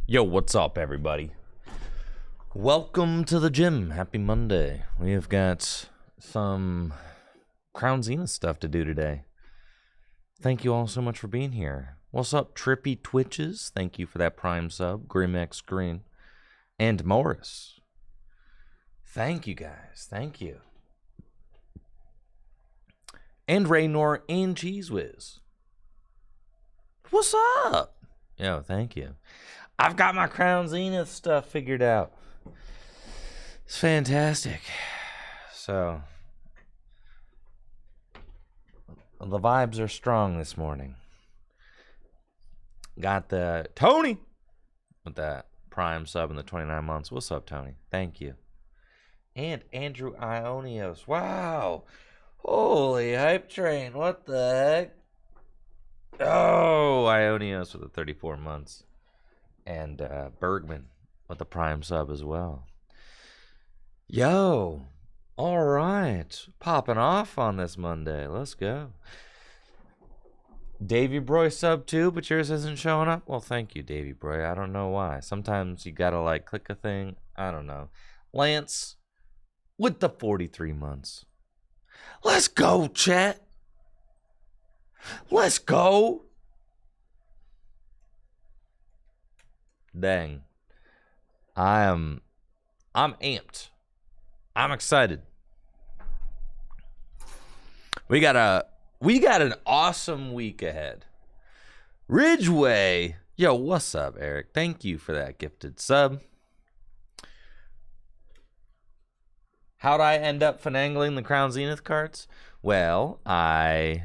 Yo, what's up, everybody? Welcome to the gym. Happy Monday. We have got some Crown Zenith stuff to do today. Thank you all so much for being here. What's up, Trippy Twitches? Thank you for that Prime sub. GrimX Green. And Morris. Thank you, guys. Thank you. And Raynor and Cheese Whiz. What's up? Yo, thank you. I've got my Crown Zenith stuff figured out. It's fantastic. So, the vibes are strong this morning. Got the Tony with that Prime sub in the 29 months. What's up, Tony? Thank you. And Andrew Ionios. Wow. Holy hype train. What the heck? Oh, Ionios with the 34 months. And Bergman with the Prime sub as well. Yo, all right. Popping off on this Monday. Let's go. Davey Broy sub too, but yours isn't showing up? Well, thank you, Davey Broy. I don't know why. Sometimes you gotta like click a thing. I don't know. Lance with the 43 months. Let's go, chat. Let's go. Dang. I'm amped. I'm excited. We got an awesome week ahead. Ridgeway. Yo, what's up, Eric? Thank you for that gifted sub. How'd I end up finagling the Crown Zenith cards? Well, I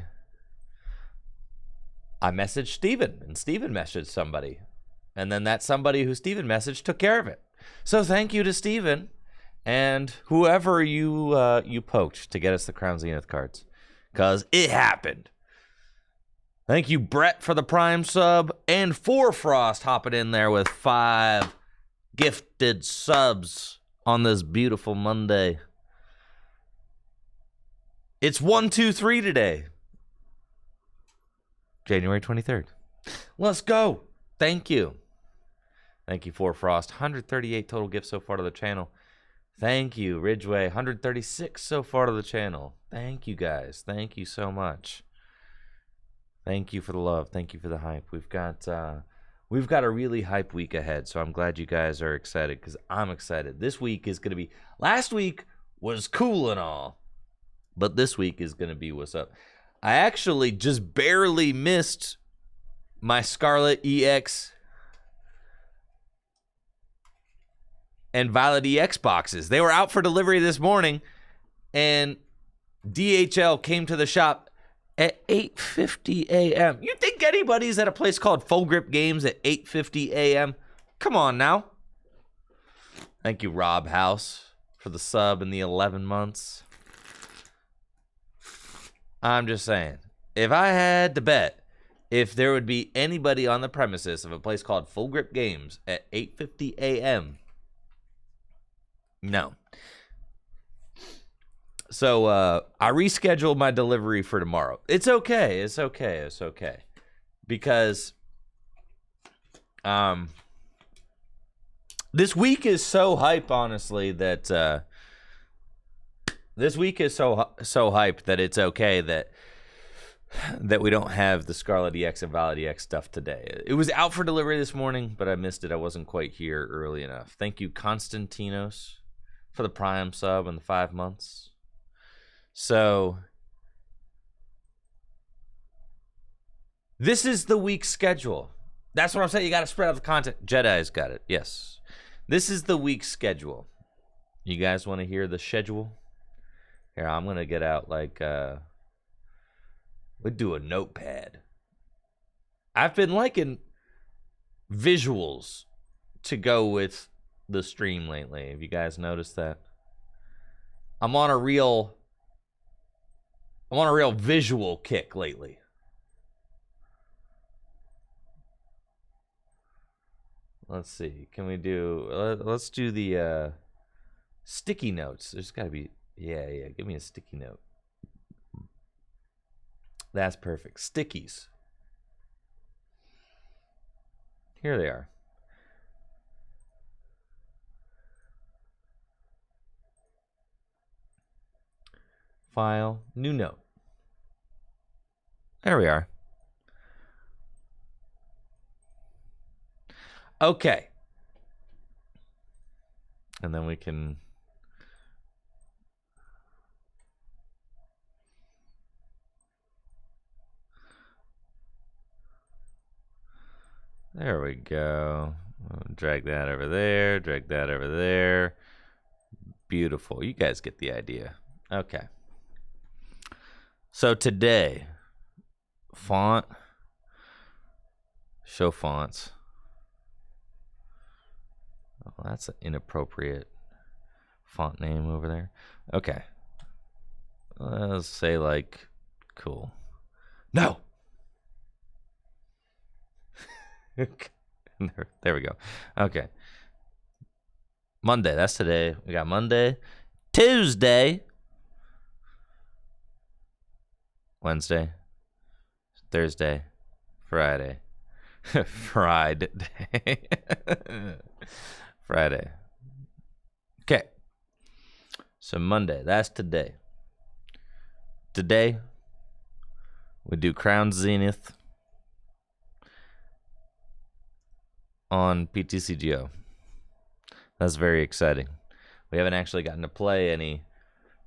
messaged Steven, and Steven messaged somebody. And then that somebody who Steven messaged took care of it. So thank you to Steven and whoever you poked to get us the Crown Zenith cards. Because it happened. Thank you, Brett, for the Prime sub. And Frost hopping in there with 5 gifted subs on this beautiful Monday. It's 1-2-3 today. January 23rd. Let's go. Thank you. Thank you, Frost. 138 total gifts so far to the channel. Thank you, Ridgeway. 136 so far to the channel. Thank you, guys. Thank you so much. Thank you for the love. Thank you for the hype. We've got a really hype week ahead, so I'm glad you guys are excited because I'm excited. This week is going to be... Last week was cool and all, but this week is going to be what's up. I actually just barely missed my Scarlet EX and Violet EX boxes. They were out for delivery this morning, and DHL came to the shop at 8:50 a.m. You think anybody's at a place called Full Grip Games at 8:50 a.m.? Come on now. Thank you, Rob House, for the sub and the 11 months. I'm just saying, if I had to bet if there would be anybody on the premises of a place called Full Grip Games at 8:50 a.m., no. So I rescheduled my delivery for tomorrow. It's okay. It's okay. It's okay. Because this week is so hype, honestly, that this week is so hype that it's okay that we don't have the Scarlet EX and Violet EX stuff today. It was out for delivery this morning, but I missed it. I wasn't quite here early enough. Thank you, Konstantinos, for the Prime sub and the 5 months. So, this is the week's schedule. That's what I'm saying. You got to spread out the content. Jedi's got it. Yes. This is the week's schedule. You guys want to hear the schedule? Here, I'm going to get out like, we'd do a notepad. I've been liking visuals to go with the stream lately. Have you guys noticed that? I'm on a real visual kick lately. Let's see. Can we do... let's do the sticky notes. There's got to be... Yeah. Give me a sticky note. That's perfect. Stickies. Here they are. File, new note. There we are. Okay. And then we can... There we go. Drag that over there. Drag that over there. Beautiful. You guys get the idea. Okay. So today, font, show fonts. Oh, that's an inappropriate font name over there. Okay. Let's say like, cool. No! There we go. Okay. Monday, that's today. We got Monday, Tuesday, Wednesday, Thursday, Friday. Friday. Friday. Okay. So Monday, that's today. Today, we do Crown Zenith on PTCGO. That's very exciting. We haven't actually gotten to play any.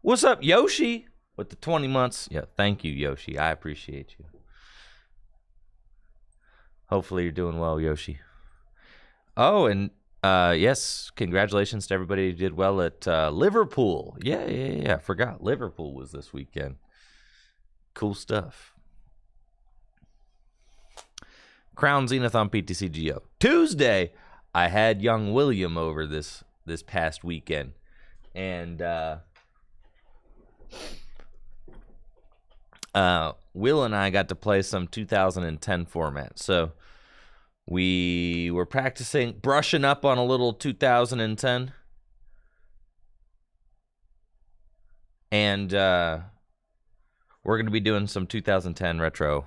What's up, Yoshi? With the 20 months. Yeah, thank you, Yoshi. I appreciate you. Hopefully you're doing well, Yoshi. Oh, and yes, congratulations to everybody who did well at Liverpool. Yeah. I forgot Liverpool was this weekend. Cool stuff. Crown Zenith on PTCGO. Tuesday, I had young William over this past weekend. And Will and I got to play some 2010 format. So we were practicing, brushing up on a little 2010. And we're going to be doing some 2010 retro.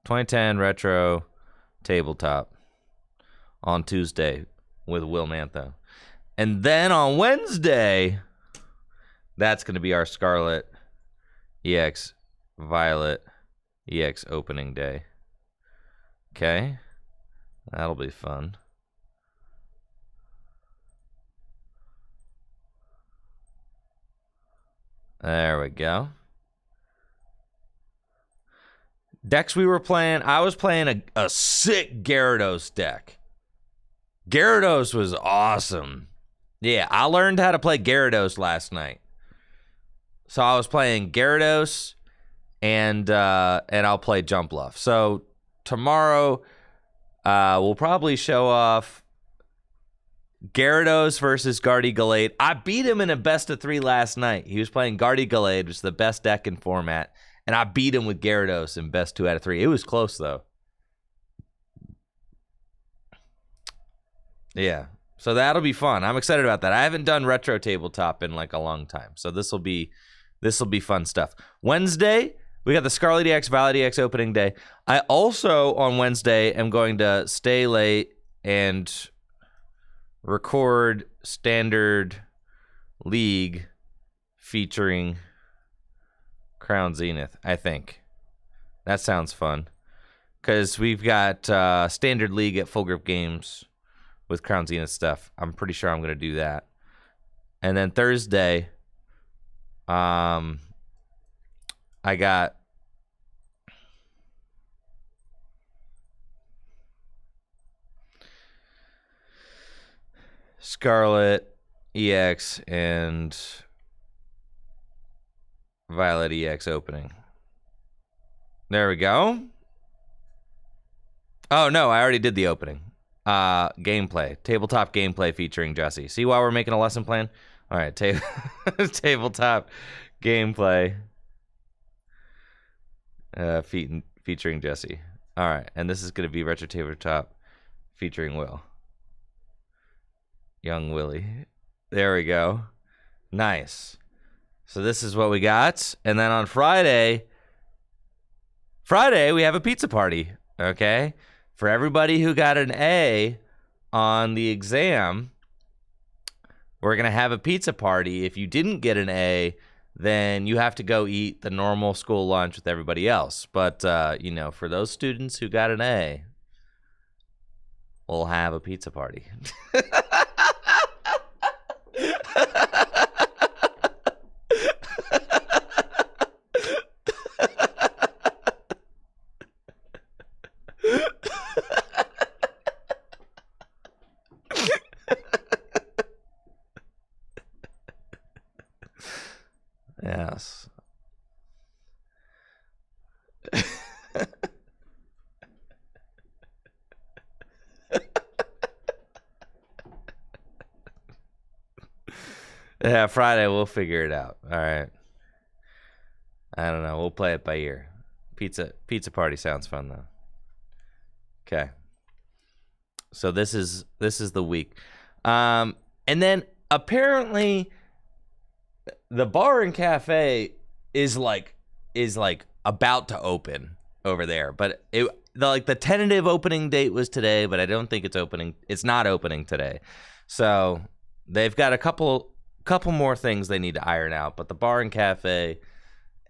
2010 retro tabletop on Tuesday with Will Mantho. And then on Wednesday, that's going to be our Scarlet EX Violet EX opening day. Okay. That'll be fun. There we go. Decks we were playing, I was playing a sick Gyarados deck. Gyarados was awesome. Yeah, I learned how to play Gyarados last night. So I was playing Gyarados and I'll play Jumpluff. So tomorrow we'll probably show off Gyarados versus Guardy Gallade. I beat him in a best of 3 last night. He was playing Guardy Gallade, which is the best deck in format. And I beat him with Gyarados in best 2 out of 3. It was close, though. Yeah. So that'll be fun. I'm excited about that. I haven't done retro tabletop in like a long time. So this will be fun stuff. Wednesday, we got the Scarlet EX, Violet EX opening day. I also, on Wednesday, am going to stay late and record Standard League featuring Crown Zenith, I think. That sounds fun. Because we've got Standard League at Full Grip Games with Crown Zenith stuff. I'm pretty sure I'm going to do that. And then Thursday, I got Scarlet EX and Violet EX opening. There we go. Oh, no, I already did the opening. Gameplay. Tabletop gameplay featuring Jesse. See why we're making a lesson plan? All right, tabletop gameplay featuring Jesse. All right, and this is going to be Retro Tabletop featuring Will. Young Willie. There we go. Nice. So this is what we got. And then on Friday, we have a pizza party, okay? For everybody who got an A on the exam, we're going to have a pizza party. If you didn't get an A, then you have to go eat the normal school lunch with everybody else. But, you know, for those students who got an A, we'll have a pizza party. Yes. Yeah, Friday we'll figure it out. All right. I don't know. We'll play it by ear. Pizza party sounds fun though. Okay. So this is the week. And then apparently the bar and cafe is like about to open over there, but the tentative opening date was today, but I don't think it's opening. It's not opening today. So they've got a couple more things they need to iron out, but the bar and cafe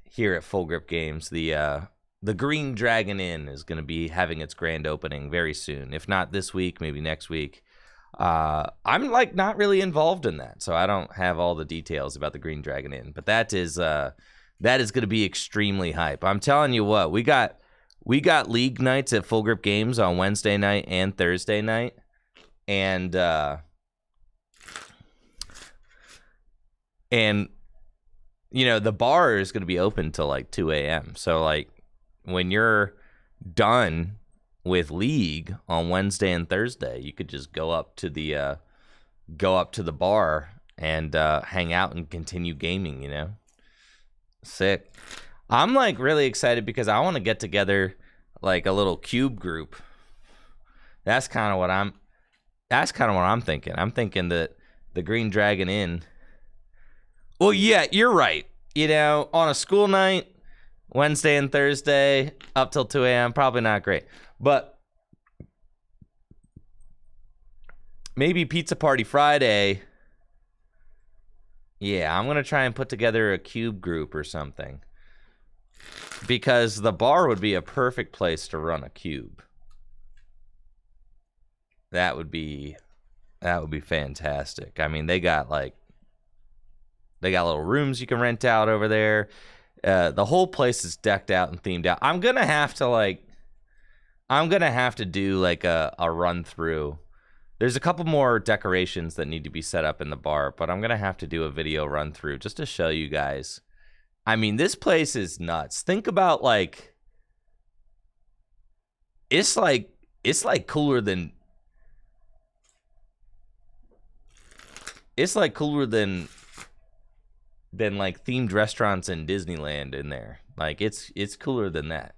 here at Full Grip Games, the Green Dragon Inn is going to be having its grand opening very soon. If not this week, maybe next week. I'm like not really involved in that, so I don't have all the details about the Green Dragon Inn. But that is going to be extremely hype. I'm telling you what, we got league nights at Full Grip Games on Wednesday night and Thursday night, and you know the bar is going to be open till like 2 a.m. So like when you're done with league on Wednesday and Thursday, you could just go up to the bar and hang out and continue gaming, you know. Sick. I'm like really excited because I want to get together like a little cube group. That's kind of what I'm thinking. I'm thinking that the Green Dragon Inn. Well, yeah, you're right. You know, on a school night, Wednesday and Thursday up till 2 a.m. probably not great. But maybe pizza party Friday. Yeah, I'm going to try and put together a cube group or something. Because the bar would be a perfect place to run a cube. That would be fantastic. I mean, they got little rooms you can rent out over there. The whole place is decked out and themed out. I'm gonna have to do like a run through. There's a couple more decorations that need to be set up in the bar, but I'm gonna have to do a video run through just to show you guys. I mean, this place is nuts. Think about like it's like cooler than like themed restaurants in Disneyland in there. Like it's cooler than that.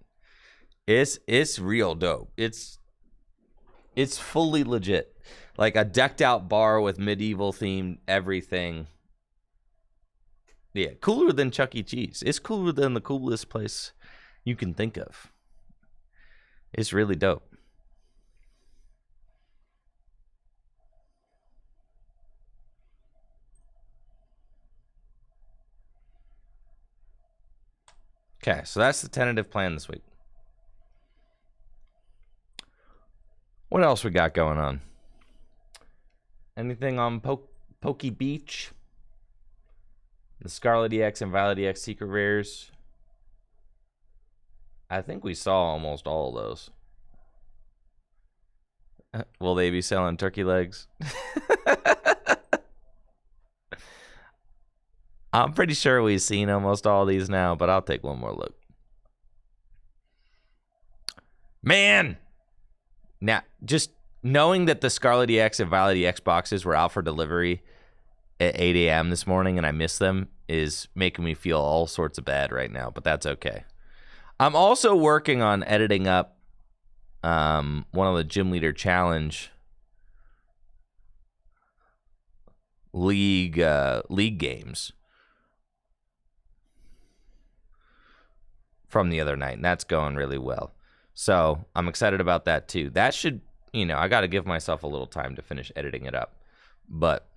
It's real dope. It's fully legit. Like a decked out bar with medieval themed everything. Yeah, cooler than Chuck E. Cheese. It's cooler than the coolest place you can think of. It's really dope. Okay, so that's the tentative plan this week. What else we got going on? Anything on Pokey Beach? The Scarlet EX and Violet EX secret rares? I think we saw almost all of those. Will they be selling turkey legs? I'm pretty sure we've seen almost all these now, but I'll take one more look. Man! Now, just knowing that the Scarlet EX and Violet EX boxes were out for delivery at 8 a.m. this morning and I missed them is making me feel all sorts of bad right now, but that's okay. I'm also working on editing up one of the Gym Leader Challenge league games from the other night, and that's going really well. So I'm excited about that too. That should, I got to give myself a little time to finish editing it up, but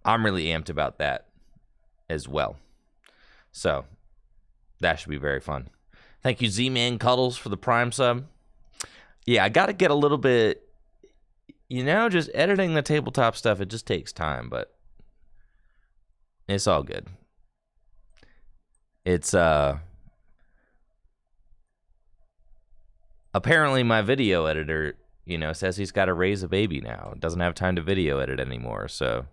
I'm really amped about that as well. So that should be very fun. Thank you, Z-Man Cuddles, for the Prime sub. Yeah, I got to get a little bit, you know, just editing the tabletop stuff, it just takes time, but it's all good. It's, apparently my video editor, you know, says he's got to raise a baby now. Doesn't have time to video edit anymore, so.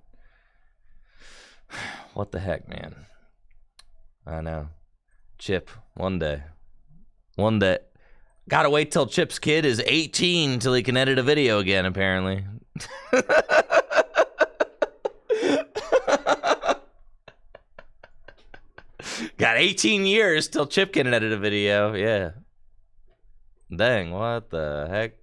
What the heck, man? I know. Chip, one day. One day. Gotta wait till Chip's kid is 18 till he can edit a video again, apparently. Got 18 years till Chip can edit a video, yeah. Dang, what the heck?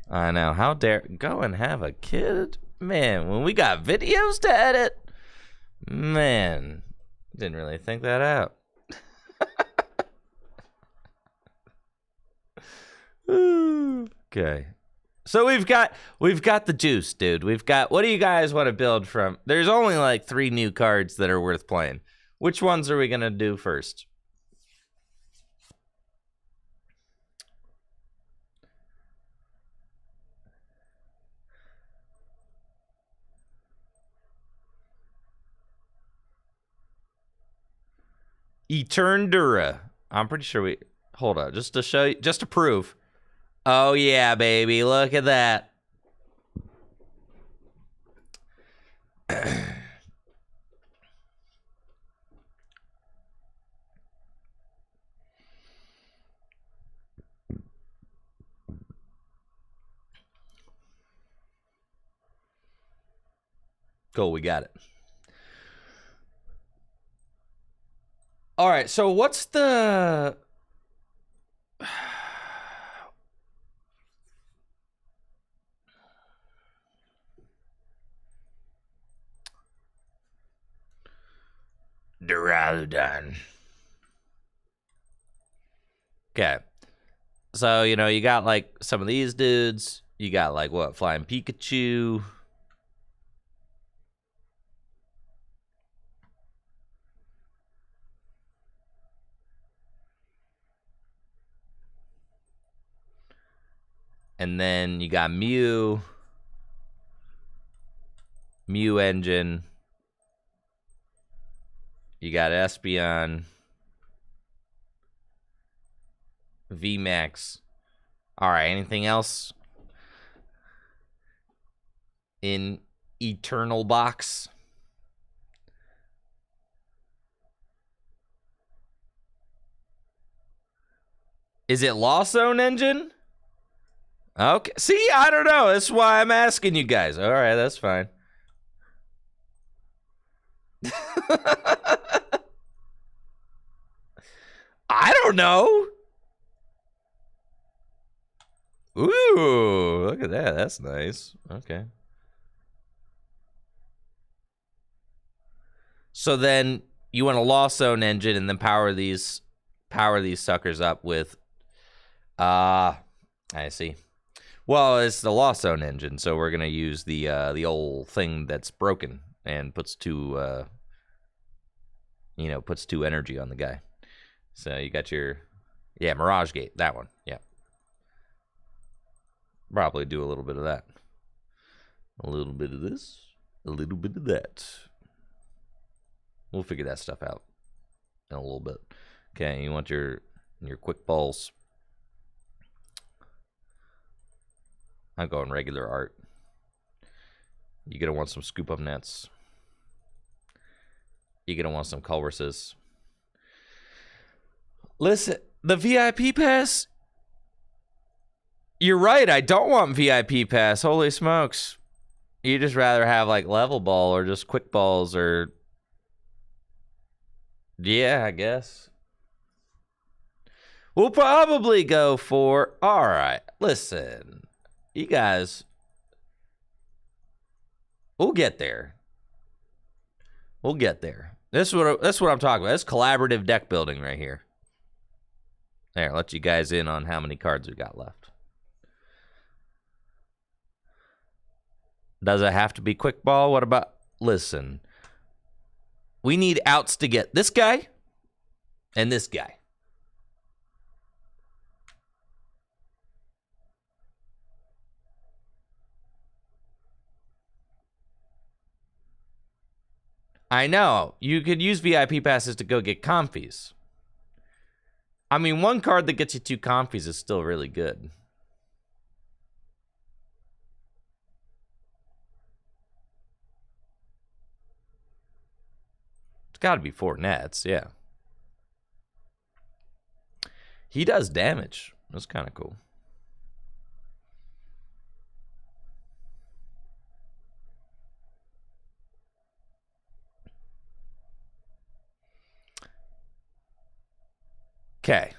I know. How dare go and have a kid? Man, when we got videos to edit? Man, didn't really think that out. Okay. So we've got the juice, dude. We've got, what do you guys want to build from? There's only like 3 new cards that are worth playing. Which ones are we going to do first? Eternadura. I'm pretty sure we, hold on, just to show you, just to prove. Oh yeah, baby, look at that. Cool, we got it. All right, so what's the... Duraludon. Okay. So, you know, you got like some of these dudes. You got like what? Flying Pikachu. And then you got Mew. Mew Engine. You got Espeon. VMAX. All right, anything else in Eternal Box? Is it Lost Zone Engine? Okay. See, I don't know. That's why I'm asking you guys. All right, that's fine. I don't know. Ooh, look at that. That's nice. Okay. So then you want a Lost Zone Engine and then power these suckers up with I see. Well, it's the Lost Zone Engine, so we're gonna use the old thing that's broken and puts 2 puts 2 energy on the guy. So you got your, yeah, Mirage Gate, that one, yeah. Probably do a little bit of that. A little bit of this, a little bit of that. We'll figure that stuff out in a little bit. Okay, you want your quick balls. I'm going regular art. You're gonna want some scoop up nets. You're gonna want some Culverses. Listen, the VIP pass. You're right. I don't want VIP pass. Holy smokes! You just rather have like level ball or just quick balls or. Yeah, I guess. We'll probably go for. All right, listen. You guys, we'll get there. We'll get there. That's what I'm talking about. That's collaborative deck building right here. There, I'll let you guys in on how many cards we got left. Does it have to be quick ball? What about... Listen. We need outs to get this guy and this guy. I know. You could use VIP passes to go get confies. I mean, one card that gets you 2 confies is still really good. It's got to be 4 nets, yeah. He does damage. That's kind of cool. Okay.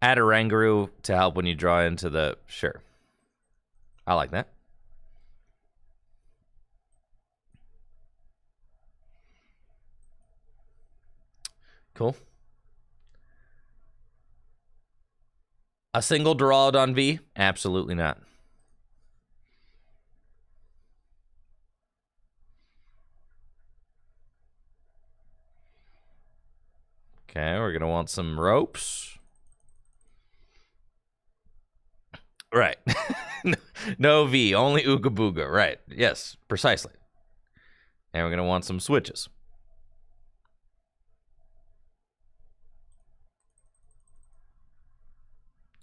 Add a Rangaroo to help when you draw into the... Sure. I like that. Cool. A single Duraludon V? Absolutely not. Okay, we're going to want some ropes. Right. No V, only Ooga Booga. Right. Yes, precisely. And we're going to want some switches.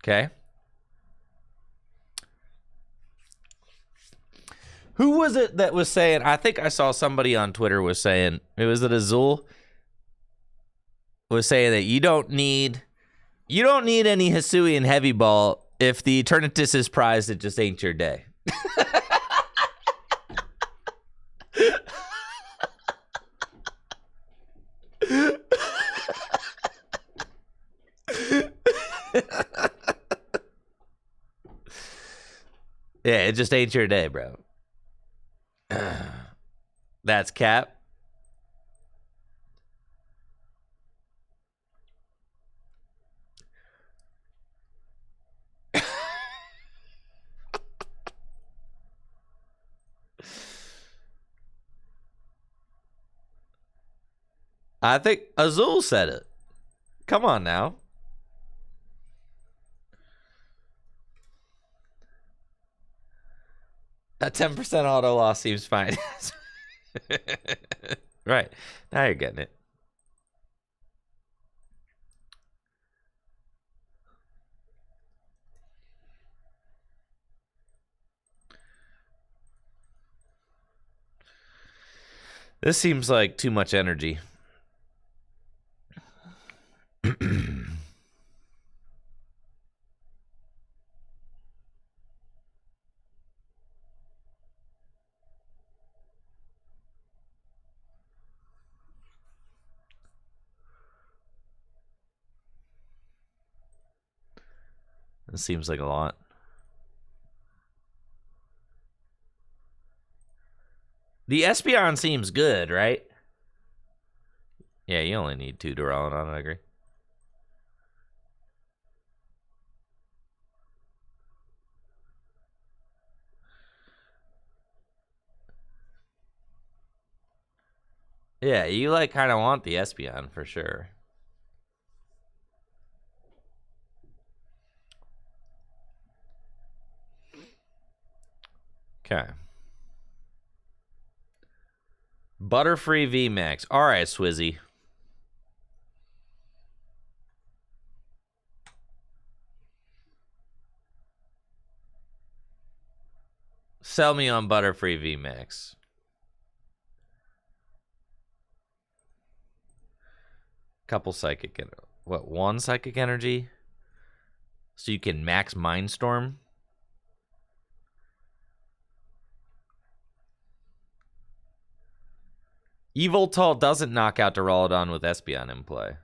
Okay. Who was it that was saying, I think I saw somebody on Twitter was saying, it was it Azul? Was saying that you don't need any Hisuian heavy ball. If the Eternatus is prized, it just ain't your day. Yeah, it just ain't your day, bro. That's cap. I think Azul said it. Come on now. A 10% auto loss seems fine. Right. Now you're getting it. This seems like too much energy. It seems like a lot. The Espeon seems good, right? Yeah, you only need 2 Duraludon, I agree. Yeah, you like kind of want the Espeon for sure. Okay. Butterfree VMAX. All right, Swizzy. Sell me on Butterfree VMAX. Couple psychic, what, 1 psychic energy? So you can max Mindstorm? Evoltol doesn't knock out Duraludon with Espeon in play.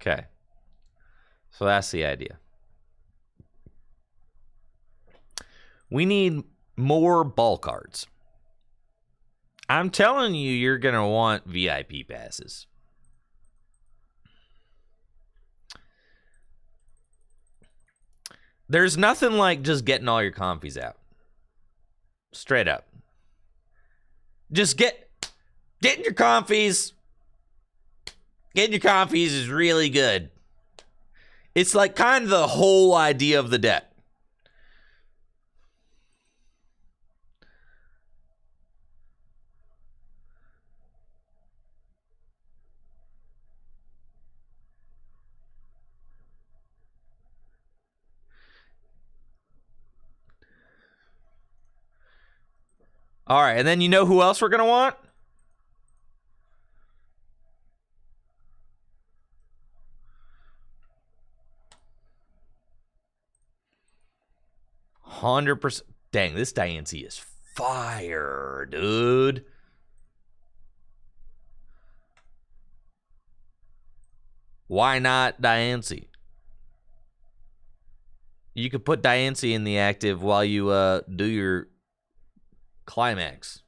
Okay. So that's the idea. We need more ball cards. I'm telling you, you're going to want VIP passes. There's nothing like just getting all your comfies out. Straight up. Just getting your comfies. Getting your comfies is really good. It's like kind of the whole idea of the deck. All right, and then you know who else we're going to want? %. Dang, this Diancie is fire, dude. Why not Diancie? You could put Diancie in the active while you do your climax.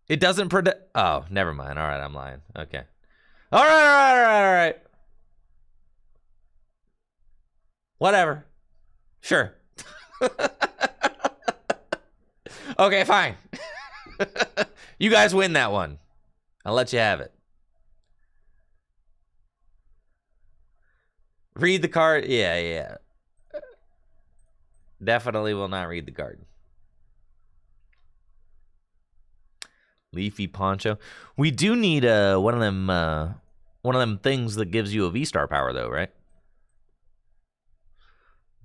It doesn't predict. Oh, never mind. All right, I'm lying. Okay. All right. Whatever. Sure. Okay, fine. You guys win that one. I'll let you have it. Read the card. Yeah. Definitely will not read the card. Leafy Poncho. We do need one of them things that gives you a V-Star power though, right?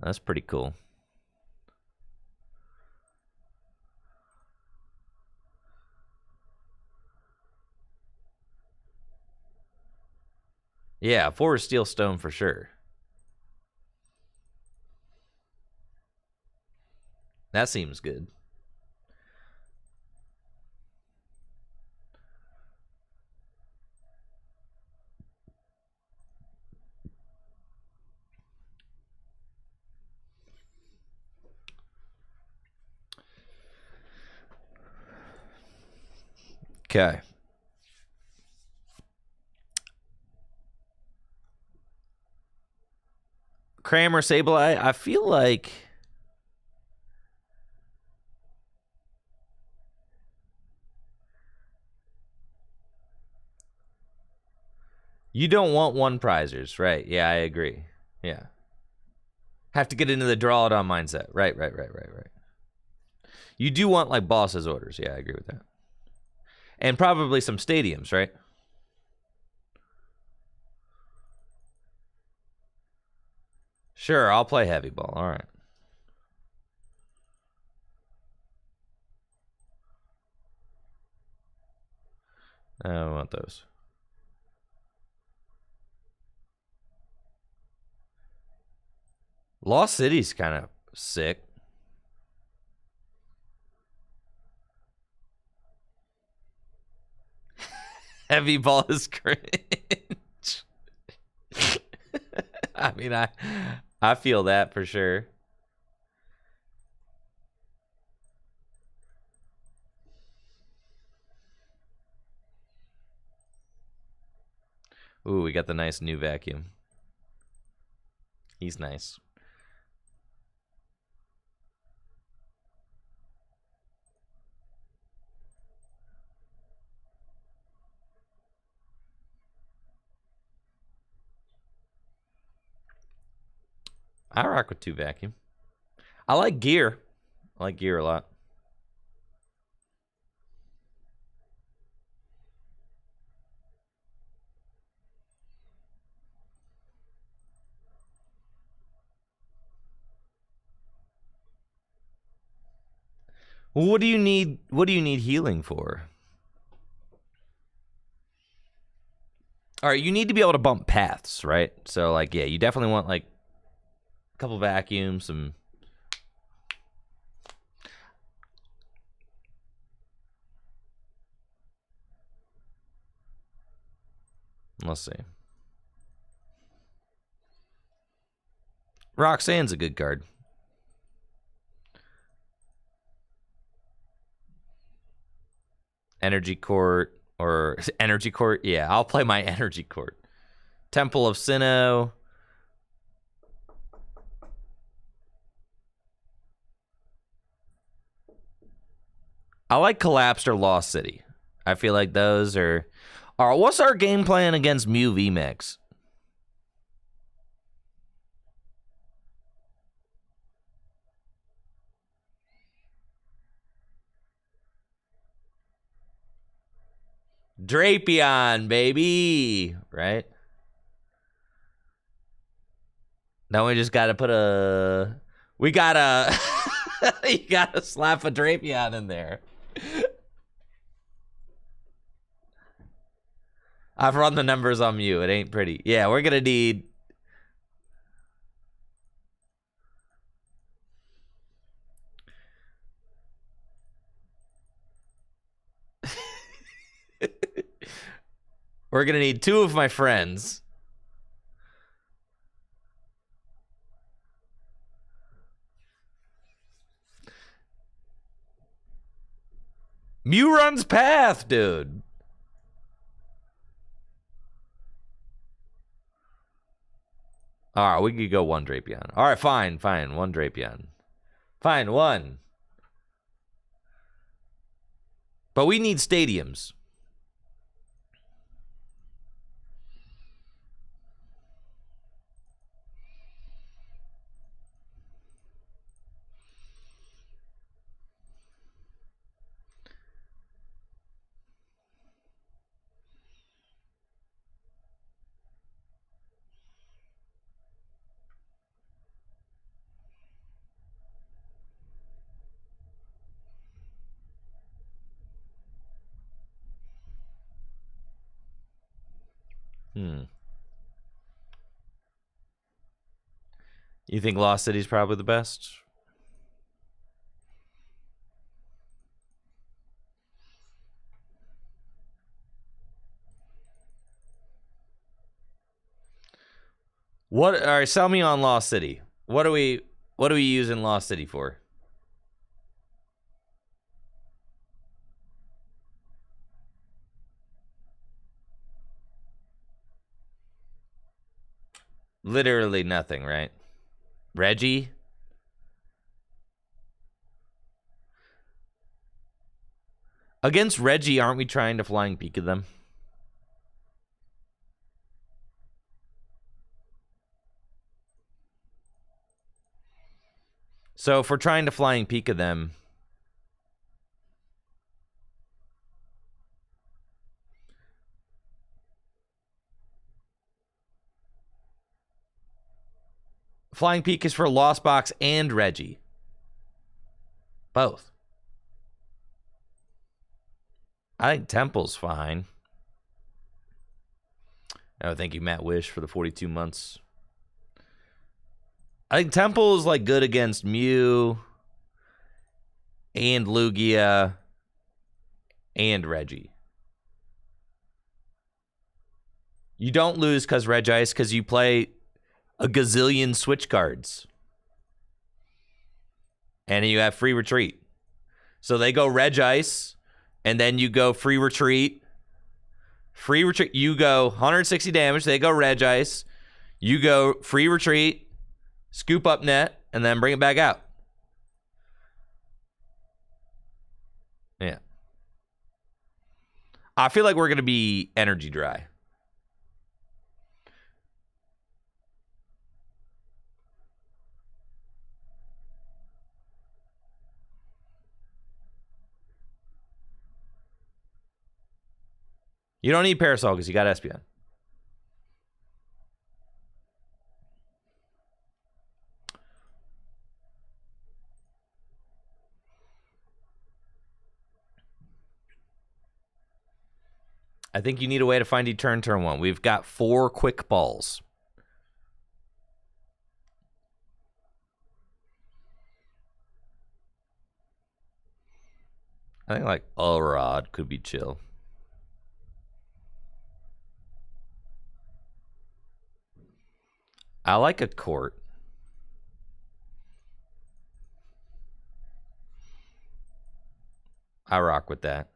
That's pretty cool. Yeah, 4 Steel Stone for sure. That seems good. Okay. Kramer, Sableye, I feel like you don't want one prizers, right? Yeah, I agree. Yeah. Have to get into the draw it on mindset. Right. You do want like boss's orders. Yeah, I agree with that. And probably some stadiums, right? Sure, I'll play heavy ball. All right. I don't want those. Lost City's kind of sick. Heavy ball is cringe. I mean, I feel that for sure. Ooh, we got the nice new vacuum. He's nice. I rock with 2 vacuum. I like gear. I like gear a lot. Well, what do you need? What do you need healing for? All right, you need to be able to bump paths, right? So, like, yeah, you definitely want like a couple vacuums, some. Let's see. Roxanne's a good card. Energy Court or Energy Court. Yeah, I'll play my Energy Court. Temple of Sinnoh. I like Collapsed or Lost City. I feel like those are... All right, what's our game plan against Mew VMAX? Drapion, baby. Right? Now we just got to put a... We got to... You got to slap a Drapion in there. I've run the numbers on Mew. It ain't pretty. Yeah, we're going to need... We're going to need 2 of my friends. Mew runs path, dude. All right, we could go 1 Drapion. All right, fine. 1 Drapion. Fine, 1. But we need stadiums. You think Lost City's probably the best? What? All right, sell me on Lost City. What do we use in Lost City for? Literally nothing, right? Reggie? Against Reggie, aren't we trying to Flying Pika them? So if we're trying to Flying Pika them... Flying Peak is for Lost Box and Reggie. Both. I think Temple's fine. Oh, thank you, Matt Wish, for the 42 months. I think Temple is like good against Mew and Lugia and Reggie. You don't lose because Regice, because you play a gazillion switch cards. And you have free retreat. So they go Regice, and then you go free retreat. Free retreat. You go 160 damage. They go Regice. You go free retreat, scoop up net, and then bring it back out. Yeah. I feel like we're going to be energy dry. You don't need Parasol because you got Espeon. I think you need a way to find turn 1. We've got 4 quick balls. I think like a rod could be chill. I like a court. I rock with that.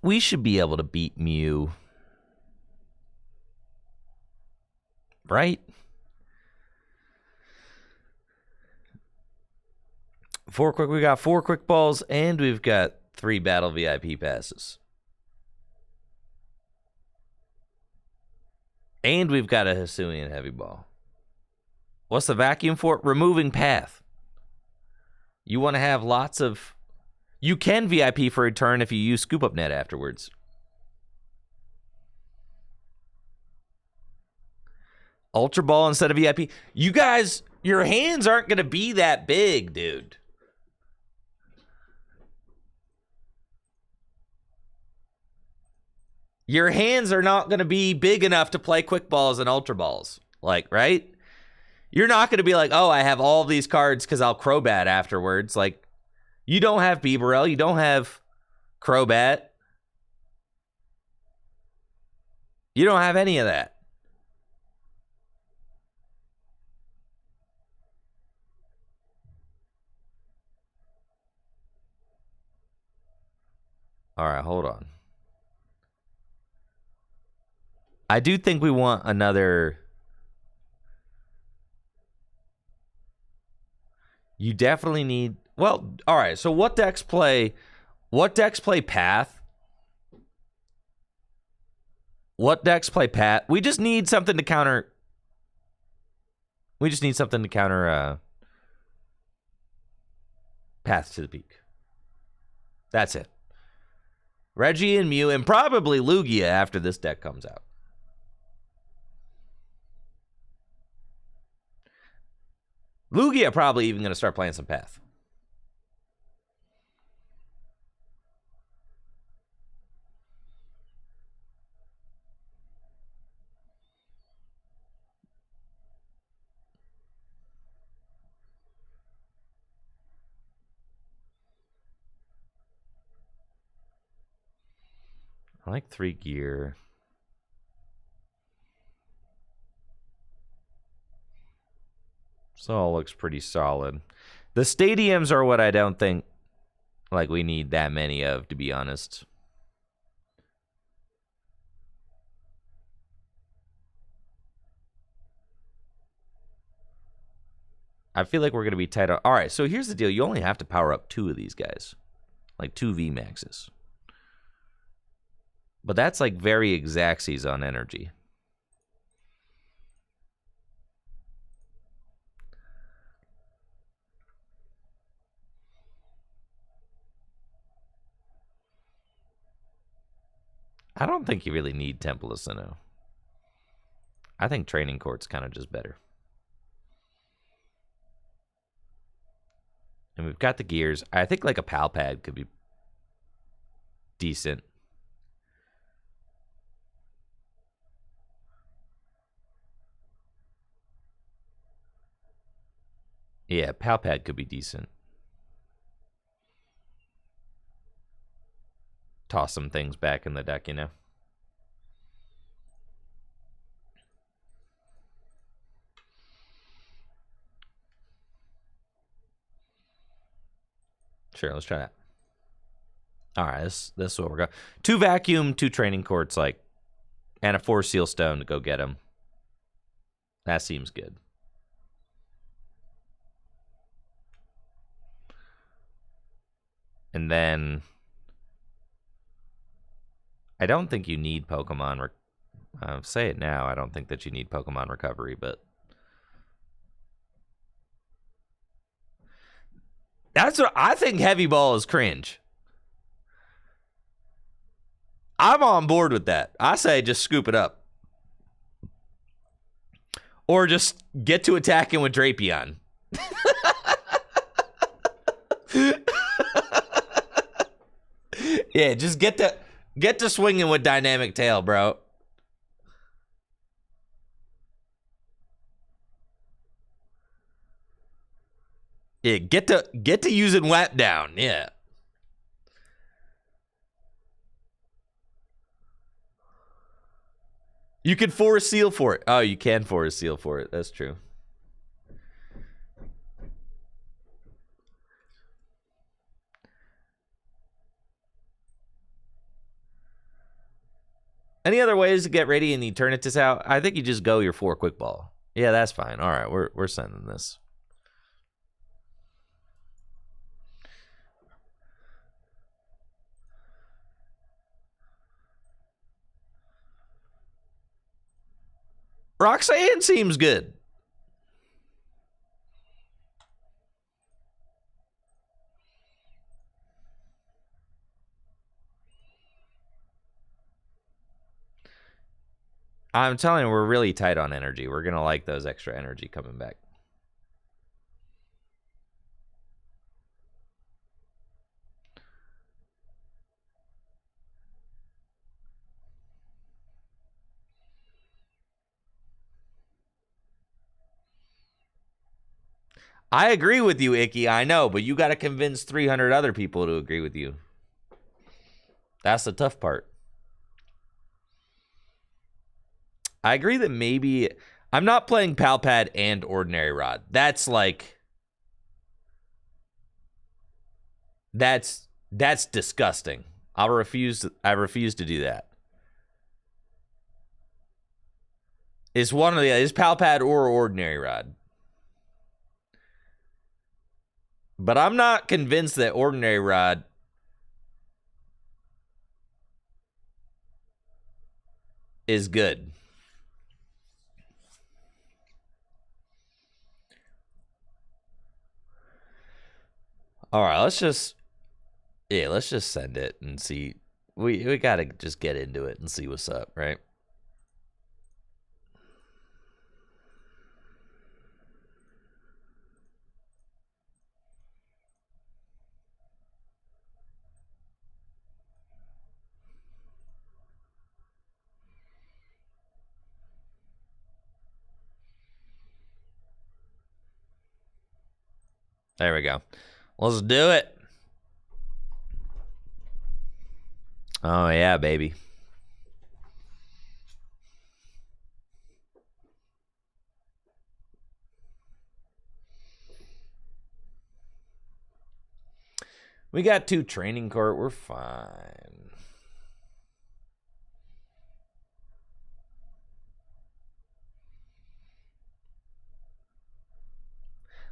we should be able to beat Mew. Right? We got 4 quick balls, and we've got 3 battle VIP passes. And we've got a Hisuian heavy ball. What's the vacuum for? Removing path. You want to have lots of... You can VIP for a turn if you use Scoop Up Net afterwards. Ultra Ball instead of VIP. You guys, your hands aren't going to be that big, dude. Your hands are not going to be big enough to play Quick Balls and Ultra Balls. Like, right? You're not going to be like, oh, I have all these cards because I'll Crobat afterwards. Like, you don't have Bibarel. You don't have Crobat. You don't have any of that. All right, hold on. I do think we want another... You definitely need... Well, all right, so what decks play Path? What decks play Path? We just need something to counter... Path to the Peak. That's it. Reggie and Mew, and probably Lugia after this deck comes out. Lugia probably even going to start playing some Path. I like 3 gear. So all looks pretty solid. The stadiums are what I don't think like we need that many of, to be honest. I feel like we're going to be tight on... All right, so here's the deal. You only have to power up 2 of these guys. Like 2 VMAXs. But that's like very Xaxes on energy. I don't think you really need Temple of Sinnoh. I think Training Court's kind of just better. And we've got the gears. I think like a Pal Pad could be decent. Yeah, Pal Pad could be decent. Toss some things back in the deck, you know? Sure, let's try that. All right, this is what we're going. 2 vacuum, 2 training courts, like, and a 4 seal stone to go get him. That seems good. And then I don't think you need Pokemon. Say it now. I don't think that you need Pokemon recovery, but that's what I think. Heavy Ball is cringe. I'm on board with that. I say just scoop it up. Or just get to attacking with Drapion. Yeah, just get to swinging with Dynamic Tail, bro. Yeah, get to using Whap Down. Yeah. You can Force Seal for it. Oh, you can Force Seal for it. That's true. Any other ways to get Radiant Eternatus out? I think you just go your 4 quick ball. Yeah, that's fine. All right, we're sending this. Roxanne seems good. I'm telling you, we're really tight on energy. We're going to like those extra energy coming back. I agree with you, Icky. I know, but you got to convince 300 other people to agree with you. That's the tough part. I agree that maybe I'm not playing Palpad and Ordinary Rod. That's like that's disgusting. I refuse to do that. It's one of the is Palpad or Ordinary Rod. But I'm not convinced that Ordinary Rod is good. All right, let's just send it and see. We got to just get into it and see what's up, right? There we go. Let's do it. Oh, yeah, baby. We got 2 training court. We're fine.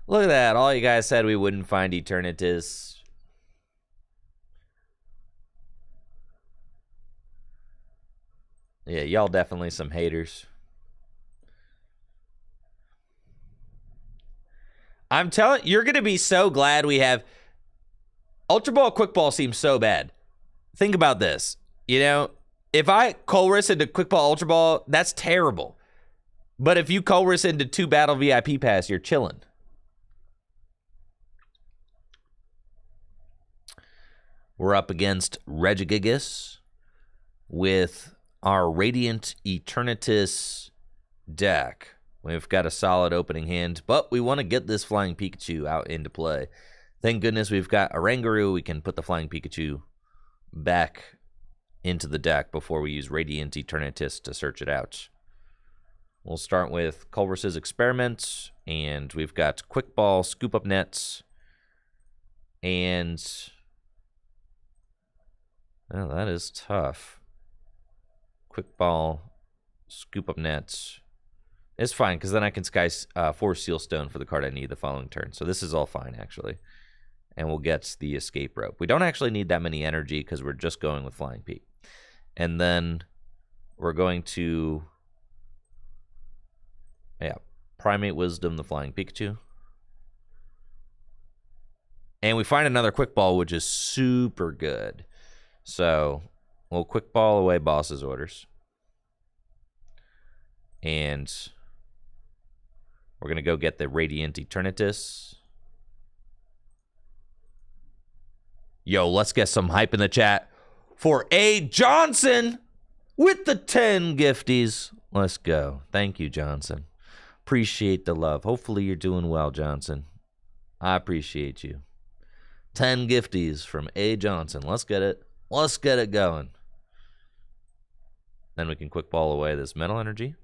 Look at that. All you guys said we wouldn't find Eternatus. Yeah, y'all definitely some haters. I'm telling you're going to be so glad we have... Ultra Ball, Quick Ball seems so bad. Think about this. You know, if I Colress into Quick Ball, Ultra Ball, that's terrible. But if you Colress into 2 Battle VIP Pass, you're chilling. We're up against Regigigas with our Radiant Eternatus deck. We've got a solid opening hand, but we want to get this Flying Pikachu out into play. Thank goodness we've got Oranguru. We can put the Flying Pikachu back into the deck before we use Radiant Eternatus to search it out. We'll start with Colress's Experiment, and we've got Quick Ball, Scoop Up Nets, and... Oh, that is tough. Quick Ball, Scoop Up Nets. It's fine, because then I can Sky Force Seal Stone for the card I need the following turn. So this is all fine, actually. And we'll get the Escape Rope. We don't actually need that many energy, because we're just going with Flying Peak. And then we're going to... Yeah, Primate Wisdom, the Flying Pikachu. And we find another Quick Ball, which is super good. So we'll Quick Ball away Boss's Orders. And we're going to go get the Radiant Eternatus. Yo, let's get some hype in the chat for A. Johnson with the 10 gifties. Let's go. Thank you, Johnson. Appreciate the love. Hopefully you're doing well, Johnson. I appreciate you. 10 gifties from A. Johnson. Let's get it. Let's get it going. Then we can Quick Ball away this Metal Energy.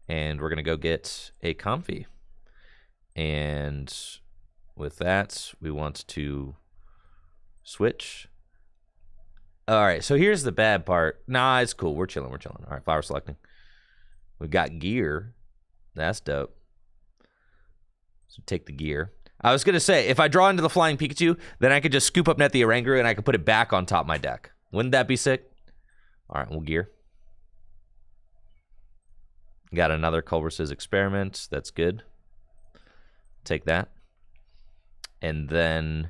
And we're going to go get a Comfy. And with that, we want to switch. All right, so here's the bad part. Nah, it's cool. We're chilling. All right, flower selecting. We've got gear. That's dope. So take the gear. I was going to say, if I draw into the Flying Pikachu, then I could just scoop up Net the Oranguru and I could put it back on top of my deck. Wouldn't that be sick? All right, we'll gear. Got another Culver's Experiment. That's good. Take that. And then...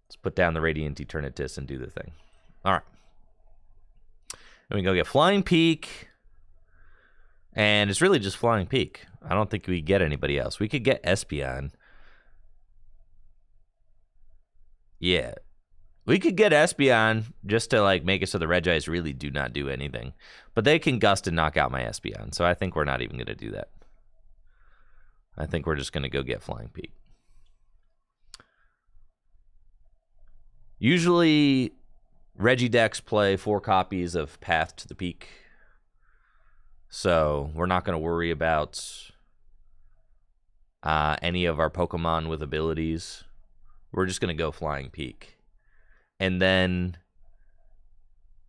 let's put down the Radiant Eternatus and do the thing. All right. And we go get Flying Peak. And it's really just Flying Peak. I don't think we get anybody else. We could get Espeon. Yeah. We could get Espeon just to like make it so the Regis really do not do anything. But they can gust and knock out my Espeon. So I think we're not even going to do that. I think we're just going to go get Flying Peak. Usually, Regidecks play 4 copies of Path to the Peak. So we're not going to worry about any of our Pokemon with abilities. We're just going to go Flying Peak. And then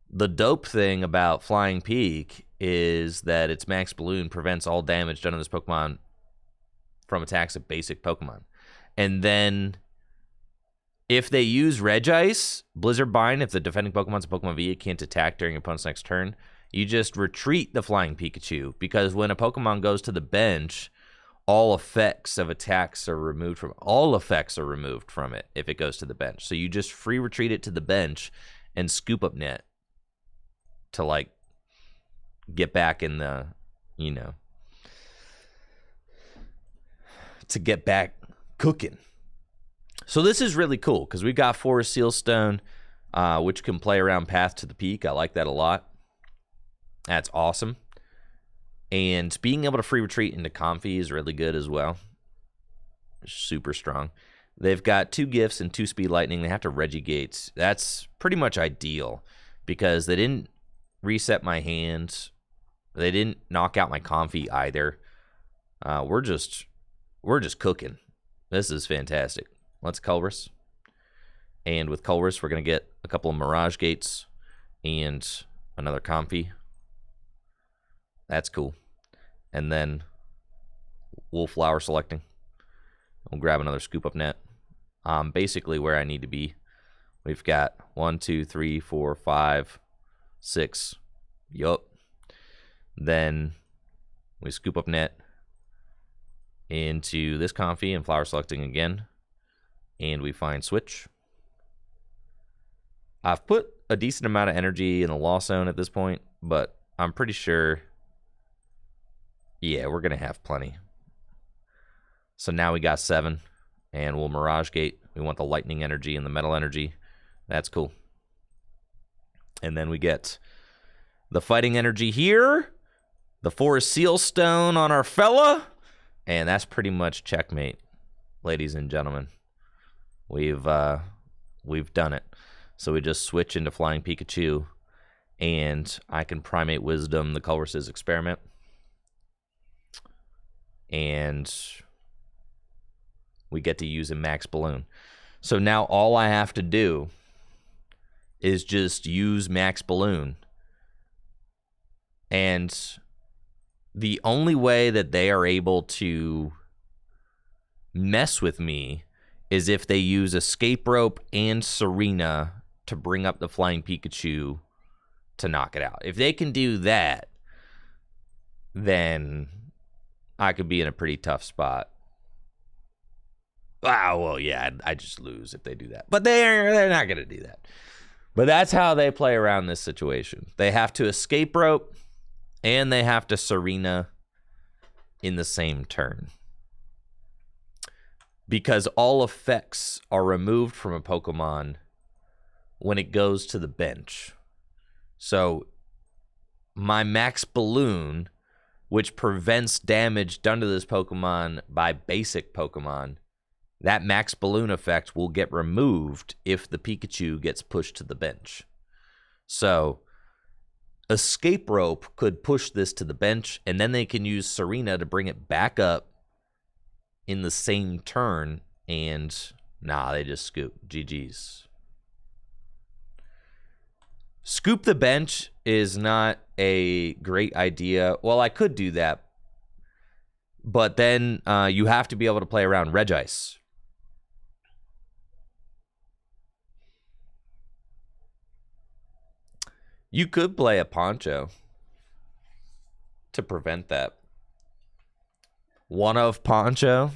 the dope thing about Flying Peak is that its Max Balloon prevents all damage done to this Pokemon from attacks of basic Pokemon. And then if they use Regice, Blizzard Bind, if the defending Pokemon's a Pokemon V, it can't attack during your opponent's next turn. You just retreat the Flying Pikachu, because when a Pokemon goes to the bench, all effects of attacks are removed from it if it goes to the bench. So you just free retreat it to the bench and scoop up Net to like get back in the, you know, to get back cooking. So this is really cool because we've got Forest Sealstone, which can play around Path to the Peak. I like that a lot. That's awesome. And being able to free retreat into Comfey is really good as well. Super strong. They've got 2 gifts and 2 speed lightning. They have to Regigates. That's pretty much ideal because they didn't reset my hands. They didn't knock out my Comfey either. We're just cooking. This is fantastic. Let's Culver's. And with Culver's, we're going to get a couple of Mirage Gates and another Comfey. That's cool. And then we'll flower selecting. We'll grab another scoop up Net. Basically where I need to be. We've got 1, 2, 3, 4, 5, 6. Yup. Then we scoop up Net into this Comfey and flower selecting again. And we find Switch. I've put a decent amount of energy in the Lost Zone at this point, but I'm pretty sure, yeah, we're going to have plenty. So now we got 7, and we'll Mirage Gate. We want the lightning energy and the metal energy. That's cool. And then we get the fighting energy here, the Forest Sealstone on our fella, and that's pretty much checkmate, ladies and gentlemen. We've done it. So we just switch into Flying Pikachu, and I can Primate Wisdom the Culver's Experiment. And we get to use a Max Balloon. So now all I have to do is just use Max Balloon. And the only way that they are able to mess with me is if they use Escape Rope and Serena to bring up the Flying Pikachu to knock it out. If they can do that, then I could be in a pretty tough spot. Wow, well, yeah, I just lose if they do that. But they're not going to do that. But that's how they play around this situation. They have to Escape Rope, and they have to Serena in the same turn. Because all effects are removed from a Pokemon when it goes to the bench. So my Max Balloon, which prevents damage done to this Pokemon by basic Pokemon, that Max Balloon effect will get removed if the Pikachu gets pushed to the bench. So Escape Rope could push this to the bench, and then they can use Serena to bring it back up in the same turn, and nah, they just scoop. GG's. Scoop the bench is not a great idea. Well, I could do that, but then you have to be able to play around Regice. You could play a Poncho to prevent that. One of Poncho.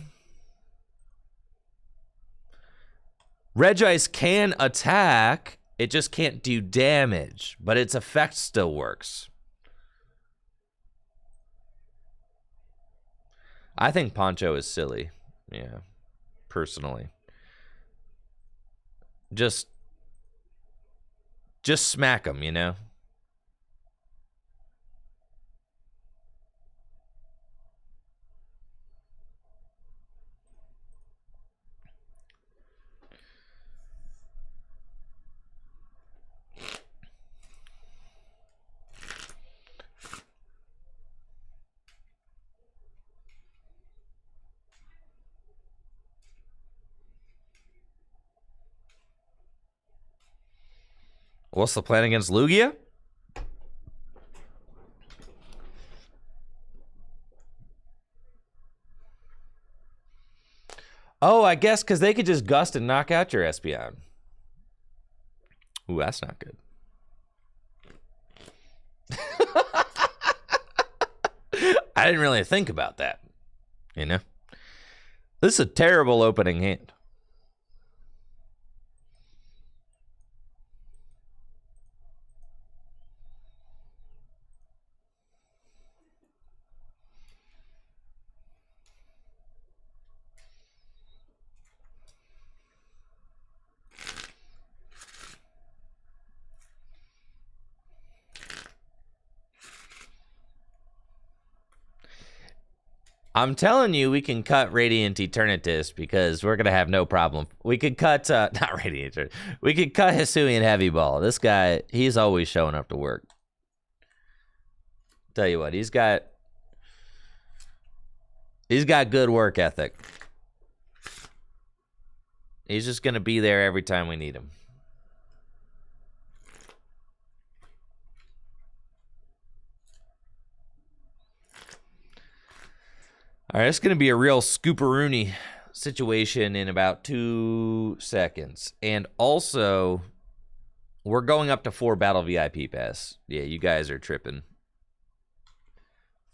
Regice can attack. It just can't do damage, but its effect still works. I think Poncho is silly. Yeah, personally. Just smack him, you know? What's the plan against Lugia? Oh, I guess because they could just gust and knock out your Espeon. Ooh, that's not good. I didn't really think about that, you know? This is a terrible opening hand. I'm telling you, we can cut Radiant Eternatus because we're gonna have no problem. We could cut not Radiant Eternatus. We could cut Hisuian Heavy Ball. This guy, he's always showing up to work. Tell you what, he's got good work ethic. He's just gonna be there every time we need him. All right, it's going to be a real scooperoony situation in about 2 seconds. And also, we're going up to 4 battle VIP pass. Yeah, you guys are tripping.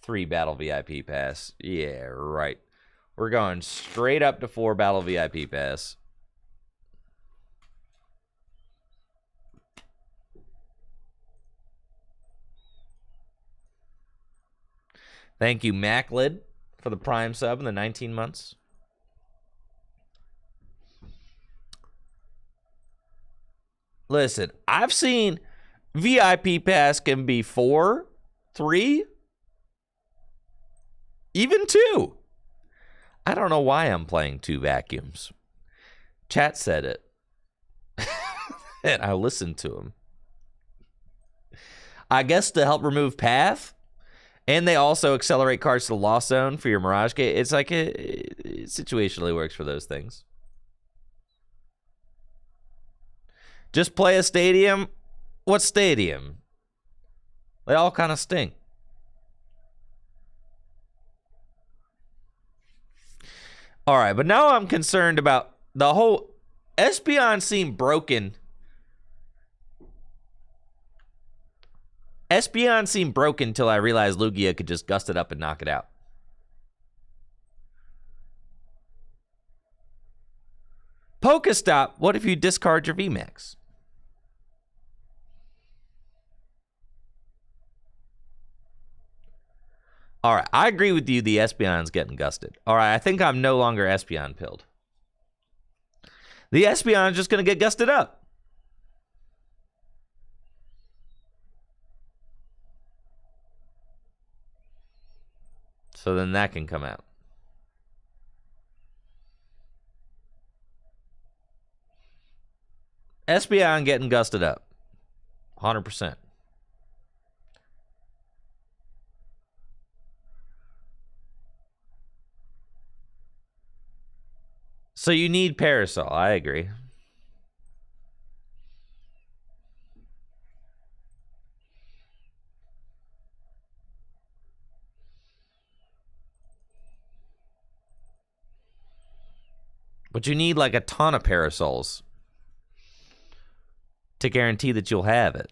3 battle VIP pass. Yeah, right. We're going straight up to 4 battle VIP pass. Thank you, Maclid, for the Prime sub in the 19 months. Listen, I've seen VIP pass can be 4, 3, even 2. I don't know why I'm playing 2 vacuums. Chat said it. And I listened to him. I guess to help remove path. And they also accelerate cards to the Lost Zone for your Mirage Gate. It's like it situationally works for those things. Just play a stadium. What stadium? They all kind of stink. All right, but now I'm concerned about the whole Espeon seemed broken. Espeon seemed broken until I realized Lugia could just gust it up and knock it out. Pokestop, what if you discard your VMAX? All right, I agree with you. The Espeon's getting gusted. All right, I think I'm no longer Espeon pilled. The Espeon's just going to get gusted up. So then that can come out. Espeon getting gusted up. 100%. So you need Parasol. I agree. But you need like a ton of Parasols to guarantee that you'll have it.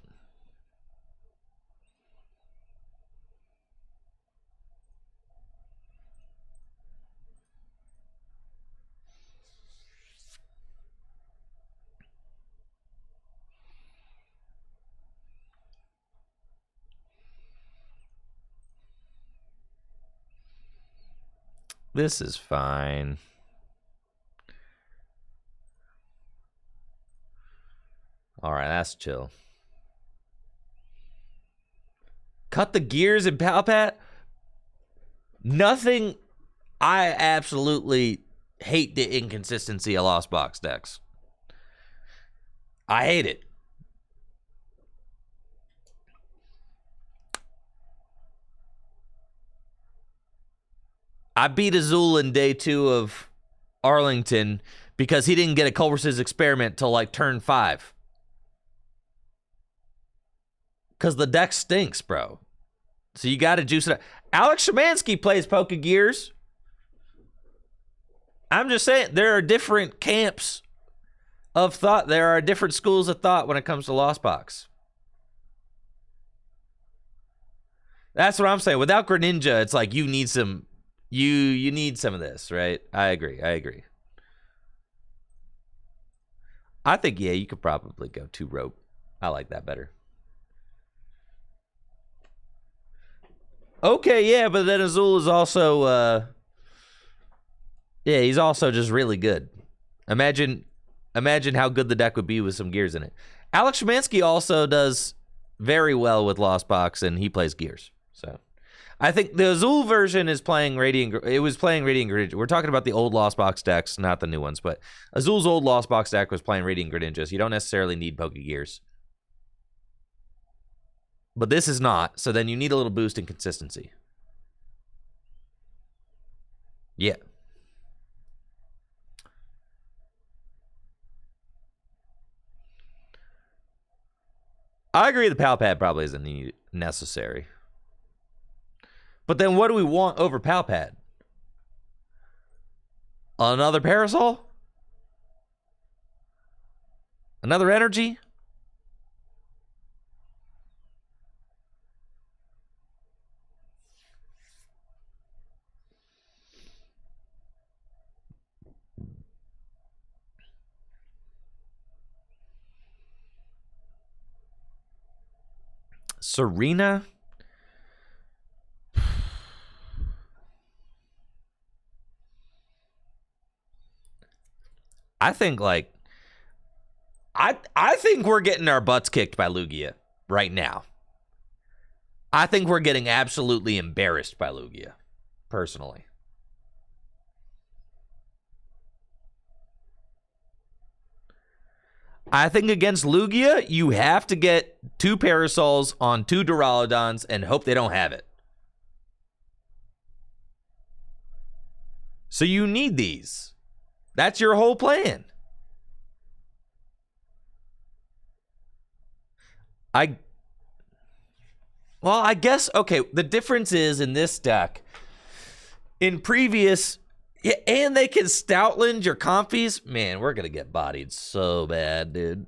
This is fine. All right, that's chill. Cut the gears in Palpat? Nothing. I absolutely hate the inconsistency of Lost Box decks. I hate it. I beat Azul in day 2 of Arlington because he didn't get a Culbert's Experiment till like turn 5. Because the deck stinks, bro. So you got to juice it up. Alex Szymanski plays Poké Gears. I'm just saying, there are different camps of thought. There are different schools of thought when it comes to Lost Box. That's what I'm saying. Without Greninja, it's like you need some... You need some of this, right? I agree. I think, yeah, you could probably go 2 rope. I like that better. Okay, yeah, but then Azul is also, yeah, he's also just really good. Imagine how good the deck would be with some gears in it. Alex Szymanski also does very well with Lost Box, and he plays gears. So I think the Azul version is playing Radiant. It was playing Radiant Greninja. We're talking about the old Lost Box decks, not the new ones. But Azul's old Lost Box deck was playing Radiant Greninja, so you don't necessarily need Poké Gears. But this is not, so then you need a little boost in consistency. Yeah. I agree the Palpad probably isn't necessary. But then what do we want over Palpad? Another Parasol? Another energy? Serena? I think like I think we're getting our butts kicked by Lugia right now. I think we're getting absolutely embarrassed by Lugia, personally. I think against Lugia, you have to get 2 Parasols on 2 Duraludons and hope they don't have it. So you need these. That's your whole plan. Well, I guess, okay, the difference is in this deck, in previous, yeah, and they can Stoutland your Comfies. Man, we're going to get bodied so bad, dude.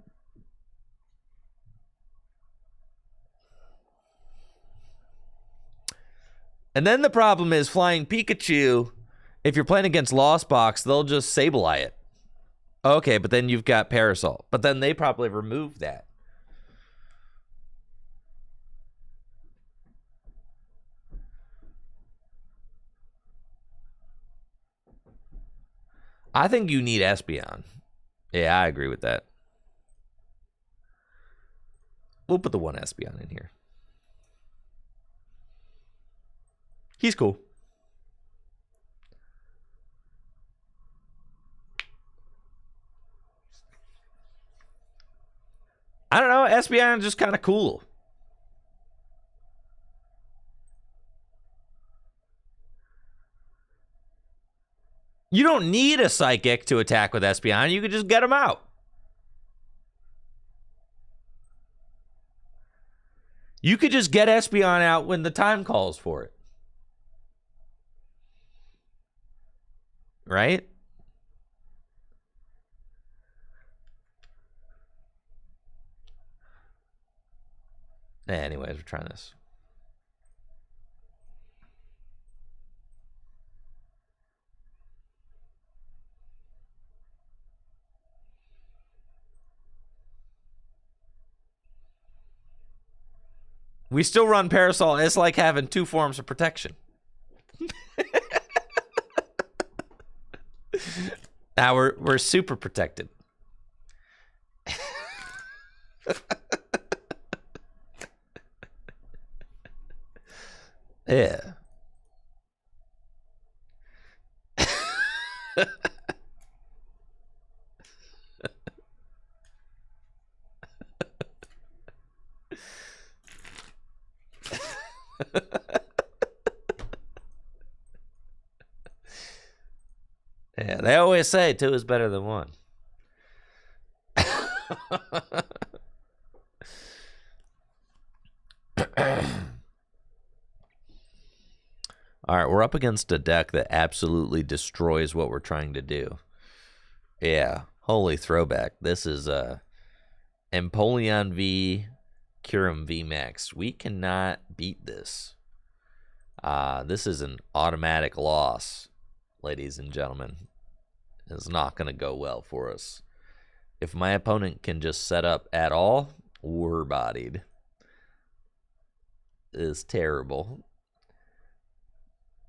And then the problem is flying Pikachu. If you're playing against Lost Box, they'll just Sableye it. Okay, but then you've got Parasol. But then they probably remove that. I think you need Espeon. Yeah, I agree with that. We'll put the 1 Espeon in here. He's cool. I don't know. Espeon is just kind of cool. You don't need a Psychic to attack with Espeon. You could just get them out. You could just get Espeon out when the time calls for it. Right? Anyways, we're trying this. We still run Parasol. It's like having 2 forms of protection. Now we're super protected. Yeah. Yeah, they always say 2 is better than 1. All right, we're up against a deck that absolutely destroys what we're trying to do. Yeah, holy throwback. This is Empoleon V, Kyurem V Max. We cannot beat this. This is an automatic loss, ladies and gentlemen. It's not going to go well for us. If my opponent can just set up at all, we're bodied. It's terrible.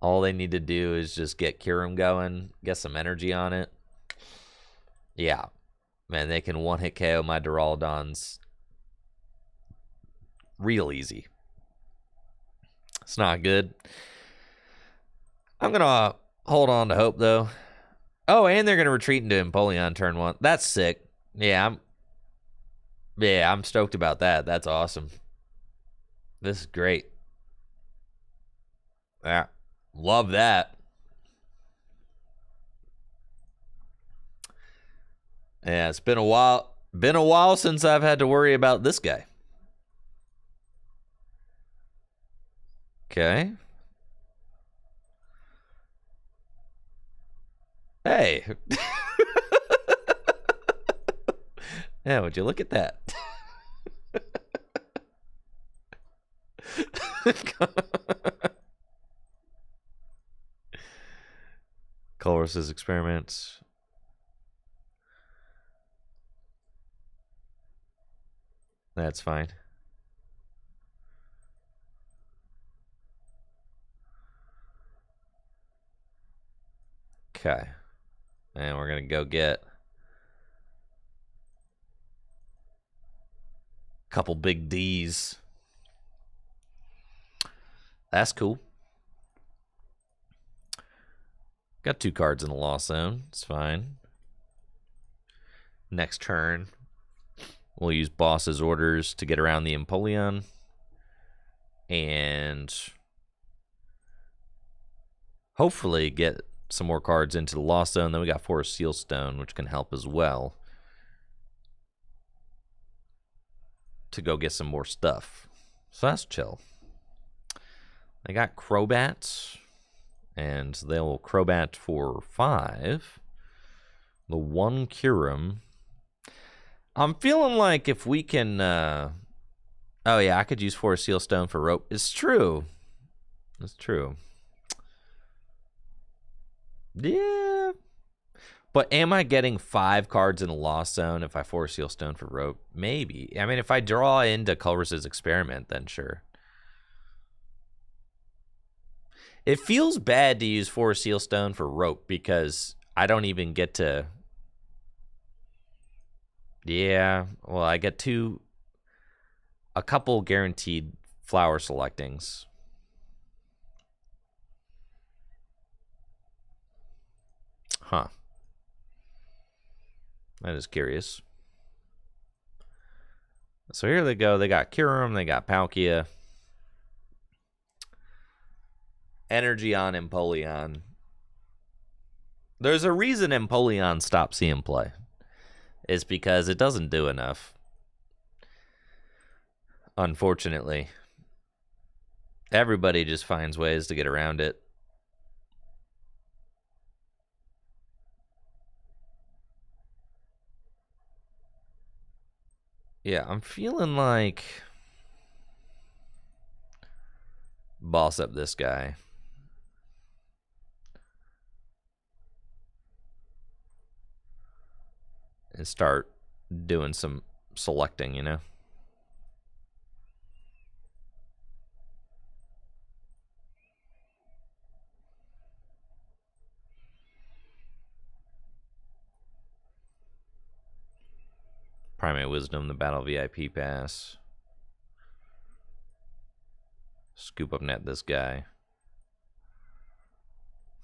All they need to do is just get Kyurem going, get some energy on it. Yeah. Man, they can one-hit KO my Duraludons real easy. It's not good. I'm going to hold on to hope, though. Oh, and they're going to retreat into Empoleon turn 1. That's sick. Yeah, I'm stoked about that. That's awesome. This is great. Yeah. Love that. Yeah, it's been a while. Been a while since I've had to worry about this guy. Okay. Hey. Yeah, would you look at that? Colress's experiments. That's fine. Okay. And we're going to go get a couple big D's. That's cool. Got 2 cards in the loss zone. It's fine. Next turn, we'll use Boss's orders to get around the Empoleon. And hopefully get some more cards into the loss zone. Then we got Forest Seal Stone, which can help as well to go get some more stuff. So that's chill. They got Crobat, and they'll Crobat for 5. The 1 Kyurem. I'm feeling like if we can... oh, yeah, I could use Forest Seal Stone for Rope. It's true. It's true. Yeah. But am I getting 5 cards in the loss zone if I Forest Seal Stone for Rope? Maybe. I mean, if I draw into Colress's experiment, then sure. It feels bad to use Forest Seal Stone for Rope because I don't even get to... Yeah, well, I get a couple guaranteed flower selectings. Huh. That is curious. So here they go. They got Kyurem, they got Palkia. Energy on Empoleon. There's a reason Empoleon stopped seeing play. It's because it doesn't do enough. Unfortunately. Everybody just finds ways to get around it. Yeah, I'm feeling like boss up this guy. And start doing some selecting, you know? Primate Wisdom, the Battle VIP Pass. Scoop up net this guy.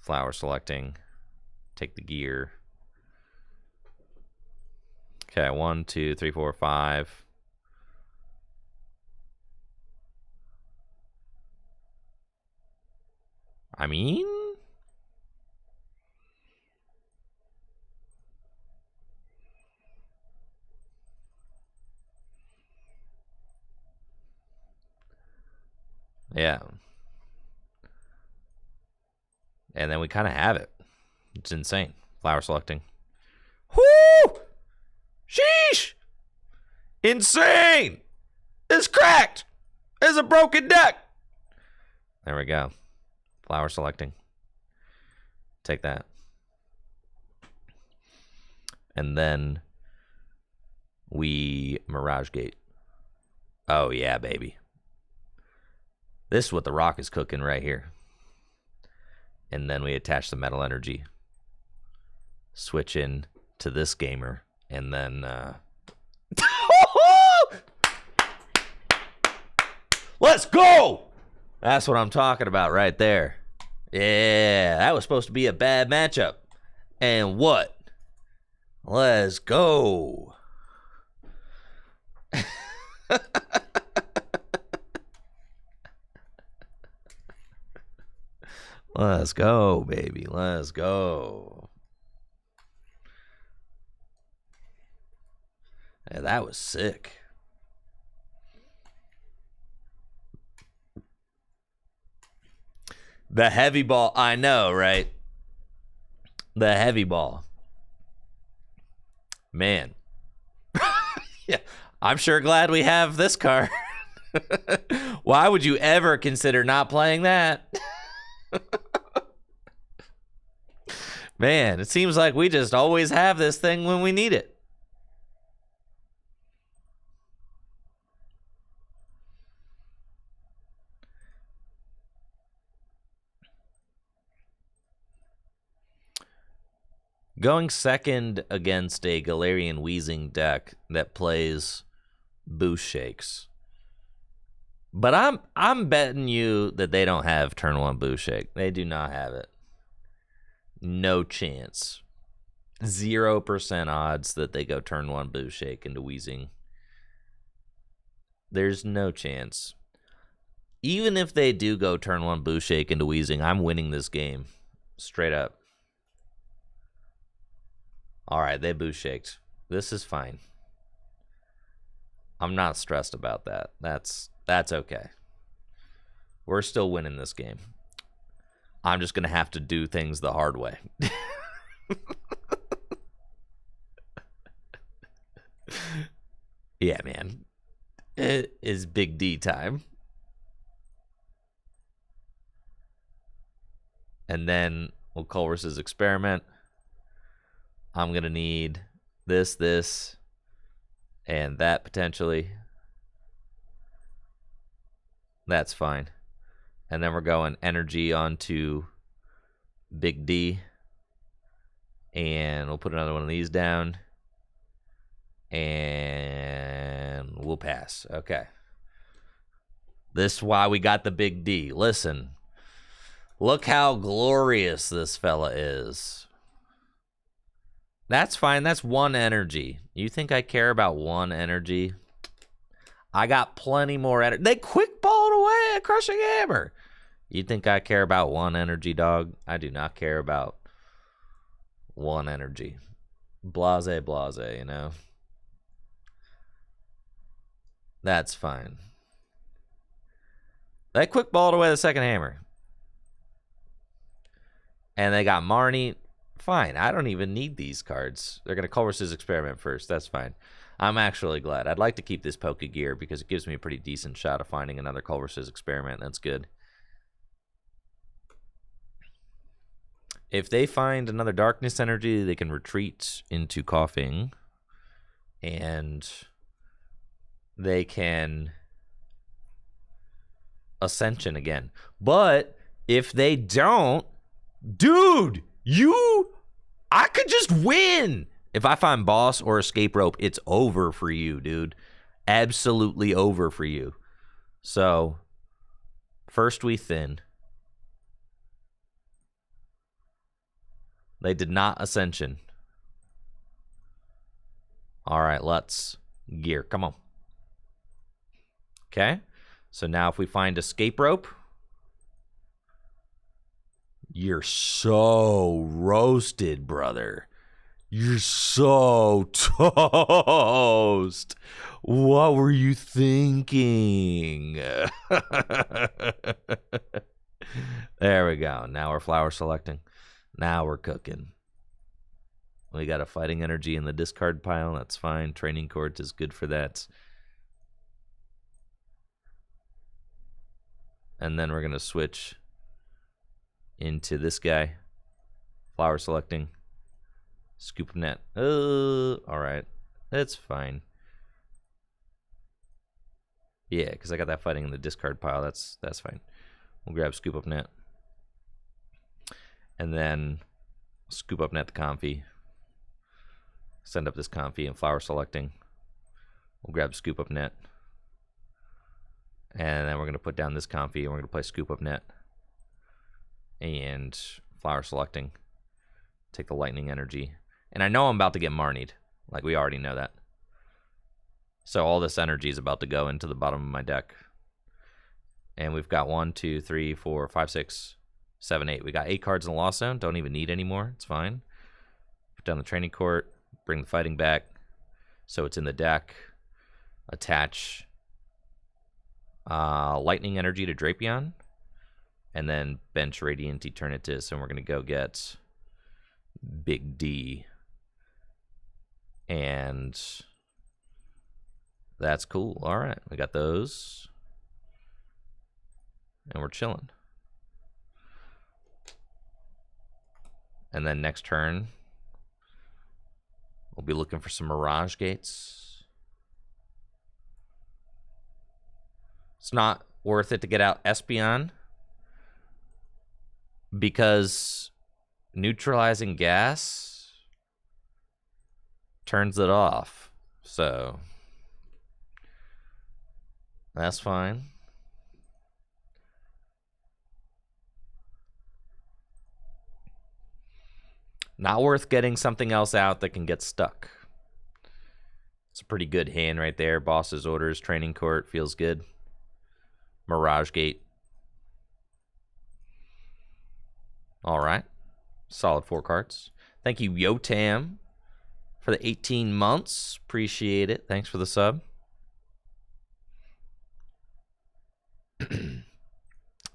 Flower selecting. Take the gear. Okay, 1, 2, 3, 4, 5. I mean... yeah. And then we kind of have it. It's insane. Flower selecting. Whoo! Sheesh! Insane! It's cracked! It's a broken deck! There we go. Flower selecting. Take that. And then we Mirage Gate. Oh, yeah, baby. This is what the rock is cooking right here. And then we attach the metal energy. Switch in to this gamer. And then... let's go! That's what I'm talking about right there. Yeah, that was supposed to be a bad matchup. And what? Let's go. Let's go, baby. Let's go. Yeah, that was sick. The heavy ball. I know, right? The heavy ball. Man. Yeah, I'm sure glad we have this card. Why would you ever consider not playing that? Man, it seems like we just always have this thing when we need it. Going second against a Galarian Wheezing deck that plays Boost Shakes. But I'm betting you that they don't have turn 1 Boost Shake. They do not have it. No chance. 0% odds that they go turn 1 Boost Shake into Wheezing. There's no chance. Even if they do go turn 1 Boost Shake into Wheezing, I'm winning this game. Straight up. Alright, they Boost Shaked. This is fine. I'm not stressed about that. That's okay. We're still winning this game. I'm just going to have to do things the hard way. Yeah, man. It is Big D time. And then we'll Colress's Experiment. I'm going to need this, and that potentially. That's fine. And then we're going energy onto Big D. And we'll put another one of these down. And we'll pass. Okay. This is why we got the Big D. Listen. Look how glorious this fella is. That's fine. That's 1 energy. You think I care about 1 energy? I got plenty more energy. They quick balled away a Crushing Hammer. You think I care about 1 energy, dog? I do not care about 1 energy. Blase, blase, you know? That's fine. They quick balled away the second hammer. And they got Marnie. Fine. I don't even need these cards. They're going to Culver's Experiment first. That's fine. I'm actually glad. I'd like to keep this Poke Gear because it gives me a pretty decent shot of finding another Culver's Experiment. That's good. If they find another Darkness Energy, they can retreat into Coughing. And they can Ascension again. But if they don't, dude, I could just win. If I find Boss or Escape Rope, it's over for you, dude. Absolutely over for you. So, first we thin. They did not Ascension. All right, let's gear. Come on. Okay. So now if we find Escape Rope, you're so roasted, brother. You're so toast. What were you thinking? There we go. Now we're flower selecting. Now we're cooking. We got a Fighting Energy in the discard pile. That's fine. Training Court is good for that. And then we're going to switch into this guy. Flower selecting. Scoop net. Alright. That's fine. Yeah, because I got that Fighting in the discard pile. That's fine. We'll grab Scoop Up Net. And then Scoop Up Net the Comfy. Send up this Comfy and Flower selecting. We'll grab Scoop Up Net. And then we're going to put down this Comfy and we're going to play Scoop Up Net. And Flower selecting. Take the Lightning Energy. And I know I'm about to get Marnied. Like, we already know that. So all this energy is about to go into the bottom of my deck. And we've got 1, 2, 3, 4, 5, 6, 7, 8. We got 8 cards in the Lost Zone. Don't even need any more. It's fine. Put down the Training Court. Bring the Fighting back. So it's in the deck. Attach Lightning Energy to Drapion. And then bench Radiant Eternatus. And we're going to go get Big D. And that's cool. All right. We got those. And we're chilling. And then next turn, we'll be looking for some Mirage Gates. It's not worth it to get out Espeon because neutralizing gas turns it off. So that's fine. Not worth getting something else out that can get stuck. It's a pretty good hand right there. Boss's Orders, Training Court, feels good. Mirage Gate. All right. Solid 4 cards. Thank you, Yotam, for the 18 months. Appreciate it. Thanks for the sub.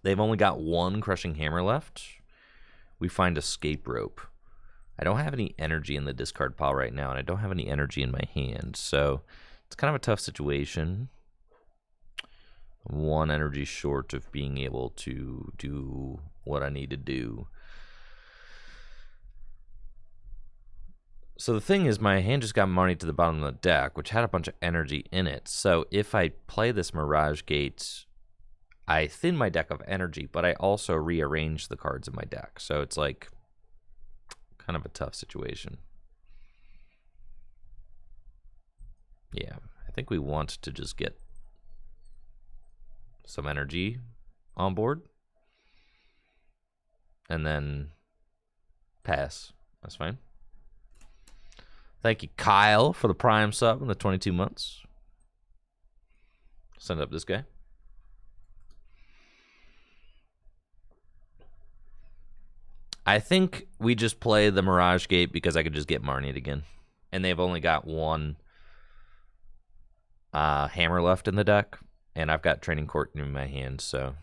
They've only got 1 Crushing Hammer left. We find Escape Rope. I don't have any energy in the discard pile right now, and I don't have any energy in my hand, so it's kind of a tough situation. 1 energy short of being able to do what I need to do. So the thing is, my hand just got Marnie to the bottom of the deck, which had a bunch of energy in it. So if I play this Mirage Gate, I thin my deck of energy, but I also rearrange the cards in my deck. So it's like kind of a tough situation. Yeah, I think we want to just get some energy on board and then pass. That's fine. Thank you, Kyle, for the Prime sub in the 22 months. Send up this guy. I think we just play the Mirage Gate because I could just get Marnied again. And they've only got one hammer left in the deck. And I've got Training Court in my hand, so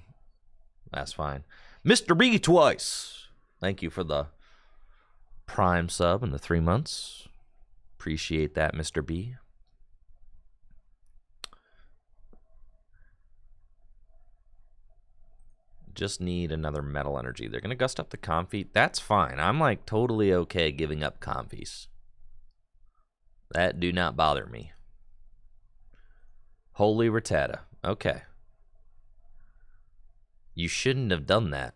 that's fine. Mr. B twice. Thank you for the Prime sub and the 3 months. Appreciate that, Mr. B. Just need another Metal Energy. They're going to gust up the Comfy. That's fine. I'm like totally okay giving up Comfies. That do not bother me. Holy Rattata. Okay. You shouldn't have done that.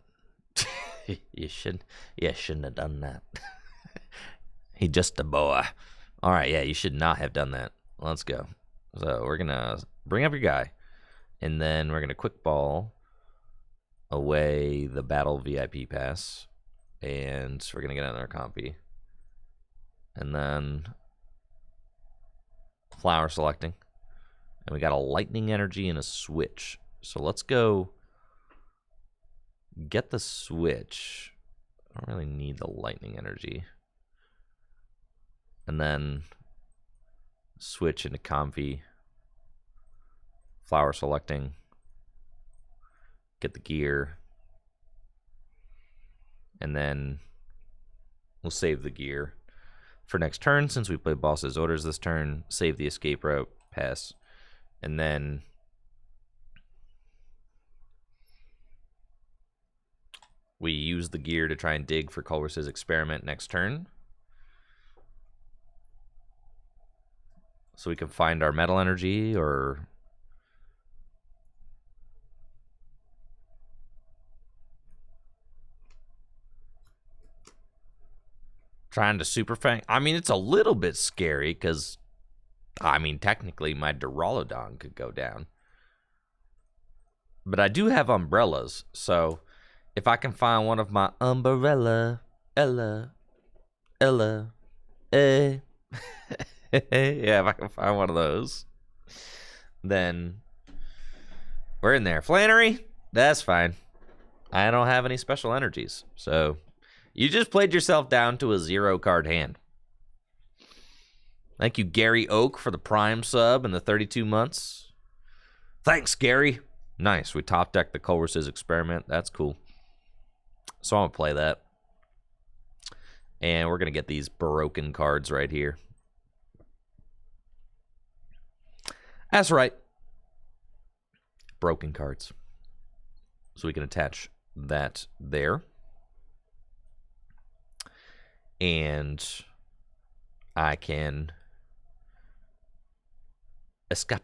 You shouldn't have done that. He just a boa. All right, yeah, you should not have done that. Let's go. So we're going to bring up your guy. And then we're going to quick ball away the battle VIP pass, and we're gonna get another copy, and then flower selecting, and we got a lightning energy and a switch. So let's go get the switch. I don't really need the lightning energy, and then switch into comfy, flower selecting, get the gear, and then we'll save the gear for next turn since we play boss's orders this turn. Save the escape route, pass, and then we use the gear to try and dig for Culver's experiment next turn, so we can find our metal energy or trying to super fang. I mean, it's a little bit scary because, I mean, technically my Duraludon could go down. But I do have umbrellas, so if I can find one of my umbrella, yeah, if I can find one of those, then we're in there. Flannery, that's fine. I don't have any special energies, so you just played yourself down to a 0-card hand. Thank you, Gary Oak, for the Prime sub and the 32 months. Thanks, Gary. Nice. We top decked the Culver's experiment. That's cool. So I'm going to play that. And we're going to get these broken cards right here. That's right. Broken cards. So we can attach that there. And I can escape.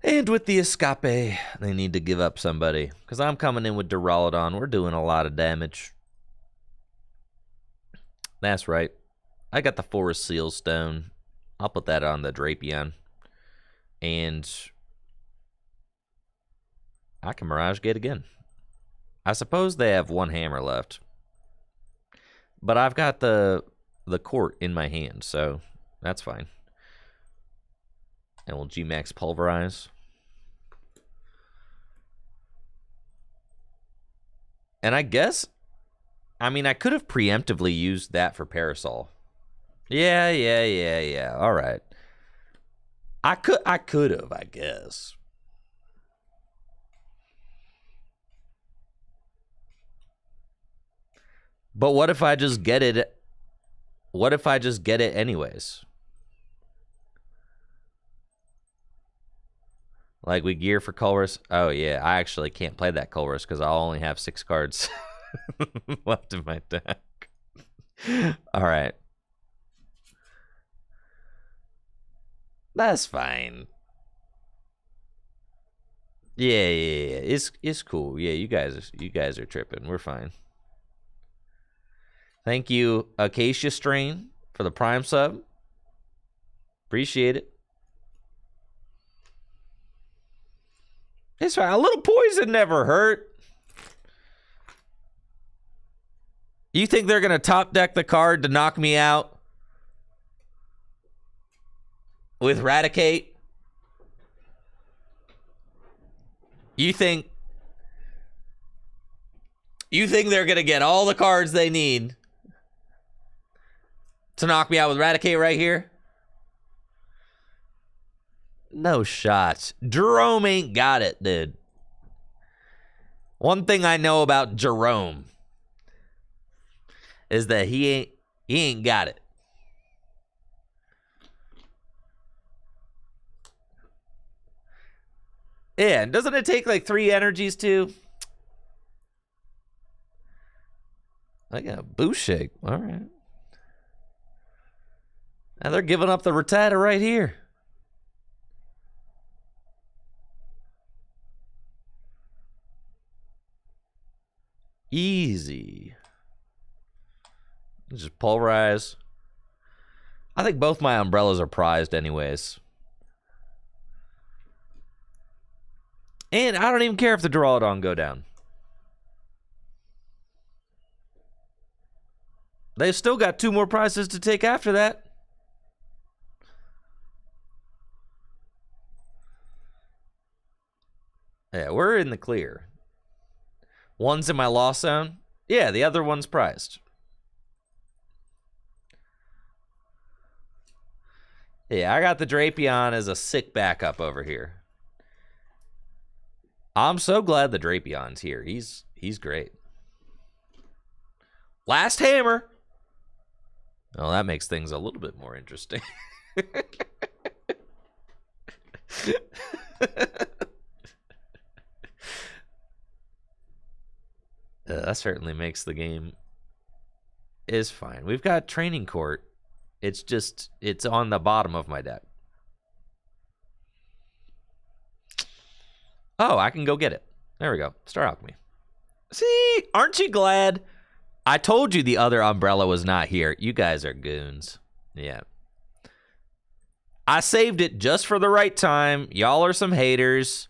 And with the escape, they need to give up somebody. Because I'm coming in with Duraludon. We're doing a lot of damage. That's right. I got the Forest Seal Stone. I'll put that on the Drapion. And I can Mirage Gate again. I suppose they have one hammer left. But I've got the court in my hand, so that's fine. And we'll G-Max Pulverize. And I guess, I mean, I could have preemptively used that for Parasol. Yeah. All right. I could have, I guess. But what if I just get it? What if I just get it anyways? Like we gear for Culver's. Oh yeah, I actually can't play that Culver's because I'll only have 6 cards left in my deck. All right. That's fine. Yeah. It's cool. Yeah, you guys are tripping. We're fine. Thank you, Acacia Strain, for the Prime sub. Appreciate it. It's fine. A little poison never hurt. You think they're going to top deck the card to knock me out with Raticate? You think they're going to get all the cards they need to knock me out with Eradicate right here? No shots. Jerome ain't got it, dude. One thing I know about Jerome is that he ain't got it. Yeah, and doesn't it take like 3 energies too? I got a boost shake. All right. Now they're giving up the Rattata right here. Easy. Just pulverize. I think both my umbrellas are prized anyways. And I don't even care if the Duraludon go down. They've still got 2 more prizes to take after that. Yeah, we're in the clear. One's in my loss zone. Yeah, the other one's prized. Yeah, I got the Drapion as a sick backup over here. I'm so glad the Drapion's here. He's great. Last hammer. Oh, that makes things a little bit more interesting. That certainly makes the game is fine. We've got Training Court. It's on the bottom of my deck. Oh, I can go get it. There we go. Star Alchemy. See, aren't you glad? I told you the other umbrella was not here. You guys are goons. Yeah. I saved it just for the right time. Y'all are some haters.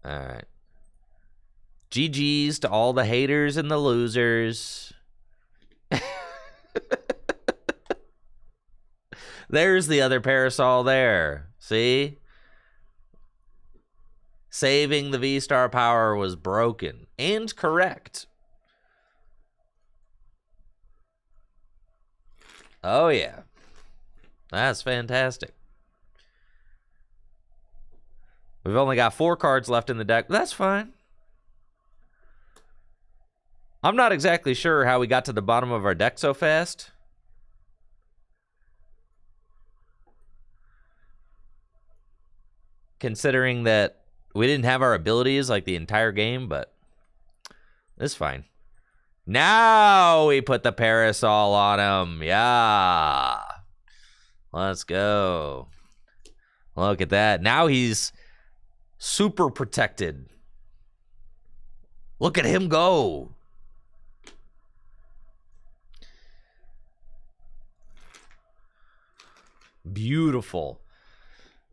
All right. GG's to all the haters and the losers. There's the other Parasol there. See? Saving the V-Star power was broken and correct. Oh, yeah. That's fantastic. We've only got 4 cards left in the deck. That's fine. I'm not exactly sure how we got to the bottom of our deck so fast. Considering that we didn't have our abilities like the entire game, but it's fine. Now we put the Parasol on him. Yeah. Let's go. Look at that. Now he's super protected. Look at him go. Beautiful.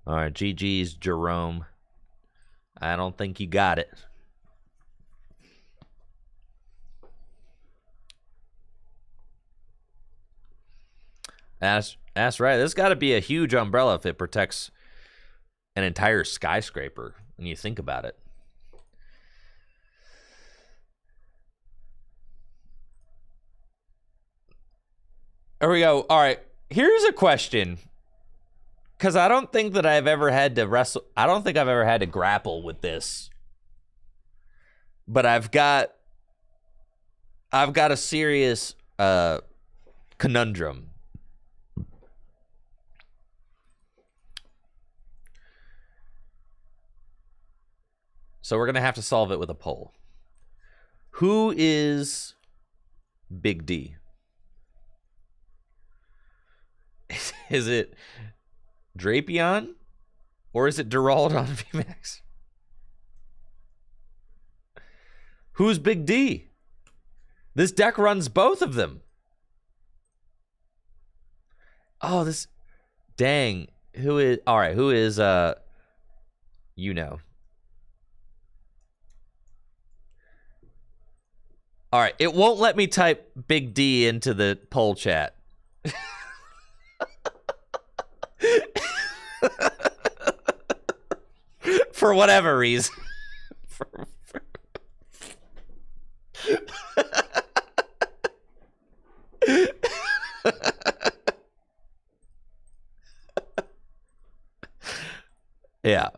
All right, GG's, Jerome. I don't think you got it. That's right. This got to be a huge umbrella if it protects an entire skyscraper when you think about it. There we go. All right. Here's a question. Because I don't think that I've ever had to wrestle. I don't think I've ever had to grapple with this. But I've got a serious conundrum. So we're going to have to solve it with a poll. Who is Big D? Is it Drapion or is it Duraludon VMAX? Who's Big D? This deck runs both of them. Oh, this dang. Who is all right, who is you know. All right, it won't let me type Big D into the poll chat. For whatever reason. Yeah.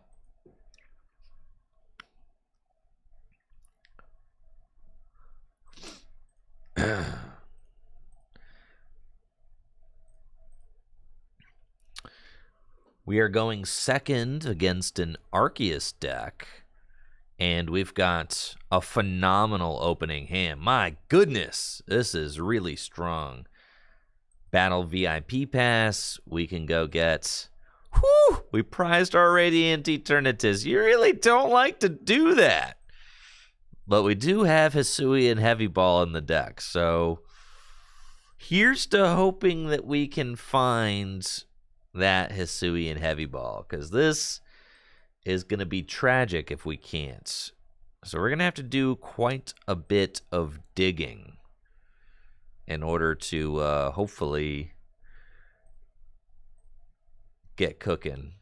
We are going second against an Arceus deck, and we've got a phenomenal opening hand. My goodness, this is really strong. Battle VIP pass, we can go get... Whew, we prized our Radiant Eternatus. You really don't like to do that. But we do have Hisuian Heavy Ball in the deck, so here's to hoping that we can find that Hisuian Heavy Ball, because this is going to be tragic if we can't. So we're going to have to do quite a bit of digging in order to hopefully get cooking.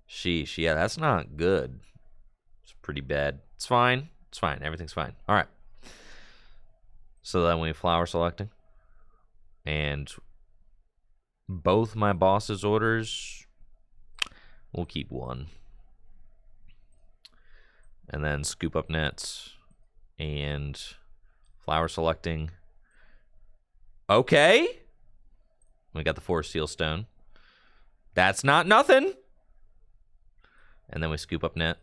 Sheesh, yeah, that's not good. It's pretty bad. It's fine. It's fine. Everything's fine. All right. So then we flower selecting. And both my boss's orders, we'll keep one. And then scoop up nets and flower selecting. Okay. We got the Forest Seal Stone. That's not nothing. And then we scoop up net.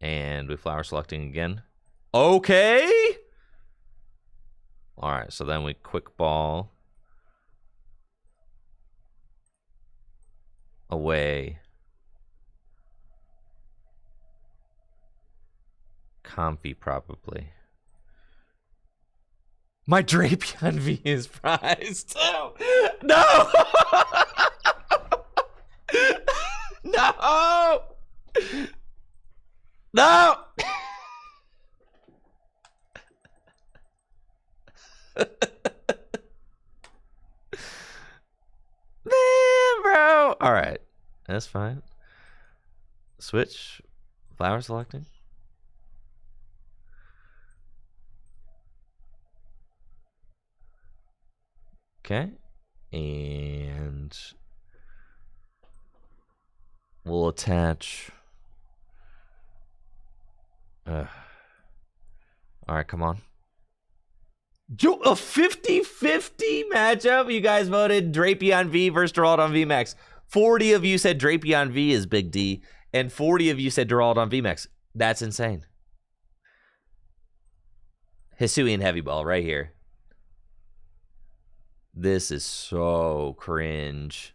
And we flower selecting again. Okay. All right, so then we quick ball away. Comfy, probably. My Drapion V is prized. Oh, no! No! No! Man, bro. All right. That's fine. Switch. Flower selecting. Okay. And we'll attach. All right, come on. A 50-50 matchup. You guys voted Drapion V versus Duraludon VMAX. 40 of you said Drapion V is Big D, and 40 of you said Duraludon VMAX. That's insane. Hisuian Heavy Ball right here. This is so cringe.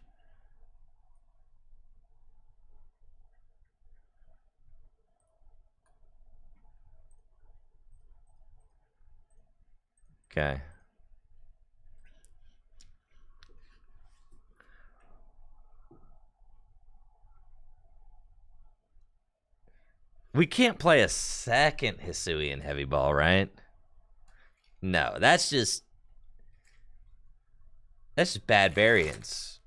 Okay. We can't play a second Hisuian Heavy Ball, right? No, that's just bad variance.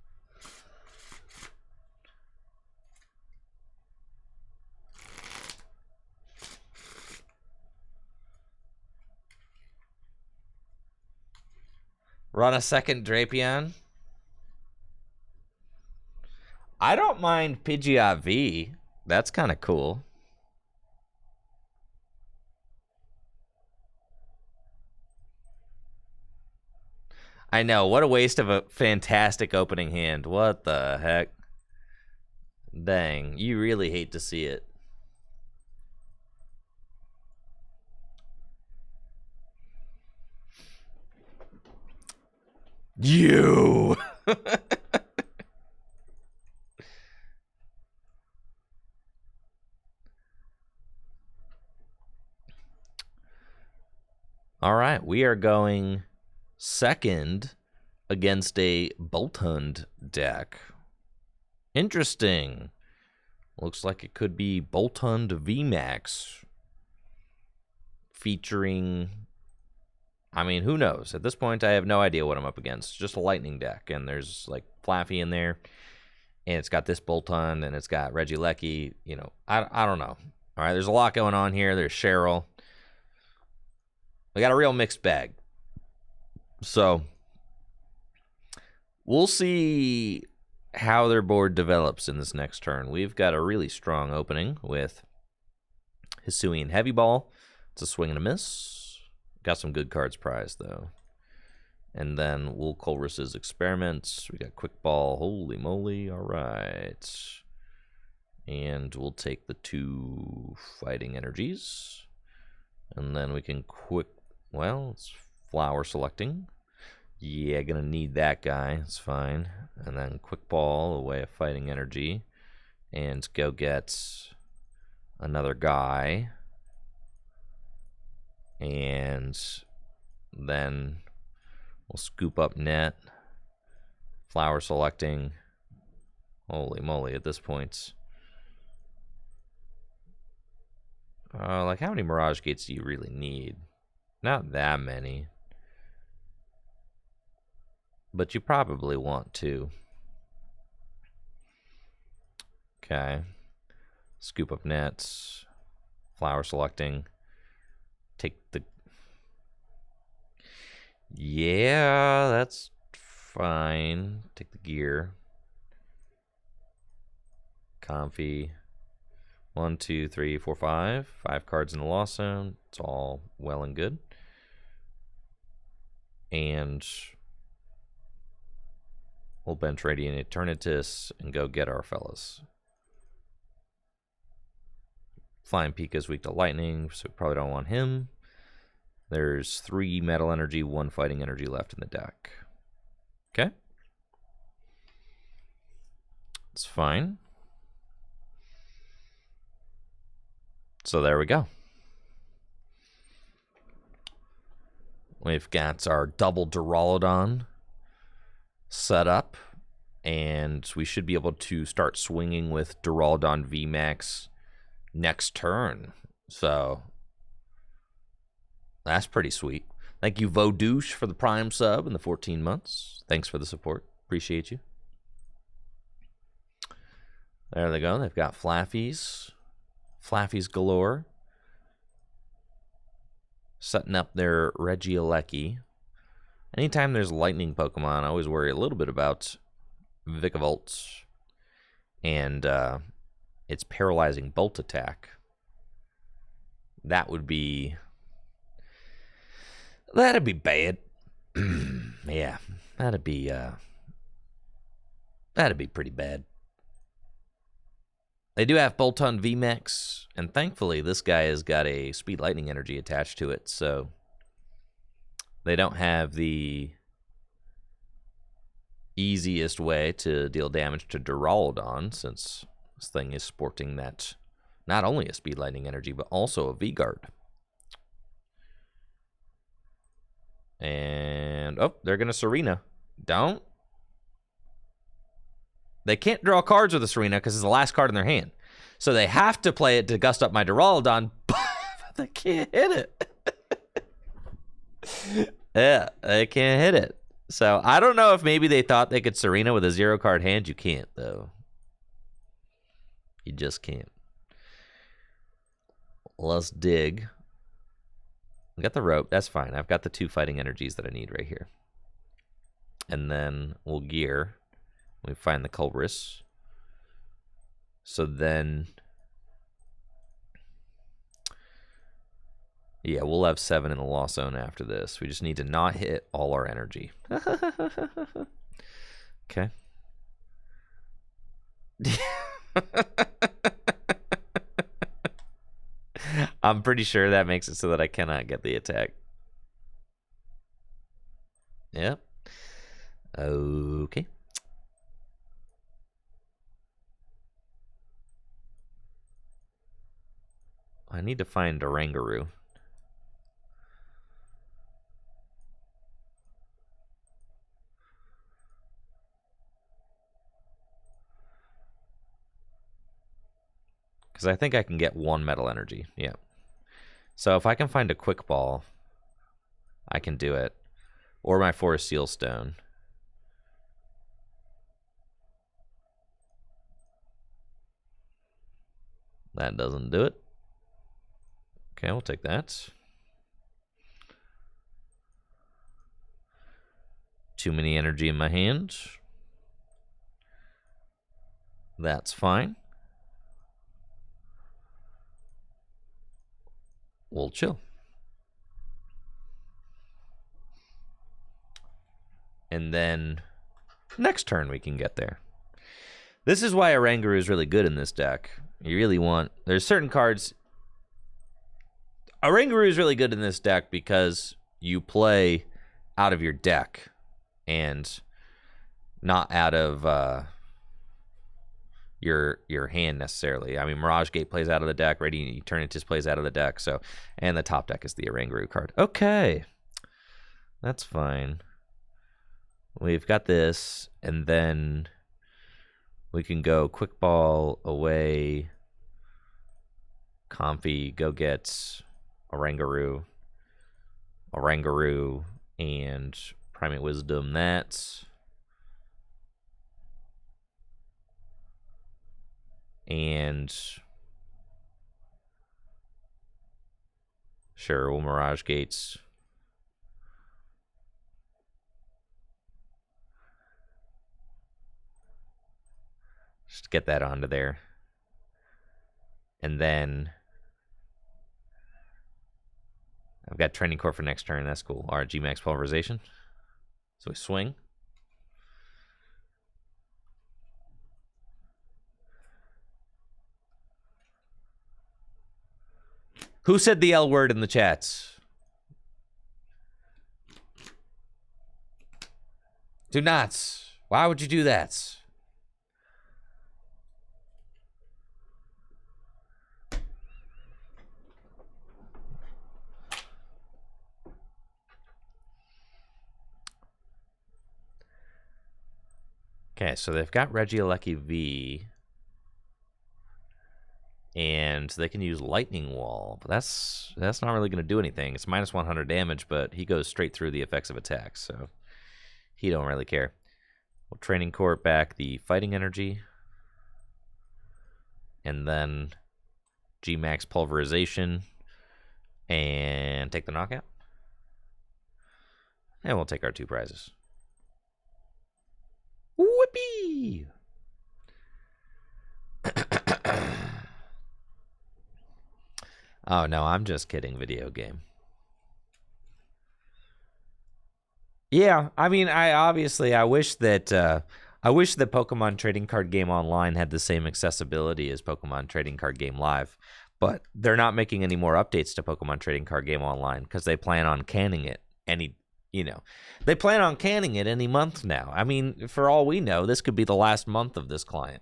Run a second Drapion. I don't mind Pidgeot V. That's kind of cool. I know. What a waste of a fantastic opening hand. What the heck? Dang. You really hate to see it. You. All right, we are going second against a Boltund deck. Interesting. Looks like it could be Boltund VMAX featuring... I mean, who knows? At this point, I have no idea what I'm up against. Just a lightning deck, and there's, like, Flaffy in there. and it's got this bolt-on, and it's got Regieleki. You know, I don't know. All right, there's a lot going on here. There's Cheryl. We got a real mixed bag. So we'll see how their board develops in this next turn. We've got a really strong opening with Hisuian Heavy Ball. It's a swing and a miss. Got some good cards prized, though. And then Woolcolrus's Experiments. We got Quick Ball. Holy moly. All right. And we'll take the 2 Fighting Energies. And then we can well, it's Flower Selecting. Yeah, gonna need that guy. It's fine. And then Quick Ball, away a Fighting Energy. And go get another guy. And then we'll scoop up Net. Flower Selecting. Holy moly, at this point. Like, how many Mirage Gates do you really need? Not that many. But you probably want to. Okay. Scoop up Nets. Flower Selecting. Take the... Yeah, that's fine. Take the gear. Comfy. 1, 2, 3, 4, 5. 5 cards in the Lost Zone. It's all well and good. And we'll bench Radiant Eternatus and go get our fellas. Flying Pika's weak to lightning, so we probably don't want him. There's 3 metal energy, 1 fighting energy left in the deck. Okay. It's fine. So there we go. We've got our double Duraludon set up, and we should be able to start swinging with Duraludon VMAX next turn. So that's pretty sweet. Thank you, Vodouche, for the Prime sub and the 14 months. Thanks for the support. Appreciate you. There they go. They've got Flaffies. Flaffies galore. Setting up their Regieleki. Anytime there's lightning Pokemon, I always worry a little bit about Vikavolt and its paralyzing bolt attack. That'd be bad. Yeah, that'd be pretty bad. They do have Bolton VMAX, and thankfully this guy has got a Speed Lightning Energy attached to it, so they don't have the easiest way to deal damage to Duraludon, since this thing is sporting that not only a Speed Lightning Energy, but also a V-Guard. And, oh, they're going to Serena. Don't. They can't draw cards with a Serena because it's the last card in their hand. So they have to play it to gust up my Duraludon, but they can't hit it. Yeah, they can't hit it. So I don't know if maybe they thought they could Serena with a 0-card hand. You can't, though. You just can't. Let's dig. I got the rope. That's fine. I've got the 2 fighting energies that I need right here. And then we'll gear. We find the Culbris. So then... yeah, we'll have 7 in the Lost Zone after this. We just need to not hit all our energy. Okay. I'm pretty sure that makes it so that I cannot get the attack. Yep. Okay. I need to find Orangaroo. Because I think I can get 1 metal energy. Yeah. So if I can find a Quick Ball, I can do it. Or my Forest Seal Stone. That doesn't do it. Okay, we'll take that. Too many energy in my hand. That's fine. We'll chill. And then next turn we can get there. This is why Oranguru is really good in this deck. You really want... There's certain cards... Oranguru is really good in this deck because you play out of your deck and not out of your hand necessarily. I mean, Mirage Gate plays out of the deck. Radiant Eternatus plays out of the deck. So, and the top deck is the Oranguru card. Okay. That's fine. We've got this, and then we can go Quick Ball away. Comfy, go get Oranguru, and Primate Wisdom. That. And sure, we'll Mirage Gates. Just get that onto there. And then I've got Training Core for next turn. That's cool. All right, G-Max Pulverization. So we swing. Who said the L word in the chats? Do not. Why would you do that? Okay, so they've got Regieleki V. And they can use Lightning Wall, but that's not really going to do anything. It's minus 100 damage, but he goes straight through the effects of attacks, so he don't really care. We'll Training Court back the Fighting Energy, and then G-Max Pulverization, and take the knockout. And we'll take our 2 prizes. Whoopee! Oh, no, I'm just kidding, video game. Yeah, I mean, I wish that Pokemon Trading Card Game Online had the same accessibility as Pokemon Trading Card Game Live, but they're not making any more updates to Pokemon Trading Card Game Online because they plan on canning it they plan on canning it any month now. I mean, for all we know, this could be the last month of this client.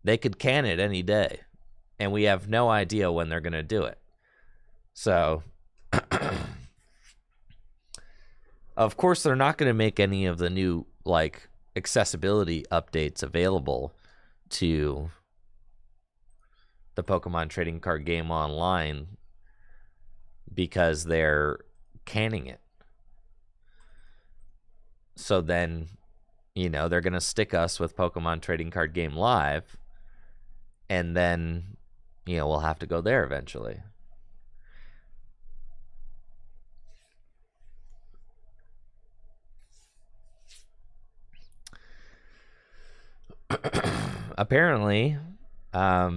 They could can it any day. And we have no idea when they're going to do it. So, of course, they're not going to make any of the new, accessibility updates available to the Pokemon Trading Card Game Online because they're canning it. So then, they're going to stick us with Pokemon Trading Card Game Live, and then... we'll have to go there eventually. Apparently, a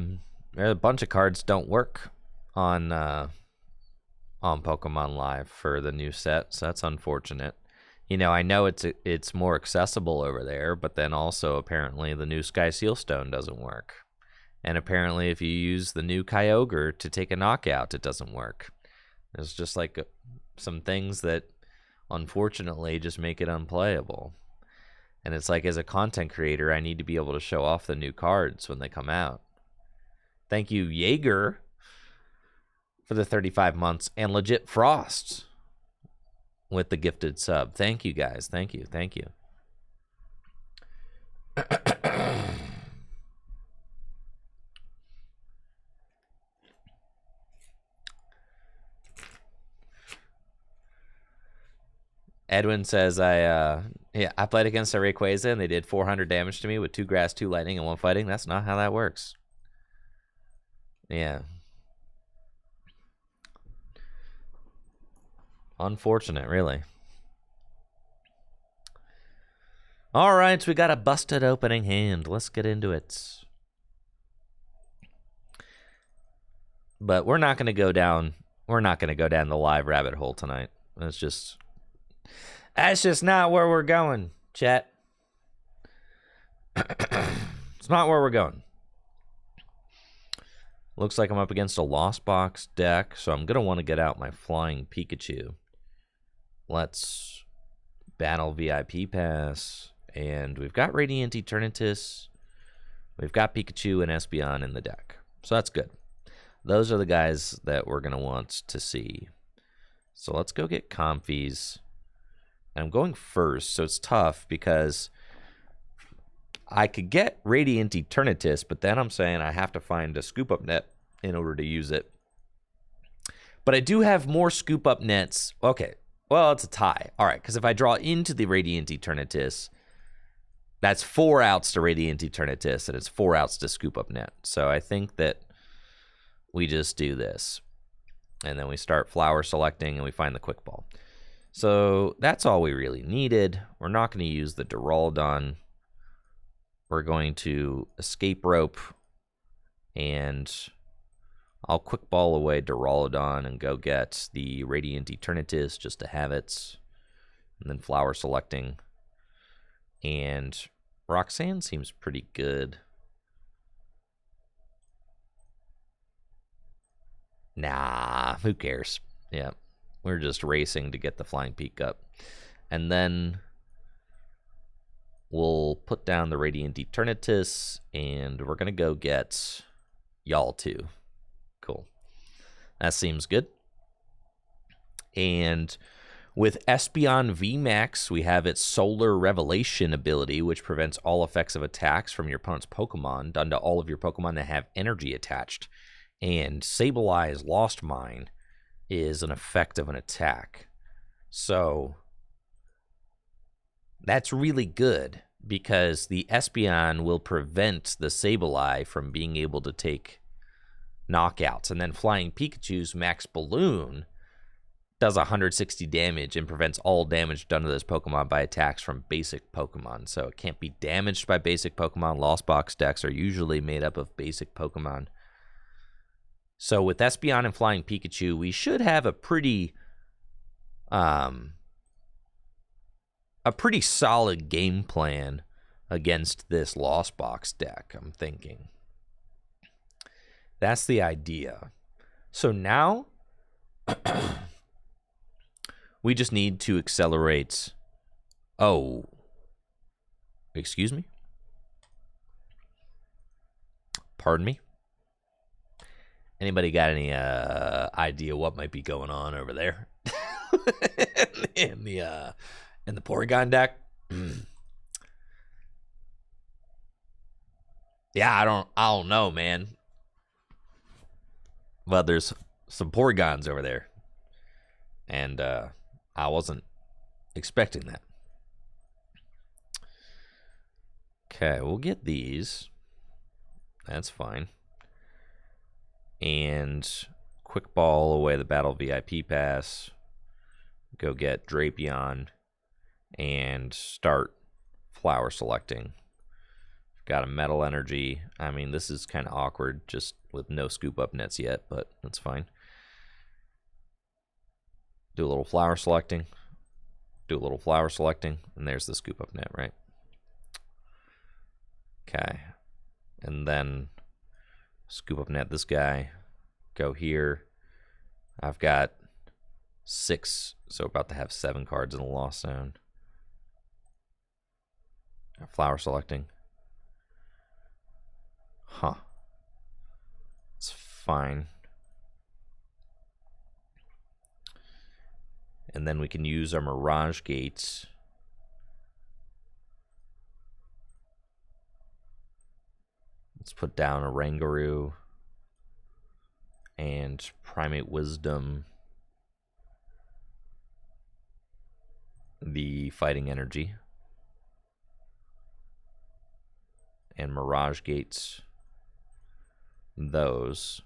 bunch of cards don't work on Pokemon Live for the new set, so that's unfortunate. I know it's more accessible over there, but then also apparently the new Sky Seal Stone doesn't work. And apparently if you use the new Kyogre to take a knockout, it doesn't work. There's just some things that unfortunately just make it unplayable. And it's as a content creator, I need to be able to show off the new cards when they come out. Thank you, Jaeger, for the 35 months, and Legit Frost with the gifted sub. Thank you, guys. Thank you. Thank you. Edwin says, I played against a Rayquaza and they did 400 damage to me with 2 grass, 2 lightning, and 1 fighting. That's not how that works. Yeah. Unfortunate, really. All right, we got a busted opening hand. Let's get into it. But we're not going to go down. We're not going to go down the live rabbit hole tonight. That's just not where we're going, chat. It's not where we're going. Looks like I'm up against a Lost Box deck, so I'm going to want to get out my Flying Pikachu. Let's battle VIP Pass. And we've got Radiant Eternatus. We've got Pikachu and Espeon in the deck. So that's good. Those are the guys that we're going to want to see. So let's go get Comfies. And I'm going first, so it's tough because I could get Radiant Eternatus, but then I'm saying I have to find a scoop-up net in order to use it. But I do have more scoop-up nets. Okay, well, it's a tie. All right, because if I draw into the Radiant Eternatus, that's 4 outs to Radiant Eternatus, and it's 4 outs to scoop-up net. So I think that we just do this. And then we start flower selecting, and we find the quick ball. So that's all we really needed. We're not going to use the Duraludon. We're going to escape rope, and I'll quick ball away Duraludon and go get the Radiant Eternatus just to have it. And then flower selecting. And Roxanne seems pretty good. Nah, who cares? Yeah, we're just racing to get the Flying Peak up. And then we'll put down the Radiant Eternatus, and we're going to go get y'all too. Cool. That seems good. And with Espeon VMAX, we have its Solar Revelation ability, which prevents all effects of attacks from your opponent's Pokemon done to all of your Pokemon that have energy attached. And Sableye's Lost Mine is an effect of an attack. So that's really good because the Espeon will prevent the Sableye from being able to take knockouts. And then Flying Pikachu's Max Balloon does 160 damage and prevents all damage done to this Pokemon by attacks from basic Pokemon. So it can't be damaged by basic Pokemon. Lost Box decks are usually made up of basic Pokemon. So with Espeon and Flying Pikachu, we should have a pretty solid game plan against this Lost Box deck, I'm thinking. That's the idea. So now we just need to accelerate. Oh, excuse me? Pardon me? Anybody got any idea what might be going on over there in the Porygon deck? Yeah, I don't know, man. But there's some Porygons over there, and I wasn't expecting that. Okay, we'll get these. That's fine. And quick ball away the Battle VIP Pass. Go get Drapion and start flower selecting. Got a Metal Energy. I mean, this is kind of awkward just with no scoop up nets yet, but that's fine. Do a little flower selecting. Do a little flower selecting. And there's the scoop up net, right? Okay. And then scoop up net this guy. Go here. I've got 6, so about to have 7 cards in the Lost Zone. Flower selecting. Huh. It's fine. And then we can use our Mirage Gates. Let's put down a Rangaroo and Primate Wisdom, the Fighting Energy, and Mirage Gates those.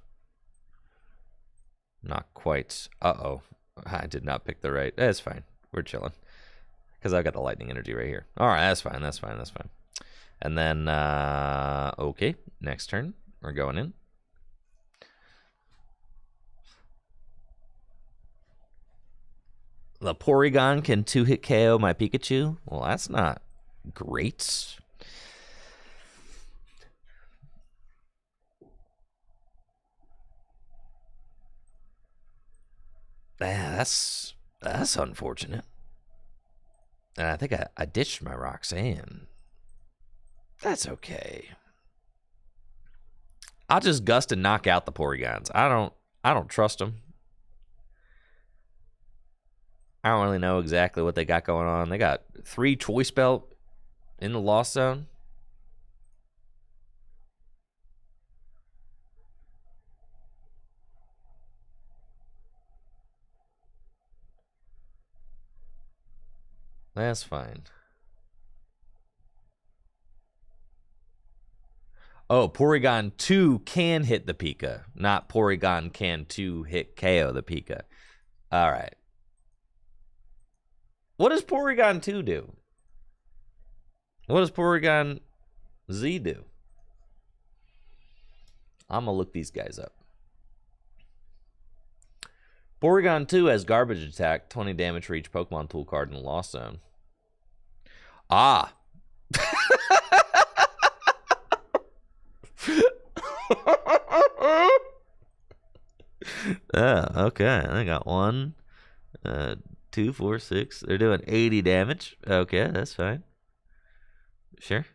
Not quite. Uh-oh. I did not pick the right. That's fine. We're chilling. Because I've got the lightning energy right here. All right, that's fine. That's fine. That's fine. And then, okay, next turn. We're going in. The Porygon can 2-hit KO my Pikachu. Well, that's not great. Yeah, that's unfortunate. And I think I ditched my Roxanne. That's okay. I'll just gust and knock out the Porygons. I don't trust them. I don't really know exactly what they got going on. They got 3 Choice Belt in the Lost Zone. That's fine. Oh, Porygon 2 can hit the Pika, not Porygon can 2-hit KO the Pika. All right. What does Porygon 2 do? What does Porygon Z do? I'm going to look these guys up. Porygon 2 has Garbage Attack, 20 damage for each Pokemon tool card in the Lost Zone. Ah. Okay. I got 1, 2, 4, 6. They're doing 80 damage. Okay, that's fine. Sure.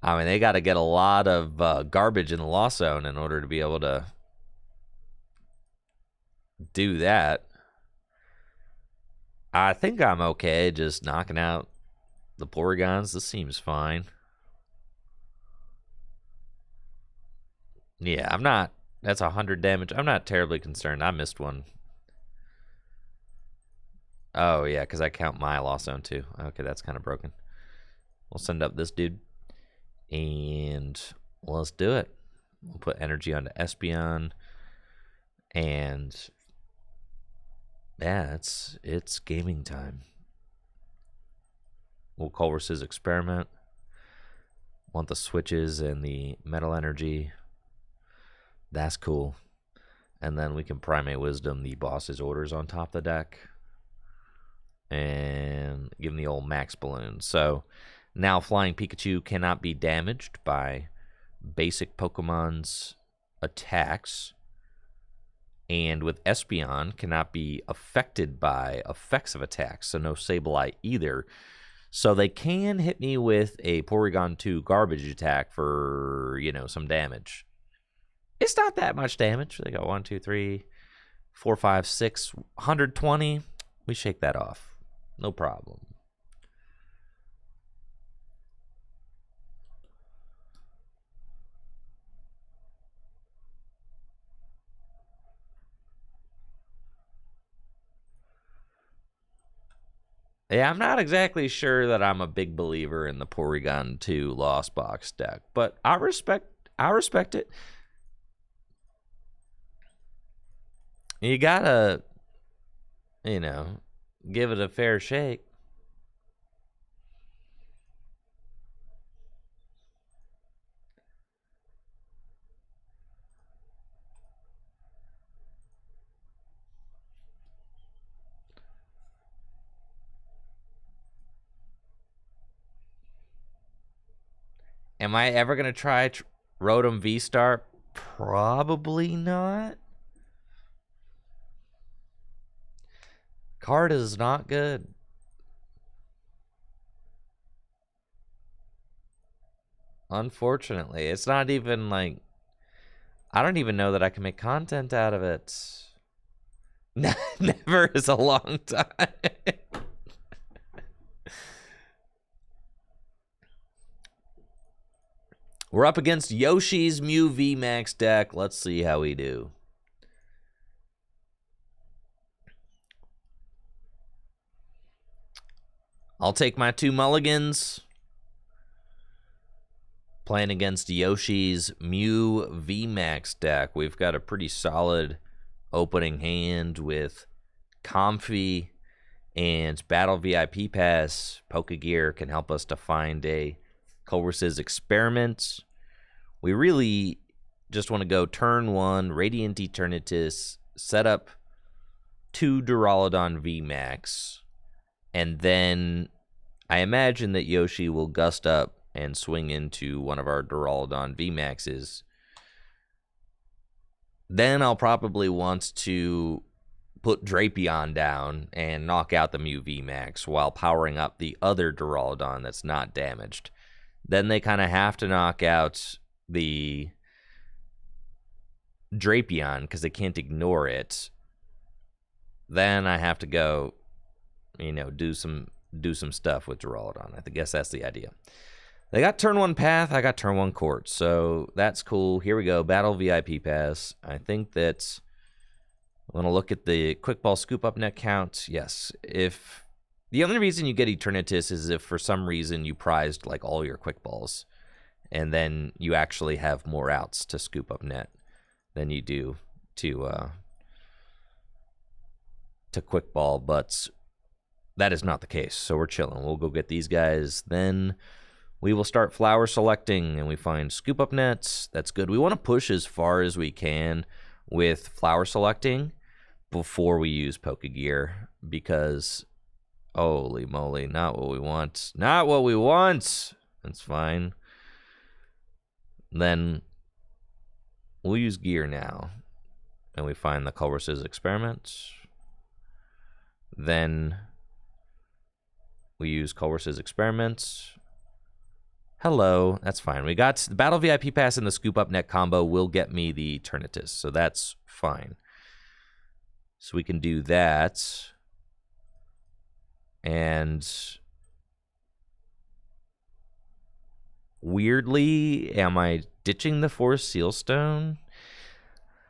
I mean, they got to get a lot of garbage in the Lost Zone in order to be able to do that. I think I'm okay just knocking out the Porygons. This seems fine. Yeah, I'm not. That's 100 damage. I'm not terribly concerned. I missed one. Oh, yeah, because I count my Lost Zone too. Okay, that's kind of broken. We'll send up this dude. And let's do it. We'll put energy onto Espeon. And yeah, it's gaming time. We'll Culver's Experiment. Want the switches and the metal energy. That's cool. And then we can Primate Wisdom the boss's orders on top of the deck. And give him the old max balloon. So now Flying Pikachu cannot be damaged by basic Pokemon's attacks. And with Espeon cannot be affected by effects of attacks. So no Sableye either. So they can hit me with a Porygon 2 Garbage Attack for, you know, some damage. It's not that much damage. They got 1, 2, 3, 4, 5, 6, 120. We shake that off. No problem. Yeah, I'm not exactly sure that I'm a big believer in the Porygon 2 Lost Box deck, but I respect it. You gotta, you know, give it a fair shake. Am I ever going to try Rotom V-Star? Probably not. Card is not good. Unfortunately. It's not even like... I don't even know that I can make content out of it. Never is a long time. We're up against Yoshi's Mew VMAX deck. Let's see how we do. I'll take my 2 mulligans. Playing against Yoshi's Mew VMAX deck. We've got a pretty solid opening hand with Comfy and Battle VIP Pass. Pokegear can help us to find a Colress's Experiment. We really just want to go turn 1, Radiant Eternatus, set up 2 Duraludon VMAX, and then I imagine that Yoshi will gust up and swing into one of our Duraludon VMAXs. Then I'll probably want to put Drapion down and knock out the Mew VMAX while powering up the other Duraludon that's not damaged. Then they kind of have to knock out the Drapion because they can't ignore it. Then I have to go, do some stuff with Duraludon. I guess that's the idea. They got turn 1 Path, I got turn 1 Quartz, so that's cool. Here we go, Battle VIP Pass. I think that I'm going to look at the Quick Ball Scoop Up net count. Yes, if the only reason you get Eternatus is if for some reason you prized like all your Quick Balls, and then you actually have more outs to scoop up net than you do to Quick Ball, but that is not the case, so we're chilling. We'll go get these guys, then we will start flower selecting, and we find scoop up nets. That's good. We want to push as far as we can with flower selecting before we use Pokegear, because holy moly, not what we want. Not what we want. That's fine. Then we'll use gear now, and we find the Colress's Experiment. Then we use Colress's Experiment. Hello, that's fine. We got the Battle VIP Pass and the Scoop Up Net combo will get me the Eternatus, so that's fine. So we can do that. And weirdly, am I ditching the Forest Seal Stone?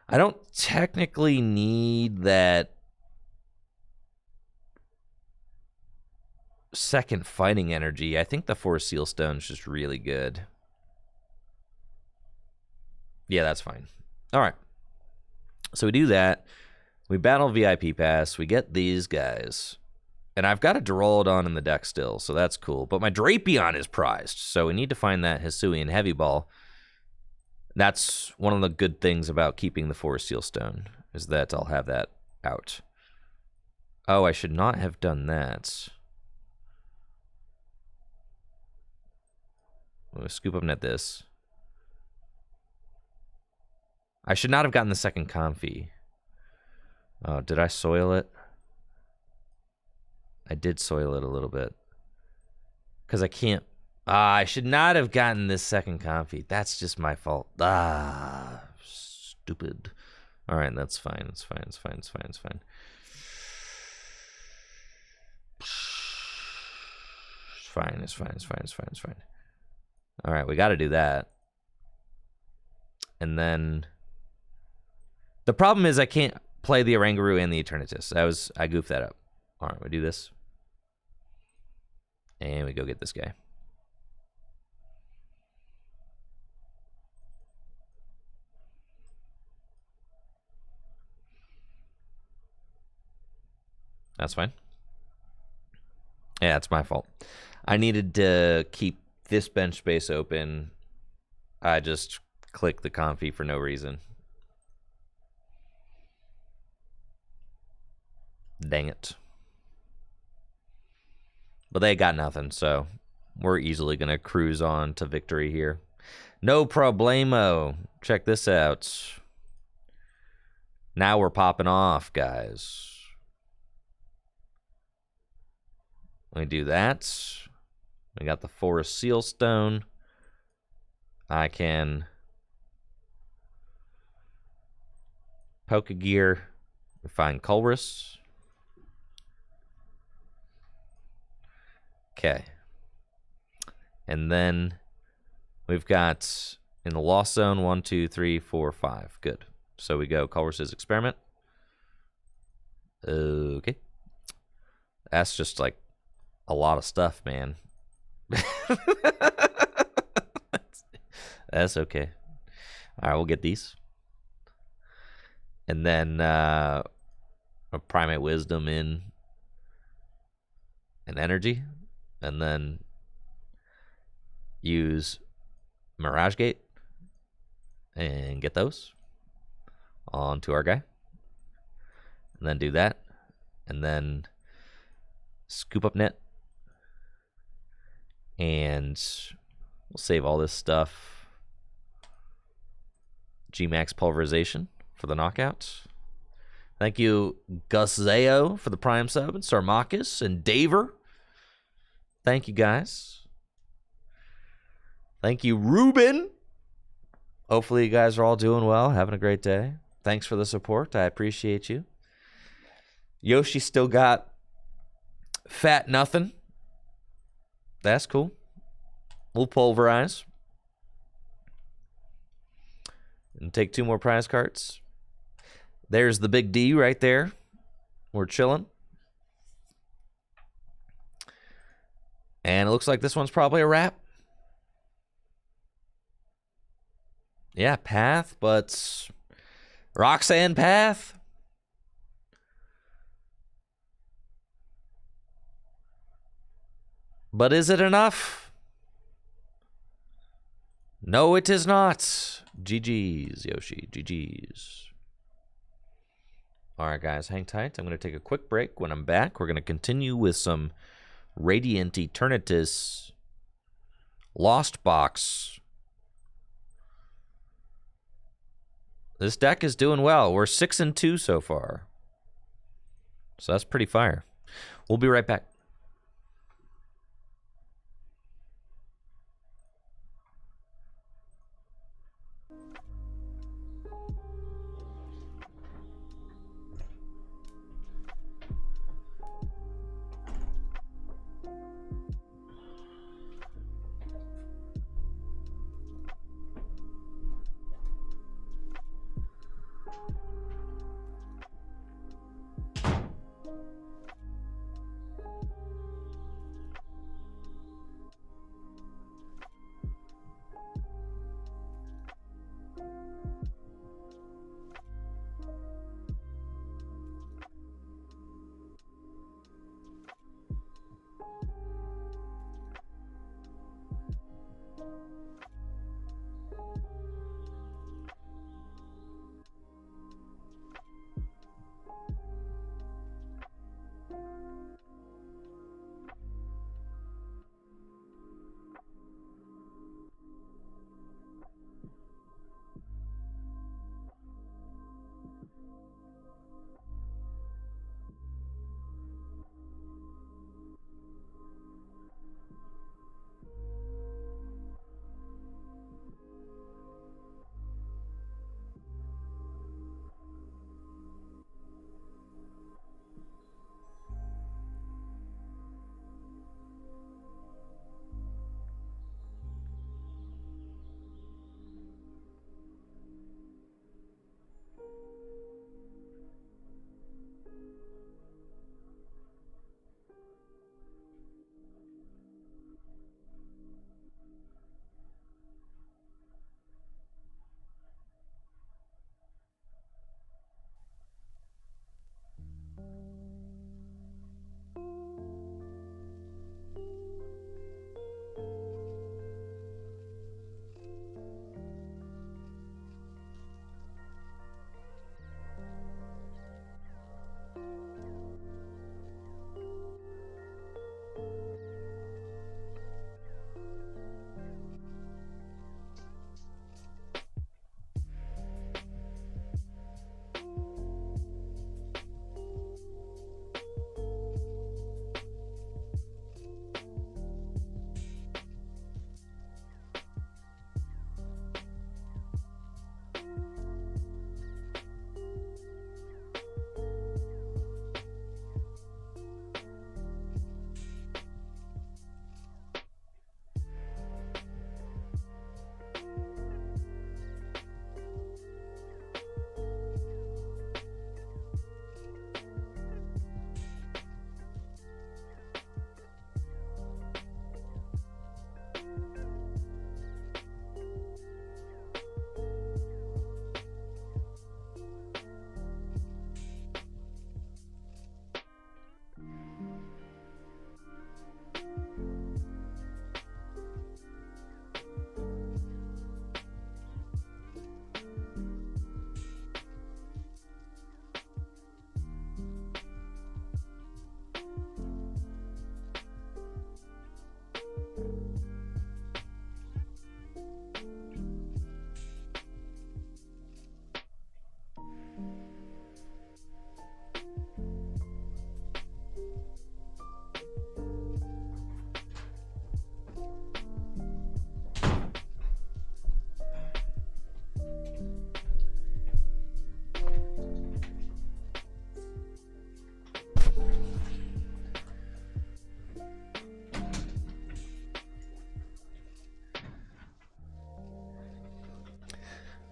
I don't technically need that second fighting energy. I think the Forest Seal Stone is just really good. Yeah, that's fine. All right. So we do that. We battle VIP Pass. We get these guys. And I've got a Duraludon in the deck still, so that's cool. But my Drapion is prized, so we need to find that Hisuian Heavy Ball. That's one of the good things about keeping the Forest Seal Stone, is that I'll have that out. Oh, I should not have done that. I'm going to scoop up net this. I should not have gotten the second Comfy. Oh, did I soil it? I did soil it a little bit. Because I can't... I should not have gotten this second Comfy. That's just my fault. Stupid. Alright, that's fine. It's fine. It's fine. It's fine. It's fine. It's fine. It's fine. It's fine. It's fine. It's fine. Alright, we got to do that. And then... the problem is I can't play the Oranguru and the Eternatus. I goofed that up. Alright, we do this. And we go get this guy. That's fine. Yeah, it's my fault. I needed to keep this bench space open. I just clicked the Comfy for no reason. Dang it. But they got nothing, so we're easily going to cruise on to victory here. No problemo. Check this out. Now we're popping off, guys. Let me do that. We got the Forest Seal Stone. I can Pokegear. We find Colress. Okay. And then we've got in the Lost Zone 1, 2, 3, 4, 5. Good. So we go Colress's Experiment. Okay. That's just like a lot of stuff, man. That's okay. All right, we'll get these. And then a Primate Wisdom in an energy. And then use Mirage Gate and get those onto our guy. And then do that. And then scoop up net. And we'll save all this stuff. G-Max Pulverization for the knockout. Thank you, Guseo, for the Prime sub, and Sarmakis, and Daver. Thank you, guys. Thank you, Ruben. Hopefully you guys are all doing well, having a great day. Thanks for the support. I appreciate you. Yoshi still got Fat Nothing. That's cool. We'll pulverize. And take 2 more prize cards. There's the big D right there. We're chilling. And it looks like this one's probably a wrap. Yeah, Path, but Roxanne Path. But is it enough? No, it is not. GG's, Yoshi. GG's. All right, guys, hang tight. I'm going to take a quick break. When I'm back, we're going to continue with some Radiant Eternatus Lost Box. This deck is doing well. We're 6-2 so far. So that's pretty fire. We'll be right back.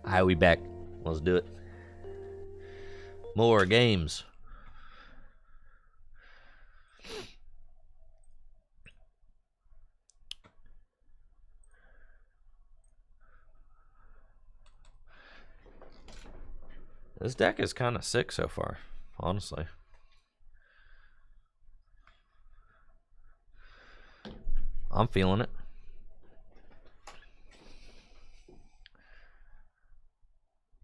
Alright, we back. Let's do it. More games. This deck is kind of sick so far, honestly. I'm feeling it.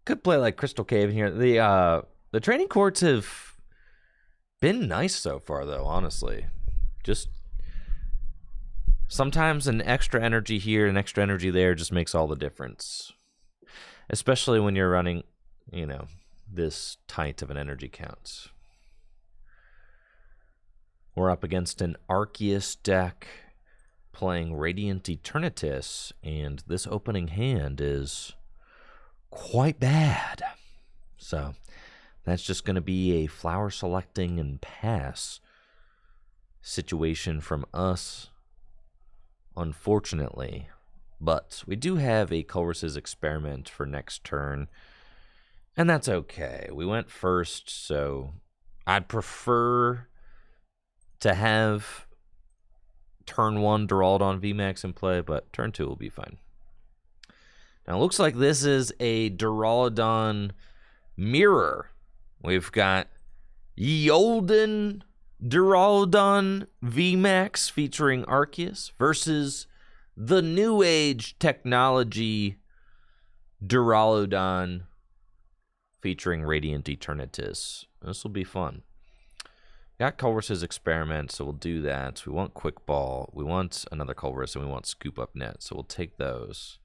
Could play like Crystal Cave in here. The training courts have been nice so far, though, honestly. Just sometimes an extra energy here, an extra energy there just makes all the difference. Especially when you're running, you know, this tight of an energy count. We're up against an Arceus deck playing Radiant Eternatus, and this opening hand is quite bad. So that's just going to be a flower selecting and pass situation from us, unfortunately. But we do have a Colress's Experiment for next turn, and that's okay. We went first, so I'd prefer to have turn 1 Duraludon VMAX in play, but turn 2 will be fine. Now, it looks like this is a Duraludon mirror. We've got Yolden Duraludon VMAX featuring Arceus versus the New Age Technology Duraludon featuring Radiant Eternatus. This will be fun. Got Colress's Experiment, so we'll do that. We want Quick Ball, we want another Colress, and we want Scoop Up Net, so we'll take those.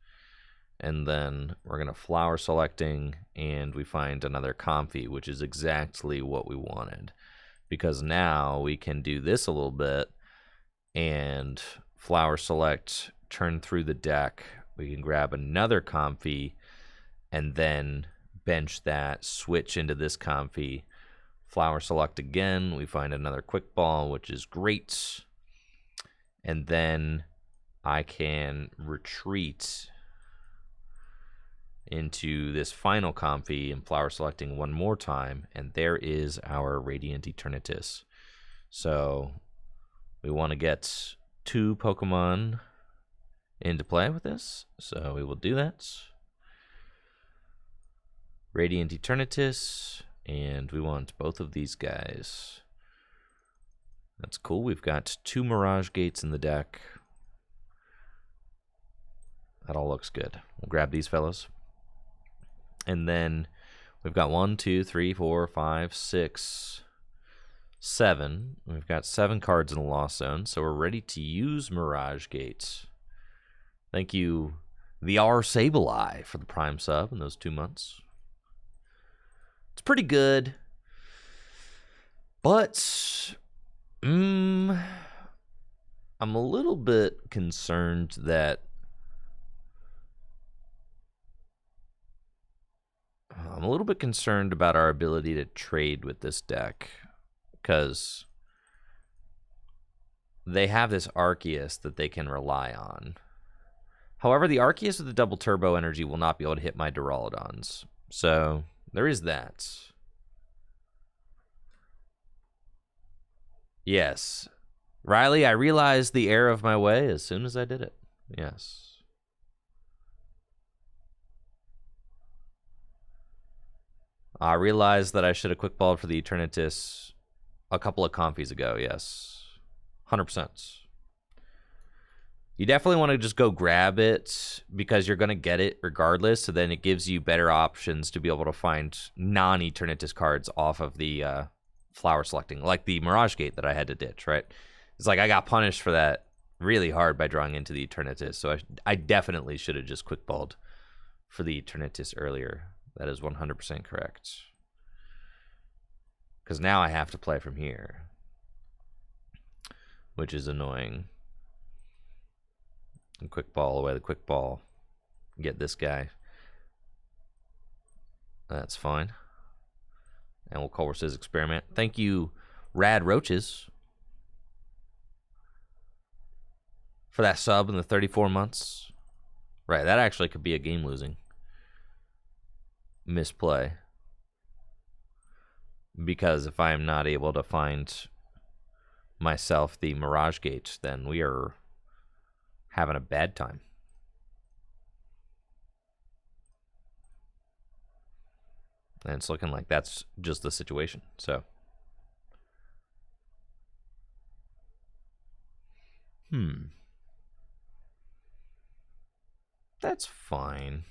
And then we're going to Flower Selecting, and we find another Comfy, which is exactly what we wanted. Because now we can do this a little bit, and Flower Select, turn through the deck. We can grab another Comfy, and then bench that, switch into this Comfy, Flower Select again, we find another Quick Ball, which is great. And then I can retreat into this final Comfy and Flower Selecting one more time, and there is our Radiant Eternatus. So we want to get 2 Pokemon into play with this, so we will do that. Radiant Eternatus, and we want both of these guys. That's cool. We've got 2 Mirage Gates in the deck. That all looks good. We'll grab these fellows. And then we've got 1, 2, 3, 4, 5, 6, 7. We've got 7 cards in the Lost Zone, so we're ready to use Mirage Gates. Thank you, the R Sableye, for the Prime sub in those 2 months. It's pretty good, but I'm a little bit concerned that about our ability to trade with this deck, because they have this Arceus that they can rely on. However, the Arceus with the double turbo energy will not be able to hit my Duraludons, so there is that. Yes. Riley, I realized the error of my way as soon as I did it. Yes. I realized that I should have quick balled for the Eternatus a couple of Comfies ago, yes. 100%. You definitely want to just go grab it because you're going to get it regardless, so then it gives you better options to be able to find non-Eternatus cards off of the Flower Selecting, like the Mirage Gate that I had to ditch, right? It's like I got punished for that really hard by drawing into the Eternatus, so I definitely should have just quick balled for the Eternatus earlier. That is 100% correct. Because now I have to play from here, which is annoying. And quick ball away the quick ball. Get this guy. That's fine. And we'll Colress's Experiment. Thank you, Rad Roaches, for that sub in the 34 months. Right, that actually could be a game losing. misplay. Because if I am not able to find myself the Mirage Gate, then we are having a bad time. And it's looking like that's just the situation. So, that's fine.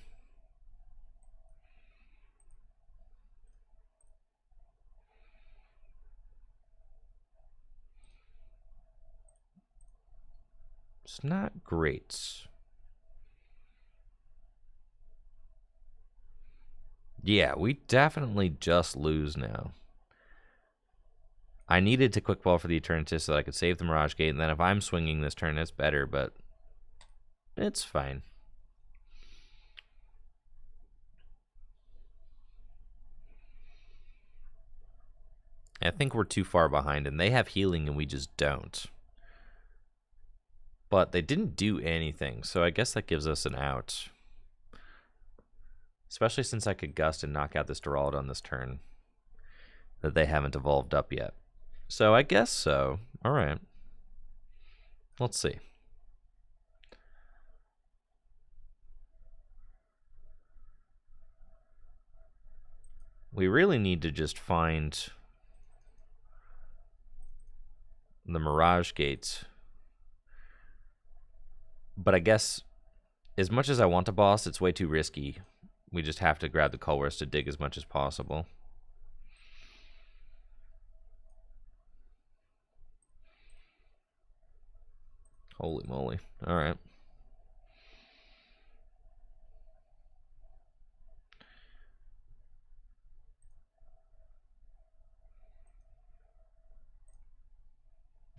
It's not great. Yeah, we definitely just lose now. I needed to quick ball for the Eternatus so that I could save the Mirage Gate, and then if I'm swinging this turn, it's better, but it's fine. I think we're too far behind, and they have healing and we just don't. But they didn't do anything, so I guess that gives us an out. Especially since I could Gust and knock out this Duraludon this turn that they haven't evolved up yet. So I guess so. Alright. Let's see. We really need to just find the Mirage Gates. But I guess as much as I want to boss, it's way too risky. We just have to grab the Colress to dig as much as possible. Holy moly. Alright.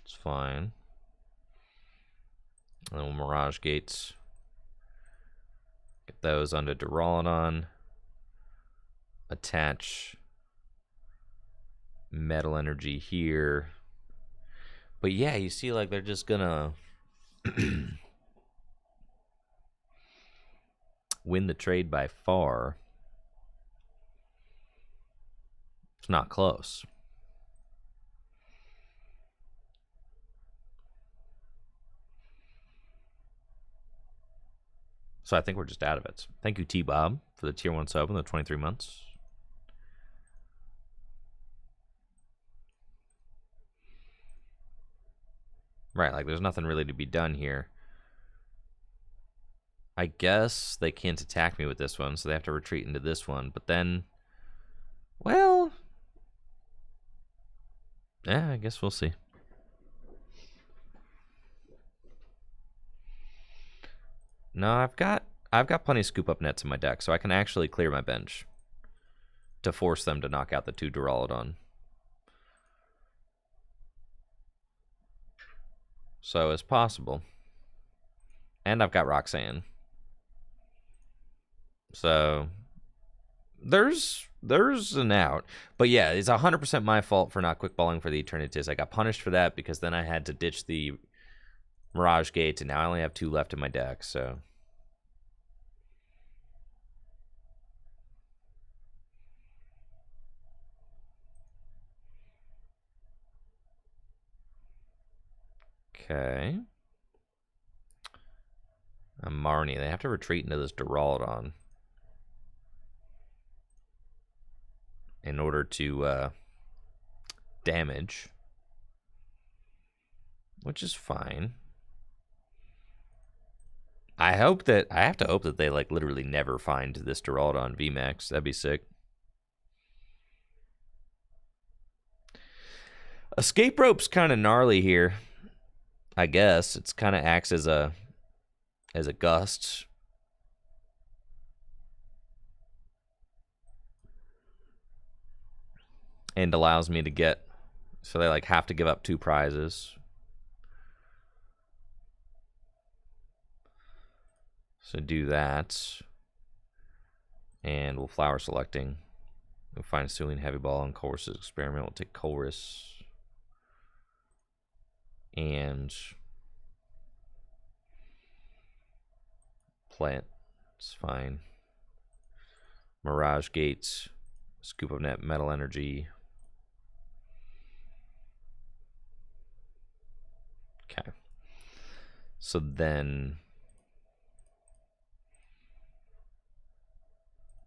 It's fine. Little Mirage Gates. Get those onto Duraludon. Attach Metal Energy here. But yeah, you see, like, they're just gonna win the trade by far. It's not close. So I think we're just out of it. Thank you, T-Bob, for the tier 1 sub in the 23 months. Right, like there's nothing really to be done here. I guess they can't attack me with this one, so they have to retreat into this one. But then, well, yeah, I guess we'll see. No, I've got plenty of scoop up nets in my deck, so I can actually clear my bench to force them to knock out the 2 Duraludon. So it's possible. And I've got Roxanne. So there's an out. But yeah, it's 100% my fault for not quick balling for the Eternatus. I got punished for that because then I had to ditch the Mirage Gate, and now I only have 2 left in my deck, so. Okay. Marnie, they have to retreat into this Duraludon in order to damage, which is fine. I have to hope that they like literally never find this Duraludon VMAX. That'd be sick. Escape rope's kind of gnarly here. I guess it's kind of acts as a gust. And allows me to get, so they like have to give up 2 prizes. So do that. And we'll flower selecting. We'll find Celine Heavy Ball and Colress's Experiment. We'll take Colress. And play it. It's fine. Mirage Gates, Scoop of Net, Metal Energy. Okay. So then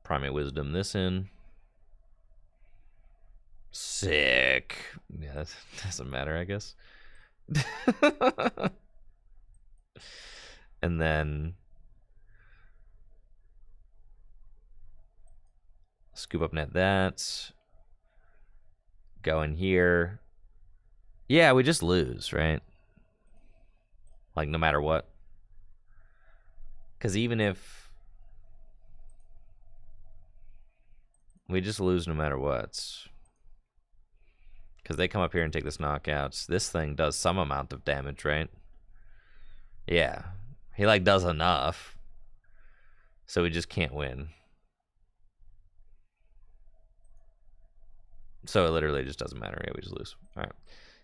Primate Wisdom this in. Sick. Yeah, that doesn't matter, I guess. And then Scoop Up Net that. Go in here. Yeah, we just lose, right? Like, no matter what. Because even if we just lose no matter what. Because they come up here and take this knockouts. This thing does some amount of damage, right? Yeah. He, like, does enough. So we just can't win. So it literally just doesn't matter. Yeah, we just lose. All right.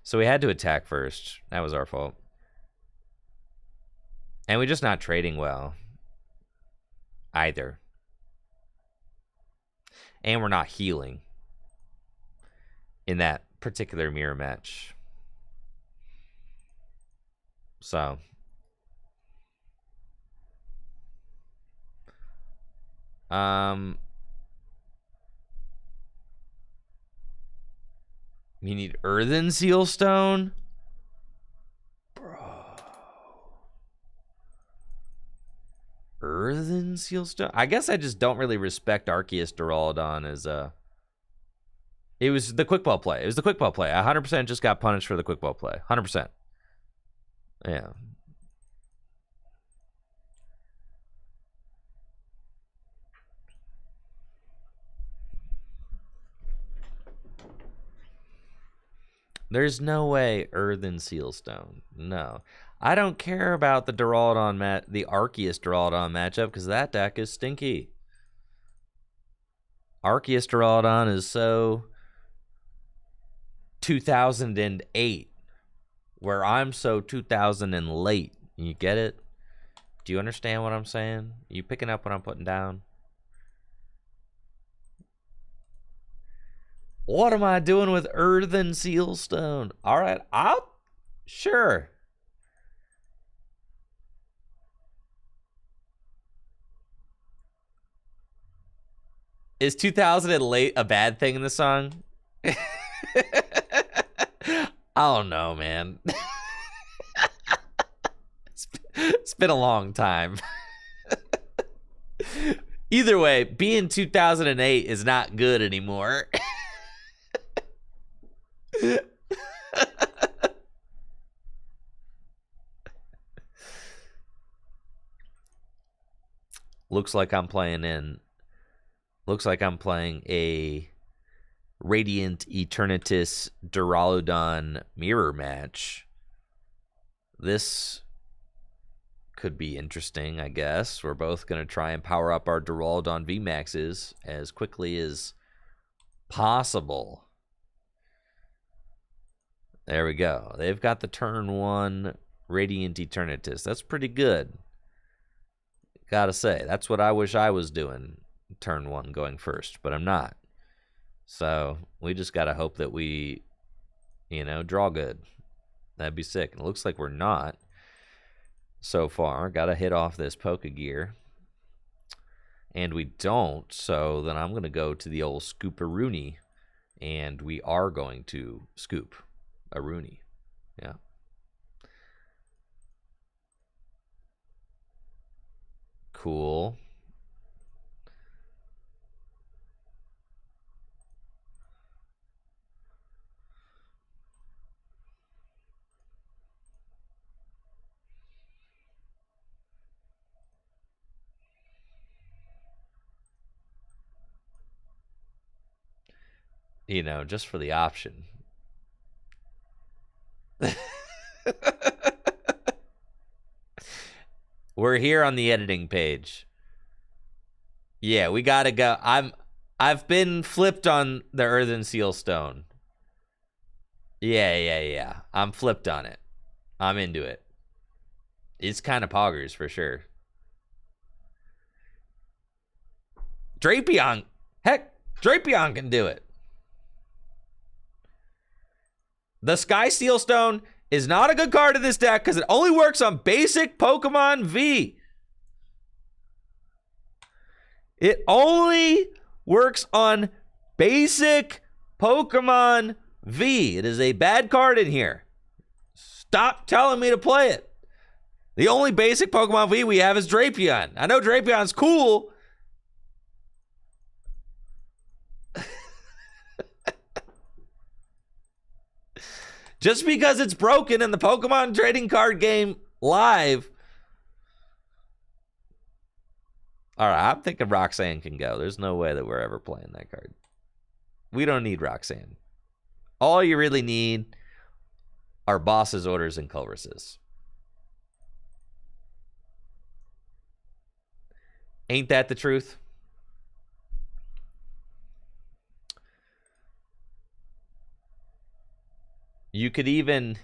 So we had to attack first. That was our fault. And we're just not trading well. Either. And we're not healing. In that particular mirror match. So. You need Earthen Sealstone? Bro. Earthen Sealstone? I guess I just don't really respect Arceus Duraludon as a... It was the quick ball play. It was the quick ball play. 100% just got punished for the quick ball play. 100%. Yeah. There's no way Earthen Sealstone. No. I don't care about the Duraludon the Arceus Duraludon matchup because that deck is stinky. Arceus Duraludon is so 2008, where I'm so 2000 and late. You get it? Do you understand what I'm saying? You picking up what I'm putting down? What am I doing with Earthen Sealstone? All right, sure. Is 2000 and late a bad thing in the song? I don't know, man. It's been a long time. Either way, being 2008 is not good anymore. Looks like I'm playing a Radiant Eternatus Duraludon mirror match. This could be interesting, I guess. We're both going to try and power up our Duraludon VMAXs as quickly as possible. There we go. They've got the turn 1 Radiant Eternatus. That's pretty good. Gotta say, that's what I wish I was doing. Turn 1 going first, but I'm not. So we just gotta hope that we, draw good. That'd be sick. And it looks like we're not so far. Gotta hit off this Pokegear. And we don't, so then I'm gonna go to the old Scooperoonie, and we are going to scoop a Rooney. Yeah. Cool. Just for the option. We're here on the editing page. Yeah, we gotta go. I've been flipped on the Earthen Sealstone. Yeah. I'm flipped on it. I'm into it. It's kind of poggers for sure. Drapion. Heck, Drapion can do it. The Sky Steel Stone is not a good card in this deck because it only works on basic Pokemon V. It only works on basic Pokemon V. It is a bad card in here. Stop telling me to play it. The only basic Pokemon V we have is Drapion. I know Drapion's cool. Just because it's broken in the Pokemon trading card game live. All right, I'm thinking Roxanne can go. There's no way that we're ever playing that card. We don't need Roxanne. All you really need are Boss's Orders and Culver's. Ain't that the truth? You could even...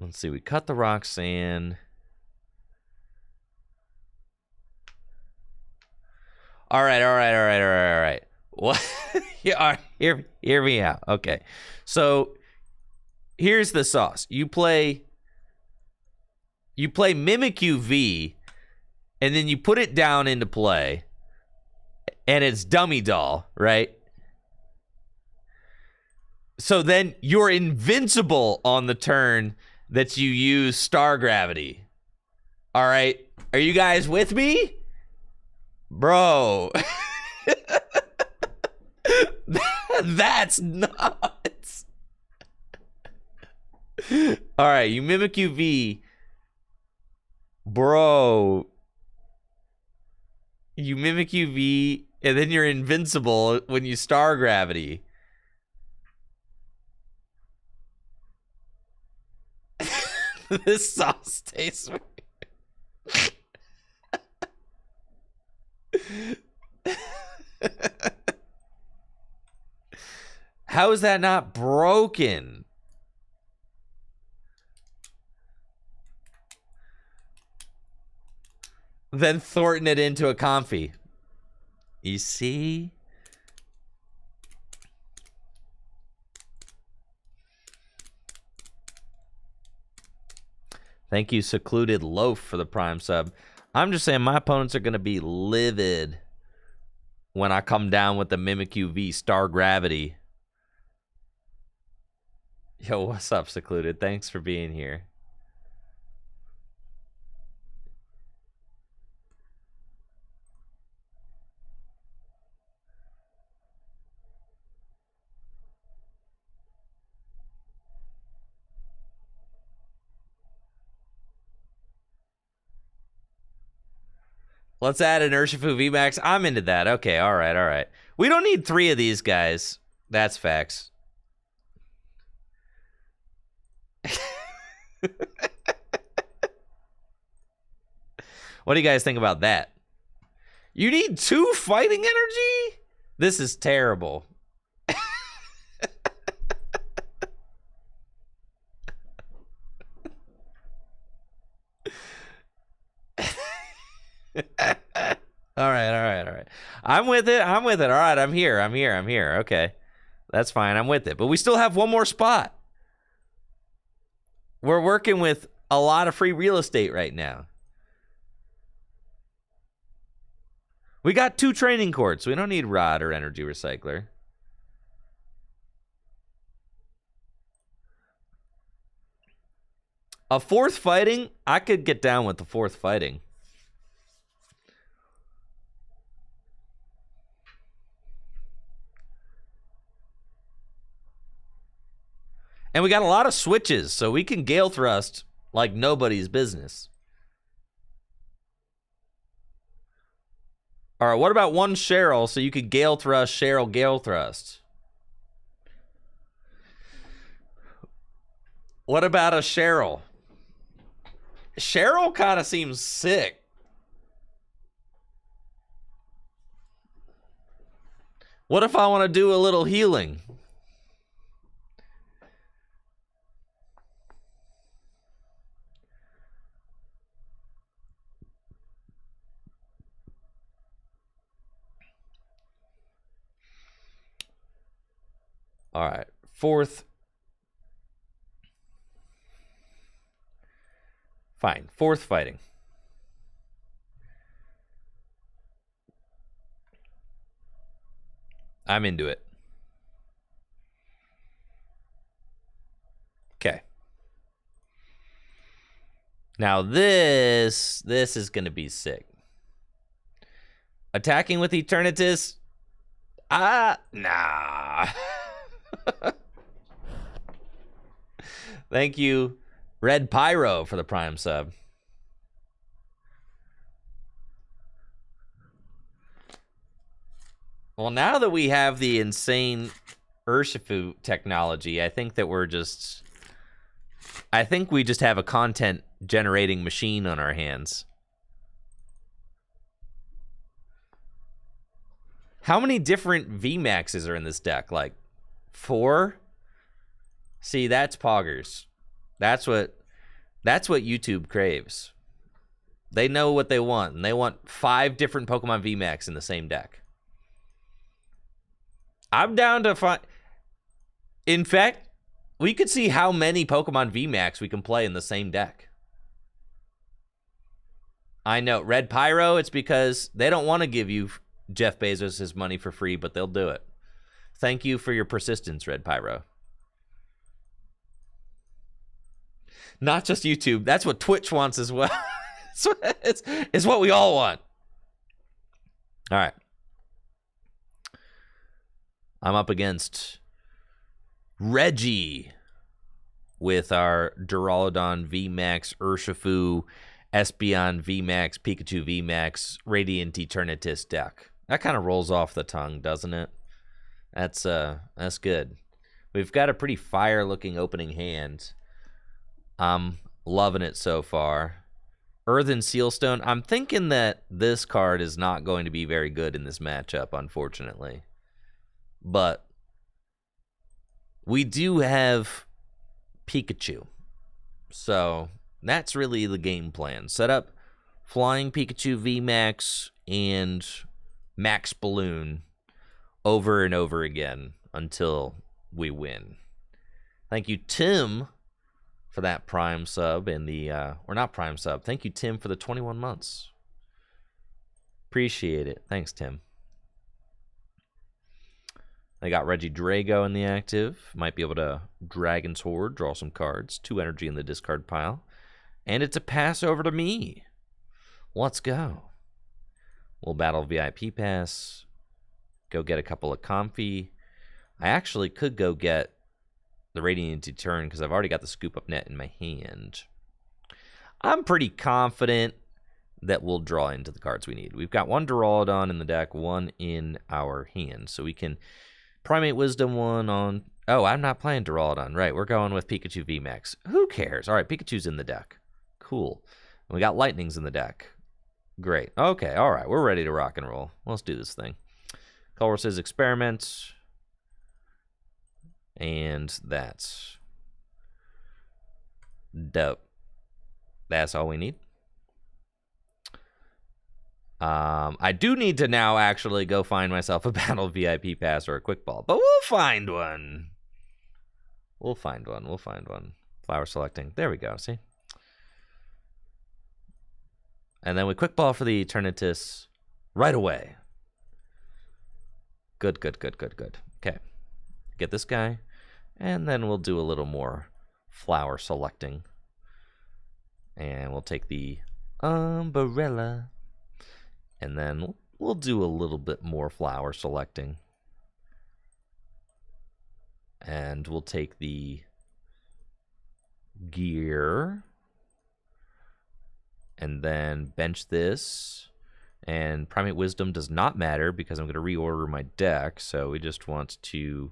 Let's see, we cut the Roxanne. All right. What? Yeah, hear me out. Okay. So here's the sauce. You play Mimikyu V, and then you put it down into play, and it's Dummy Doll, right? So then you're invincible on the turn that you use Star Gravity. All right? Are you guys with me? Bro. That's nuts. All right, you Mimikyu V. Bro. You Mimikyu V, and then you're invincible when you Star Gravity. This sauce tastes weird. How is that not broken? Then Thornton it into a Comfy. You see? Thank you, Secluded Loaf, for the Prime sub. I'm just saying my opponents are going to be livid when I come down with the Mimikyu V Star Gravity. Yo, what's up, Secluded? Thanks for being here. Let's add an Urshifu VMAX. I'm into that. Okay, all right. We don't need 3 of these guys. That's facts. What do you guys think about that? You need 2 fighting energy? This is terrible. All right. I'm with it. All right, I'm here. Okay. That's fine. I'm with it. But we still have one more spot. We're working with a lot of free real estate right now. We got 2 training courts. We don't need Rod or Energy Recycler. A 4th fighting? I could get down with the 4th fighting. And we got a lot of switches, so we can Gale Thrust like nobody's business. All right, what about 1 Cheryl so you could Gale Thrust, Cheryl, Gale Thrust? What about a Cheryl? Cheryl kind of seems sick. What if I want to do a little healing? All right. Fourth. Fine. Fourth fighting. I'm into it. Okay. Now this is going to be sick. Attacking with Eternatus? Nah. Thank you, Red Pyro, for the Prime sub. Well, now that we have the insane Urshifu technology, I think that I think we just have a content generating machine on our hands. How many different VMAXs are in this deck? Like 4? See, that's poggers. That's what YouTube craves. They know what they want, and they want 5 different Pokemon VMAX in the same deck. I'm down to find. In fact, we could see how many Pokemon VMAX we can play in the same deck. I know, Red Pyro, it's because they don't want to give you Jeff Bezos his money for free, but they'll do it. Thank you for your persistence, Red Pyro. Not just YouTube. That's what Twitch wants as well. It's what we all want. All right. I'm up against Reggie with our Duraludon VMAX, Urshifu, Espeon VMAX, Pikachu VMAX, Radiant Eternatus deck. That kind of rolls off the tongue, doesn't it? That's good. We've got a pretty fire-looking opening hand. I'm loving it so far. Earthen Sealstone. I'm thinking that this card is not going to be very good in this matchup, unfortunately. But we do have Pikachu. So that's really the game plan. Set up Flying Pikachu VMAX and Max Balloon over and over again until we win. Thank you, Tim, for that Prime sub and the, or not Prime sub. Thank you, Tim, for the 21 months. Appreciate it. Thanks, Tim. I got Reggie Drago in the active. Might be able to Dragon's Horde, draw some cards. 2 energy in the discard pile. And it's a pass over to me. Let's go. We'll battle VIP pass. Go get a couple of Comfy. I actually could go get the Radiant Eternatus because I've already got the Scoop Up Net in my hand. I'm pretty confident that we'll draw into the cards we need. We've got 1 Duraludon in the deck, 1 in our hand. So we can Primate Wisdom 1 on... Oh, I'm not playing Duraludon. Right, we're going with Pikachu VMAX. Who cares? All right, Pikachu's in the deck. Cool. And we got Lightnings in the deck. Great. Okay, all right, we're ready to rock and roll. Let's do this thing. Colress's Experiment. And that's dope. That's all we need. I do need to now actually go find myself a Battle VIP pass or a Quick Ball, but we'll find one. We'll find one. We'll find one. Flower selecting. There we go. See? And then we Quick Ball for the Eternatus right away. Good, good, good, good, good. Okay. Get this guy. And then we'll do a little more flower selecting. And we'll take the Umbrella. And then we'll do a little bit more flower selecting. And we'll take the Gear. And then bench this. And Primate Wisdom does not matter because I'm going to reorder my deck. So we just want to...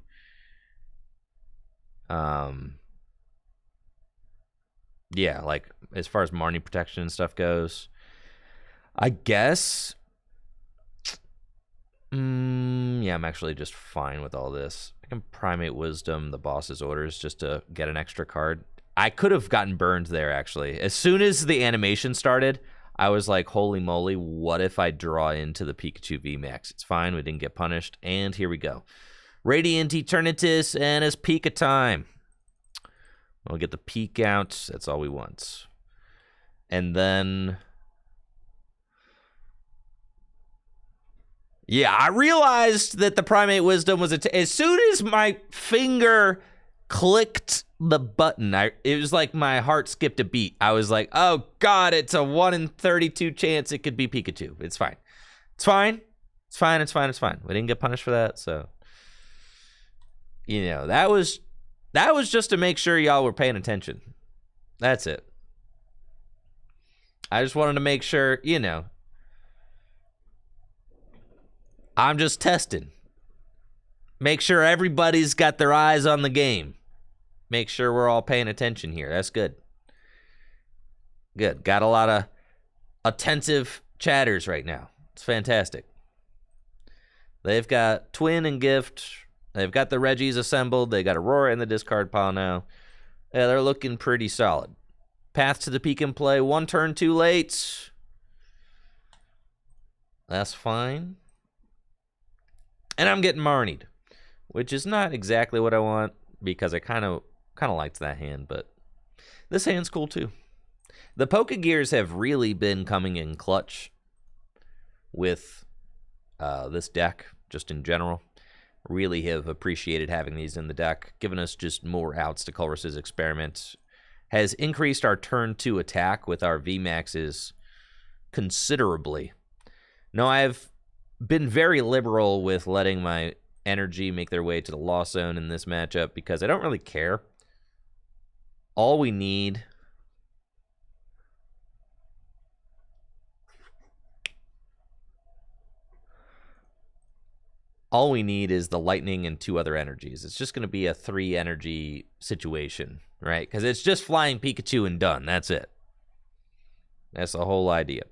yeah, like as far as Marnie protection and stuff goes, I guess yeah, I'm actually just fine with all this. I can Primate Wisdom the boss's orders just to get an extra card. I could have gotten burned there, actually. As soon as the animation started, I was like, holy moly, what if I draw into the Pikachu VMAX? It's fine, we didn't get punished, and here we go. Radiant Eternatus, and it's Pika time. We'll get the peak out. That's all we want. And then... yeah, I realized that the Primate Wisdom was... as soon as my finger clicked the button, it was like my heart skipped a beat. I was like, oh, God, it's a 1 in 32 chance it could be Pikachu. It's fine. It's fine. It's fine. It's fine. It's fine. We didn't get punished for that, so... you know, that was just to make sure y'all were paying attention. That's it. I just wanted to make sure, you know. I'm just testing. Make sure everybody's got their eyes on the game. Make sure we're all paying attention here. That's good. Good. Got a lot of attentive chatters right now. It's fantastic. They've got Twin and Gift. They've got the Reggies assembled. They got Aurora in the discard pile now. Yeah, they're looking pretty solid. Path to the peak in play. 1 turn too late. That's fine. And I'm getting Marnied, which is not exactly what I want because I kind of liked that hand, but this hand's cool too. The Pokegears have really been coming in clutch with this deck, just in general. Really have appreciated having these in the deck, giving us just more outs to Colress's Experiment. Has increased our turn 2 attack with our VMAXs considerably. Now, I've been very liberal with letting my energy make their way to the Lost Zone in this matchup because I don't really care. All we need... all we need is the lightning and 2 other energies. It's just going to be a 3 energy situation, right? Because it's just flying Pikachu and done. That's it. That's the whole idea.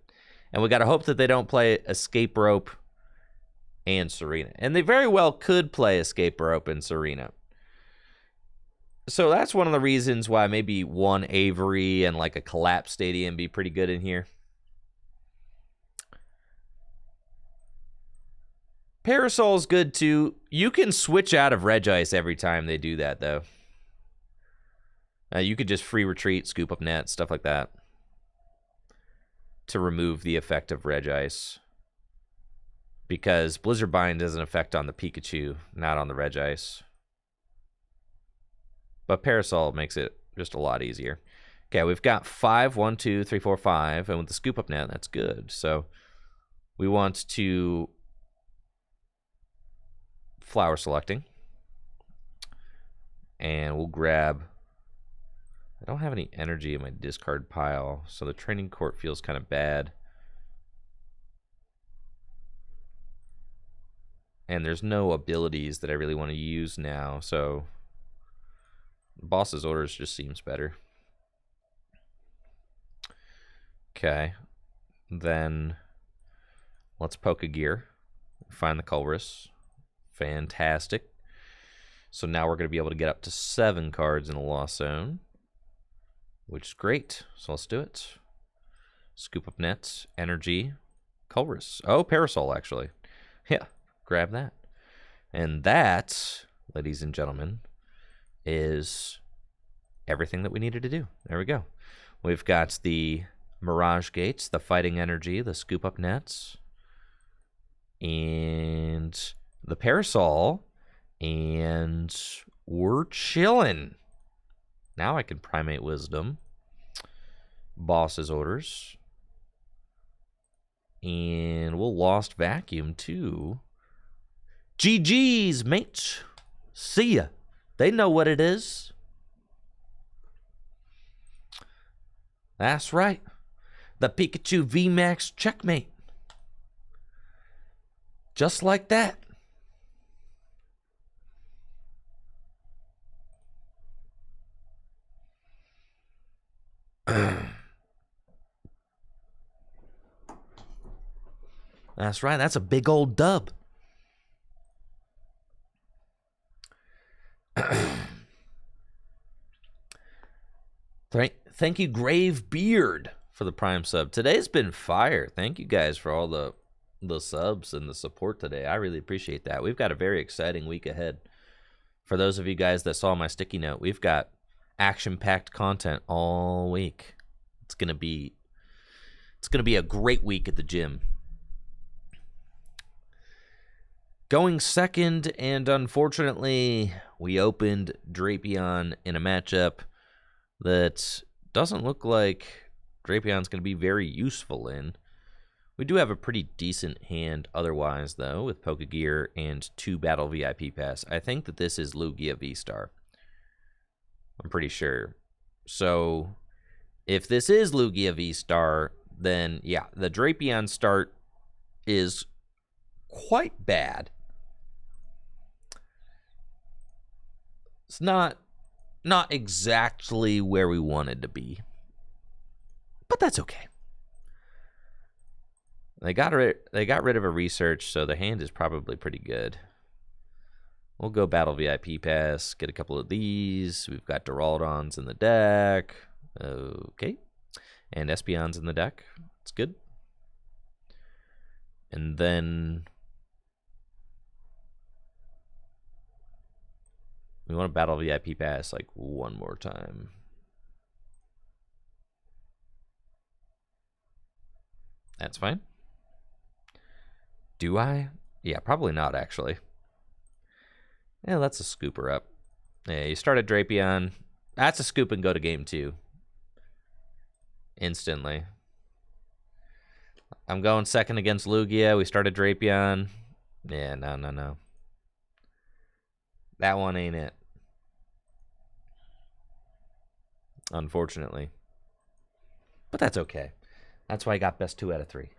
And we got to hope that they don't play Escape Rope and Serena. And they very well could play Escape Rope and Serena. So that's one of the reasons why maybe 1 Avery and like a Collapse Stadium be pretty good in here. Parasol's good too. You can switch out of Regice every time they do that, though. You could just free retreat, scoop up net, stuff like that, to remove the effect of Regice. Because Blizzard Bind doesn't affect on the Pikachu, not on the Regice. But Parasol makes it just a lot easier. Okay, we've got 5, 1, 2, 3, 4, 5, and with the scoop up net, that's good. So we want to flower selecting, and we'll grab... I don't have any energy in my discard pile, so the training court feels kind of bad. And there's no abilities that I really want to use now, so Boss's Orders just seems better. Okay, then let's Pokegear, find the Colress. Fantastic. So now we're going to be able to get up to 7 cards in the Lost Zone, which is great. So let's do it. Scoop up nets, energy, Colress. Oh, Parasol, actually. Yeah, grab that. And that, ladies and gentlemen, is everything that we needed to do. There we go. We've got the Mirage Gates, the Fighting Energy, the Scoop Up Nets, and the Parasol, and we're chilling. Now I can Primate Wisdom, Boss's Orders, and we'll Lost Vacuum too. GG's, mate. See ya. They know what it is. That's right. The Pikachu VMAX checkmate. Just like that. That's right. That's a big old dub. Thank you, Grave Beard, for the Prime sub. Today's been fire. Thank you guys for all the the subs and the support today. I really appreciate that. We've got a very exciting week ahead. For those of you guys that saw my sticky note, we've got action-packed content all week. It's gonna be a great week at the gym. Going second, and unfortunately, we opened Drapion in a matchup that doesn't look like Drapion's going to be very useful in. We do have a pretty decent hand otherwise, though, with Pokegear and 2 Battle VIP Pass. I think that this is Lugia V-Star. I'm pretty sure. So, if this is Lugia V-Star, then, yeah, the Drapion start is quite bad. It's not exactly where we wanted to be, but that's okay. They got rid of a research, so the hand is probably pretty good. We'll go Battle VIP Pass, get a couple of these. We've got Duraldons in the deck. Okay. And Espeons in the deck. It's good. And then we want to Battle VIP Pass like one more time. That's fine. Do I? Yeah, probably not, actually. Yeah, that's a scooper up. Yeah, you start a Drapion. That's a scoop and go to game 2. Instantly. I'm going second against Lugia. We start a Drapion. Yeah, no. That one ain't it. Unfortunately. But that's okay. That's why I got best 2 out of 3.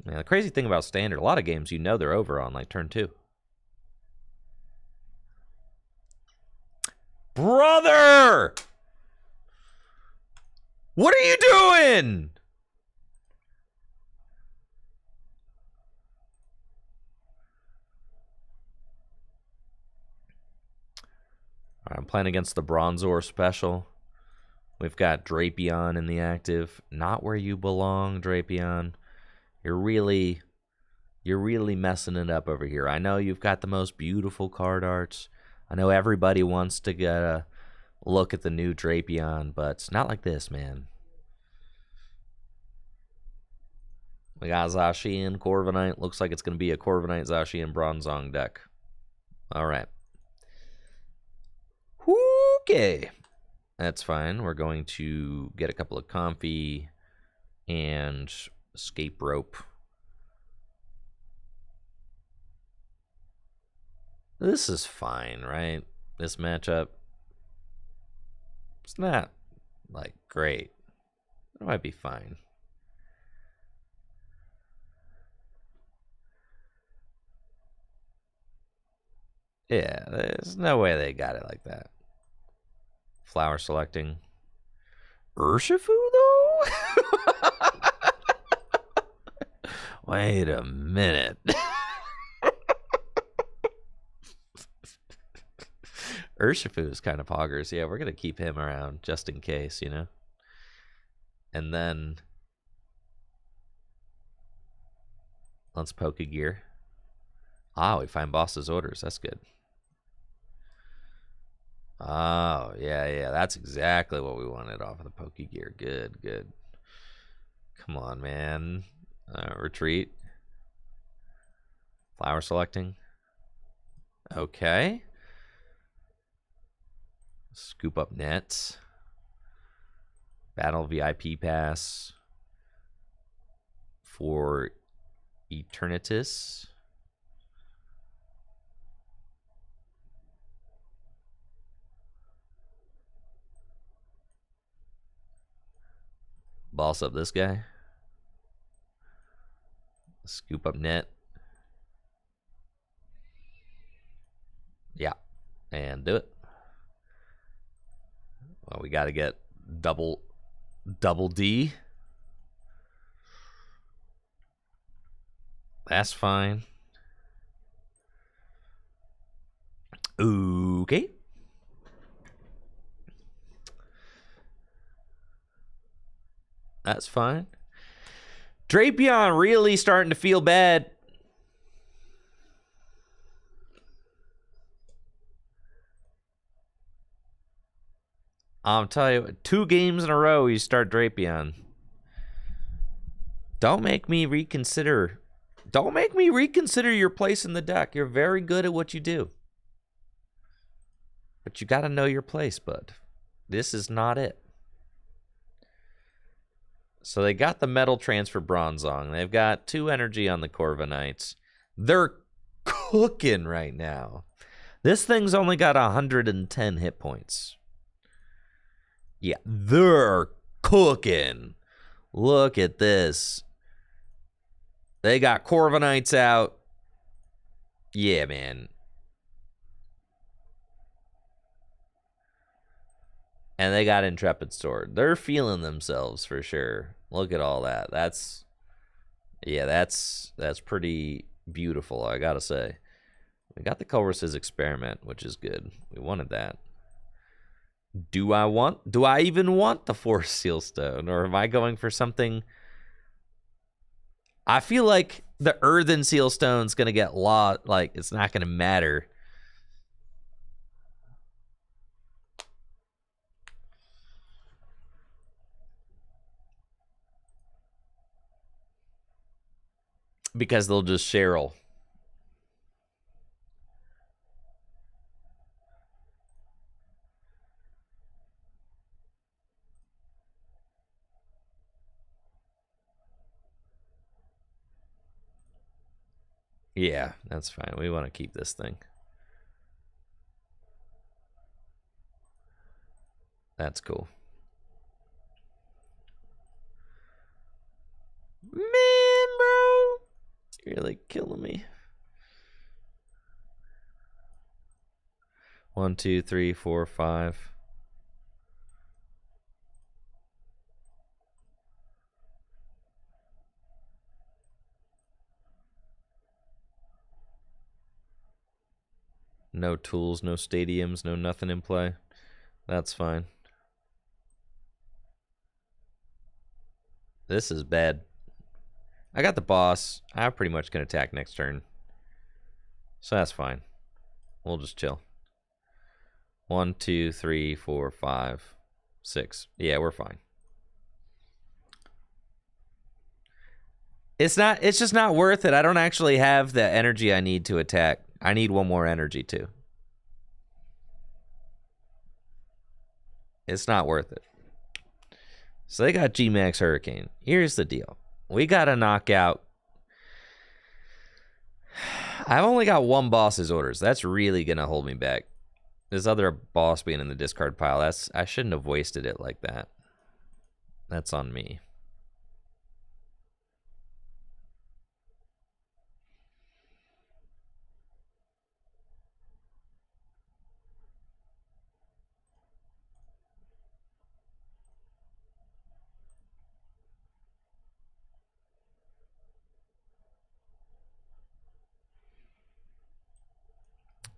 Yeah, the crazy thing about standard, a lot of games you know they're over on like turn 2. Brother! What are you doing? All right, I'm playing against the Bronzor special. We've got Drapion in the active. Not where you belong, Drapion. You're really messing it up over here. I know you've got the most beautiful card arts. I know everybody wants to get a look at the new Drapion, but it's not like this, man. We got Zacian, Corviknight. Looks like it's going to be a Corviknight, Zacian, Bronzong deck. All right. Okay. That's fine. We're going to get a couple of Comfy and Escape Rope. This is fine, right? This matchup. It's not, like, great. It might be fine. Yeah, there's no way they got it like that. Flower selecting. Urshifu, though? Wait a minute. Urshifu is kind of poggers. Yeah, we're going to keep him around just in case, you know? And then let's Pokegear. Ah, we find boss's orders. That's good. Oh, yeah. That's exactly what we wanted off of the Pokegear. Good. Come on, man. Retreat. Flower selecting. Okay. Scoop up nets. Battle VIP Pass for Eternatus. Boss up this guy. Scoop up net. Yeah. And do it. Well, we got to get double D. That's fine. Okay. That's fine. Drapion really starting to feel bad. I'll tell you, 2 games in a row you start Drapion. Don't make me reconsider. Don't make me reconsider your place in the deck. You're very good at what you do. But you got to know your place, bud. This is not it. So they got the Metal Transfer Bronzong. They've got 2 energy on the Corviknights. They're cooking right now. This thing's only got 110 hit points. Yeah, they're cooking. Look at this. They got Corviknights out. Yeah, man. And they got Intrepid Sword. They're feeling themselves for sure. Look at all that. That's pretty beautiful, I gotta say. We got the Culver's Experiment, which is good. We wanted that. Do I even want the Force Seal Stone? Or am I going for something? I feel like the Earthen Seal Stone's gonna get lost. Like, it's not gonna matter. Because they'll just Cheryl. Yeah, that's fine. We want to keep this thing. That's cool. Man, bro. You're like killing me. 1, 2, 3, 4, 5. No tools, no stadiums, no nothing in play. That's fine. This is bad. I got the boss. I'm pretty much going to attack next turn. So that's fine. We'll just chill. 1, 2, 3, 4, 5, 6. Yeah, we're fine. It's just not worth it. I don't actually have the energy I need to attack. I need 1 more energy too. It's not worth it. So they got G-Max Hurricane. Here's the deal. We got to knock out. I've only got 1 boss's orders. That's really going to hold me back. This other boss being in the discard pile, I shouldn't have wasted it like that. That's on me.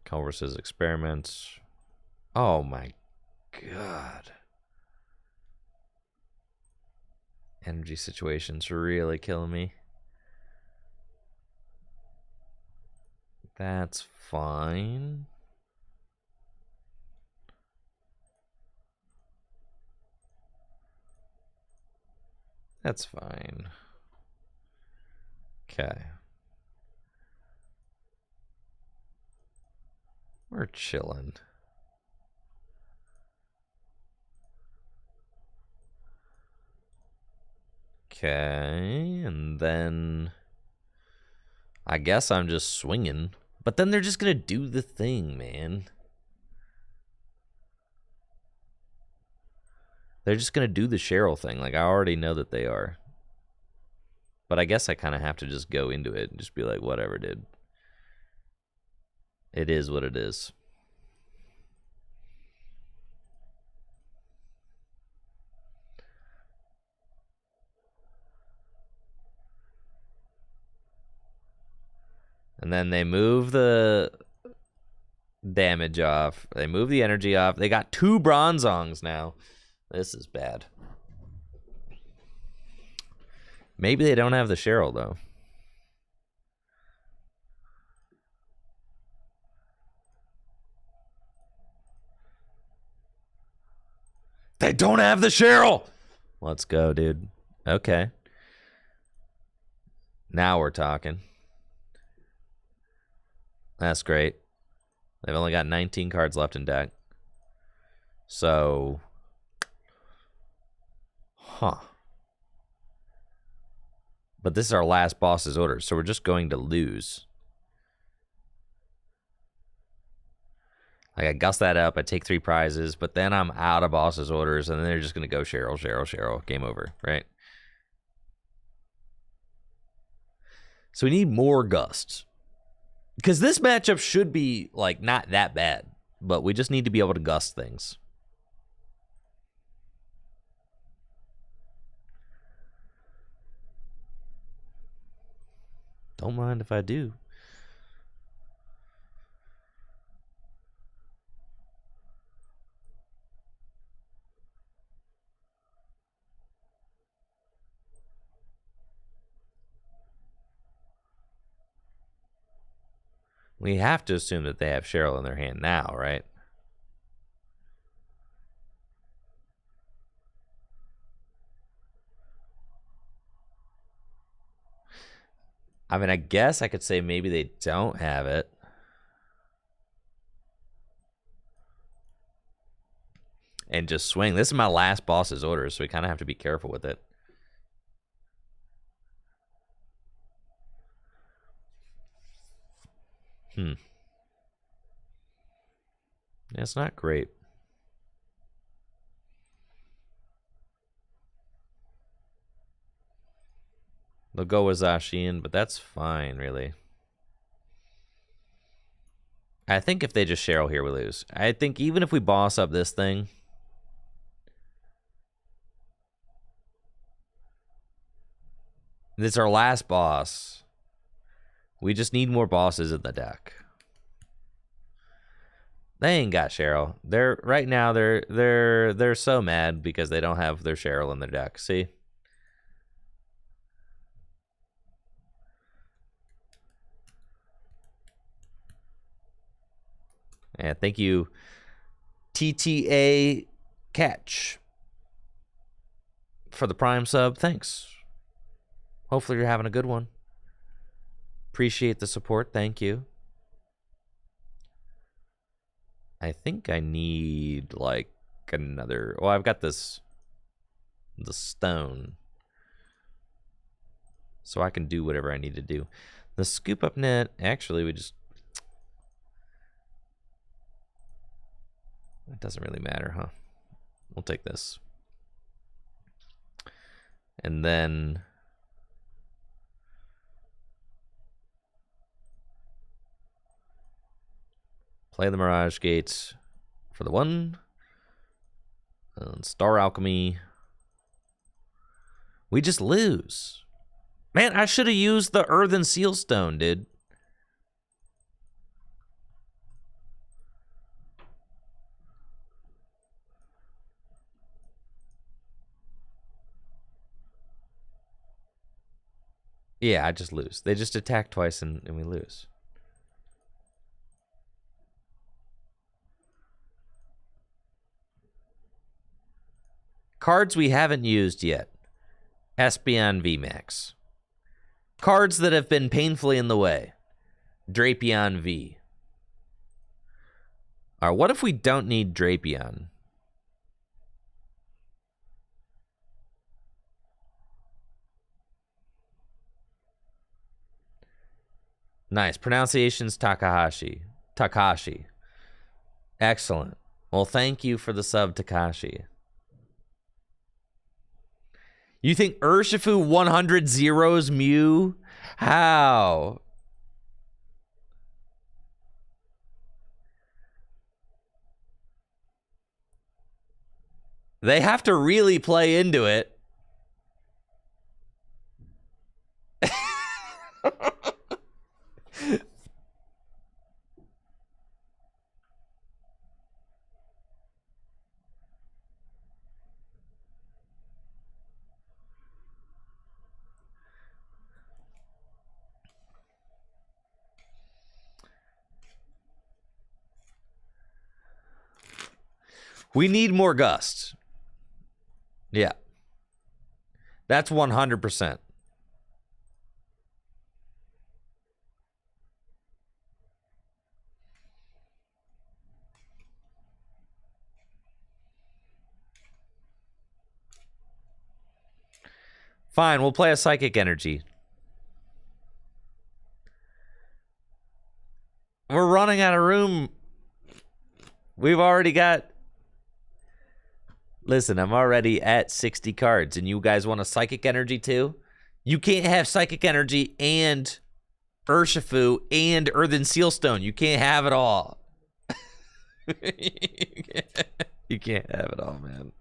Culver's Experiments. Oh my god. Energy situation's really killing me. That's fine. That's fine. Okay. We're chilling. Okay, and then I guess I'm just swinging. But then they're just going to do the thing, man. They're just going to do the Cheryl thing. Like, I already know that they are. But I guess I kind of have to just go into it and just be like, whatever, dude. It is what it is. And then they move the damage off. They move the energy off. They got 2 Bronzongs now. This is bad. Maybe they don't have the Cheryl, though. They don't have the Cheryl! Let's go, dude. Okay. Now we're talking. That's great. They've only got 19 cards left in deck. So... Huh. But this is our last boss's order, so we're just going to lose. Like, I gust that up, I take 3 prizes, but then I'm out of boss's orders, and then they're just going to go Cheryl, Cheryl, Cheryl. Game over, right? So we need more gusts. Because this matchup should be, like, not that bad, but we just need to be able to gust things. Don't mind if I do. We have to assume that they have Cheryl in their hand now, right? I mean, I guess I could say maybe they don't have it. And just swing. This is my last boss's order, so we kind of have to be careful with it. Yeah, it's not great. They'll go with Zacian, but that's fine, really. I think if they just Cheryl here, we lose. I think even if we boss up this thing... This is our last boss. We just need more bosses in the deck. They ain't got Cheryl. They're right now they're so mad because they don't have their Cheryl in their deck. See? Yeah, thank you, TTA Catch, for the Prime sub. Thanks. Hopefully you're having a good one. Appreciate the support. Thank you. I think I need, like, another... Well, I've got this... The stone. So I can do whatever I need to do. The scoop up net... Actually, we just... It doesn't really matter, huh? We'll take this. And then... Play the Mirage Gates for the 1. And Star Alchemy. We just lose. Man, I should have used the Earthen Sealstone, dude. Yeah, I just lose. They just attack twice and we lose. Cards we haven't used yet. Espeon VMAX. Cards that have been painfully in the way. Drapion V. Alright, what if we don't need Drapion? Nice. Pronunciation's Takahashi. Takashi. Excellent. Well, thank you for the sub, Takashi. You think Urshifu 100 zeros Mew? How? They have to really play into it. We need more Gust. Yeah. That's 100%. Fine, we'll play a Psychic Energy. We're running out of room. We've already got... Listen, I'm already at 60 cards, and you guys want a Psychic Energy too? You can't have Psychic Energy and Urshifu and Earthen Sealstone. You can't have it all. You can't have it all, man.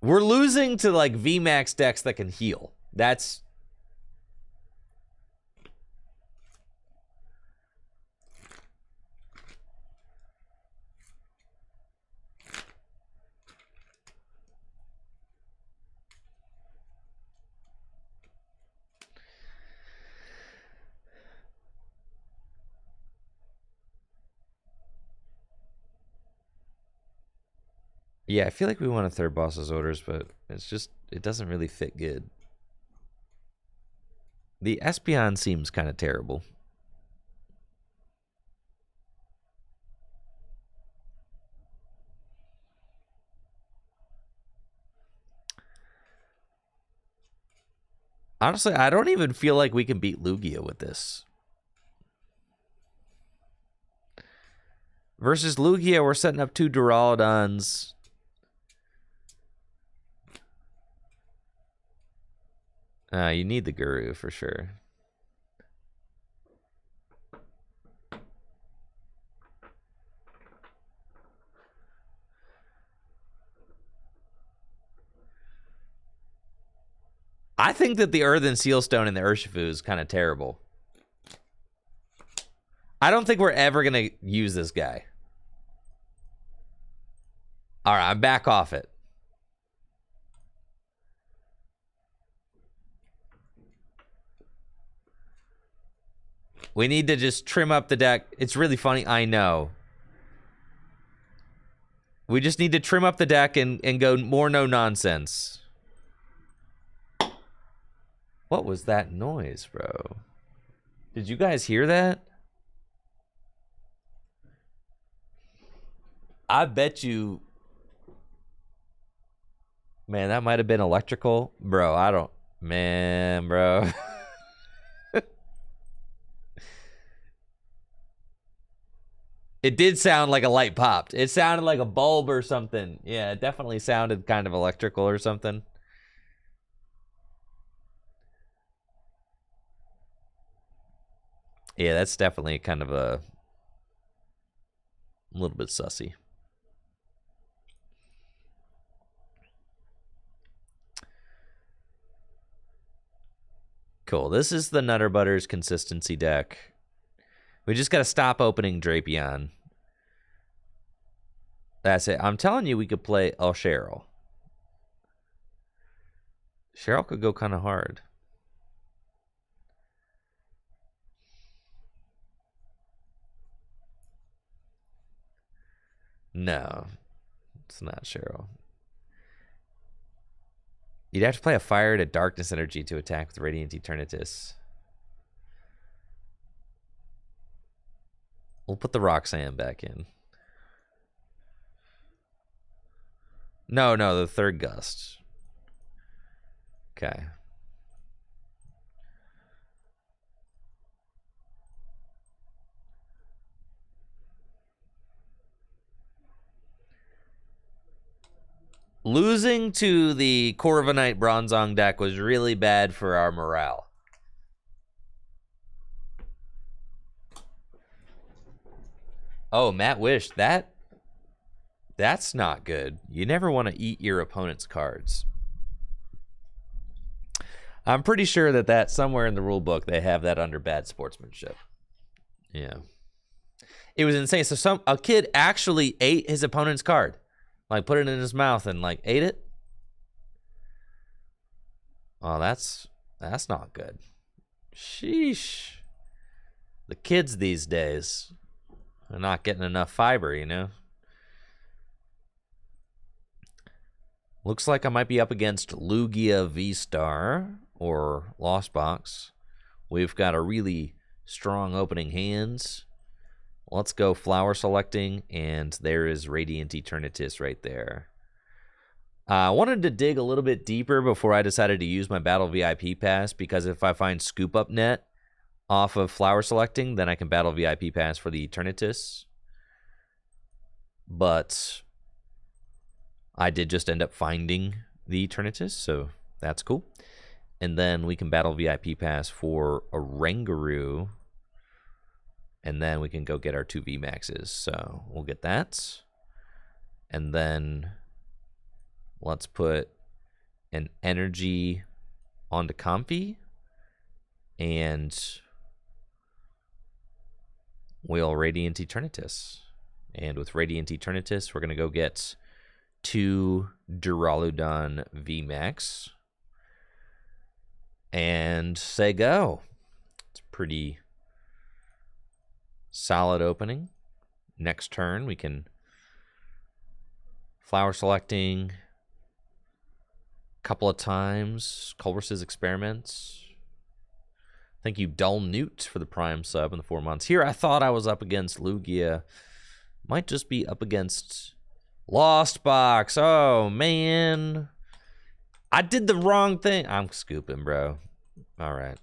We're losing to, like, VMAX decks that can heal. That's... Yeah, I feel like we want a third boss's orders, but it's just, it doesn't really fit good. The Espeon seems kind of terrible. Honestly, I don't even feel like we can beat Lugia with this. Versus Lugia, we're setting up 2 Duraludons. You need the Guru for sure. I think that the Earthen Sealstone and the Urshifu is kind of terrible. I don't think we're ever going to use this guy. All right, I'm back off it. We need to just trim up the deck. It's really funny, I know. We just need to trim up the deck and go more no nonsense. What was that noise, bro? Did you guys hear that? I bet you... Man, that might have been electrical. Bro, I don't... Man, bro. It did sound like a light popped. It sounded like a bulb or something. Yeah, it definitely sounded kind of electrical or something. Yeah, that's definitely kind of a little bit sussy. Cool. This is the Nutter Butters consistency deck. We just got to stop opening Drapion. That's it. I'm telling you, we could play Cheryl. Cheryl could go kind of hard. No, it's not Cheryl. You'd have to play a Fire to Darkness Energy to attack with Radiant Eternatus. We'll put the Roxanne back in. No, the third Gust. Okay. Losing to the Corviknight Bronzong deck was really bad for our morale. Oh, Matt Wish, that's not good. You never want to eat your opponent's cards. I'm pretty sure that somewhere in the rule book they have that under bad sportsmanship. Yeah. It was insane. So a kid actually ate his opponent's card. Like, put it in his mouth and, like, ate it? Oh, that's That's not good. Sheesh. The kids these days are not getting enough fiber, you know? Looks like I might be up against Lugia V-Star or Lost Box. We've got a really strong opening hands. Let's go flower selecting, and there is Radiant Eternatus right there. I wanted to dig a little bit deeper before I decided to use my Battle VIP Pass, because if I find Scoop Up Net off of flower selecting, then I can Battle VIP Pass for the Eternatus. But I did just end up finding the Eternatus, so that's cool. And then we can Battle VIP Pass for a Rangaroo, and then we can go get our 2 VMAXs. So we'll get that. And then let's put an energy onto Comfy, and we'll Radiant Eternatus. And with Radiant Eternatus, we're going to go get 2 Duraludon VMAX and say go. It's a pretty solid opening. Next turn, we can flower selecting a couple of times. Culver's Experiments. Thank you, Dull Newt, for the Prime sub in the 4 months. Here, I thought I was up against Lugia. Might just be up against Lost Box. Oh, man. I did the wrong thing. I'm scooping, bro. All right.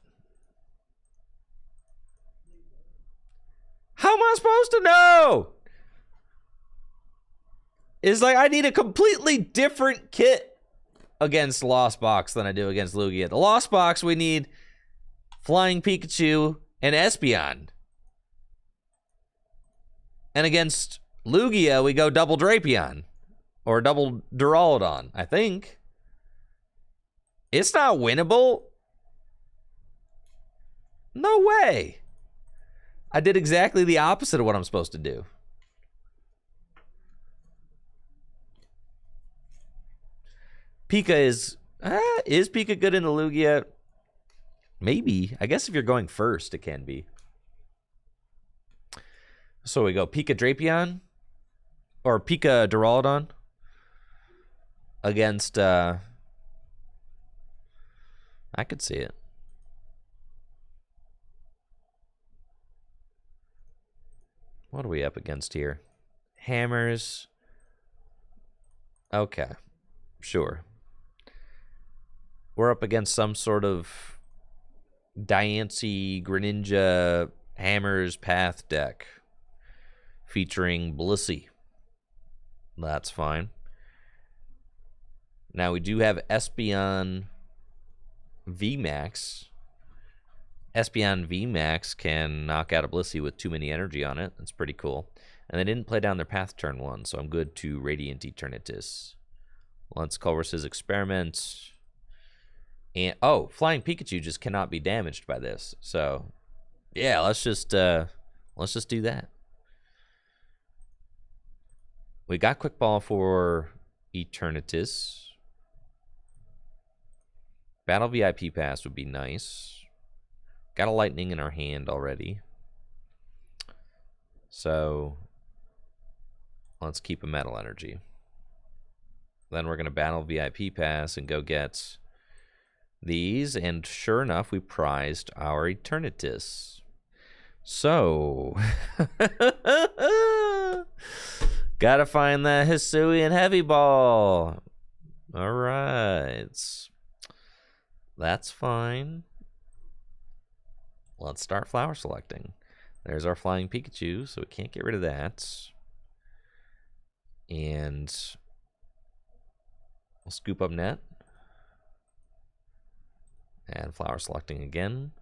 How am I supposed to know? It's like I need a completely different kit against Lost Box than I do against Lugia. The Lost Box, we need Flying Pikachu and Espeon. And against Lugia, we go double Drapion. Or double Duraludon, I think. It's not winnable. No way. I did exactly the opposite of what I'm supposed to do. Pika is Pika good in the Lugia? Maybe. I guess if you're going first, it can be. So we go Pika Drapion or Pika Duraludon against I could see it. What are we up against here? Hammers. Okay. Sure. We're up against some sort of Diancie Greninja Hammers Path deck featuring Blissey. That's fine. Now we do have Espeon VMAX. Espeon VMAX can knock out a Blissey with too many energy on it. That's pretty cool. And they didn't play down their path turn 1, so I'm good to Radiant Eternatus. Let's Culver's Experiment. And oh, Flying Pikachu just cannot be damaged by this. So yeah, let's just do that. We got Quick Ball for Eternatus. Battle VIP Pass would be nice. Got a Lightning in our hand already. So let's keep a Metal Energy. Then we're going to Battle VIP Pass and go get these. And sure enough, we prized our Eternatus. So gotta find that Hisuian Heavy Ball. All right. That's fine. Let's start flower selecting. There's our Flying Pikachu, so we can't get rid of that. And we'll Scoop Up Net. And flower selecting again.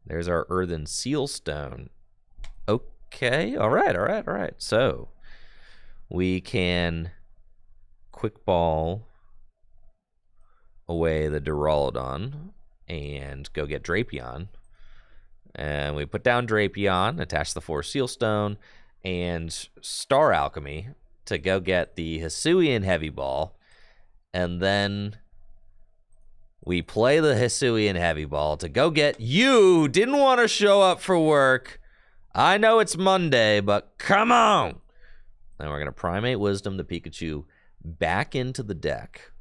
There's our Earthen Sealstone. Okay, all right. So we can Quick Ball away the Duraludon and go get Drapion. And we put down Drapion, attach the 4 Sealstone, and Star Alchemy to go get the Hisuian Heavy Ball. And then We play the Hisuian Heavy Ball to go get you who didn't want to show up for work. I know it's Monday, but come on. Then we're going to Primate Wisdom the Pikachu back into the deck.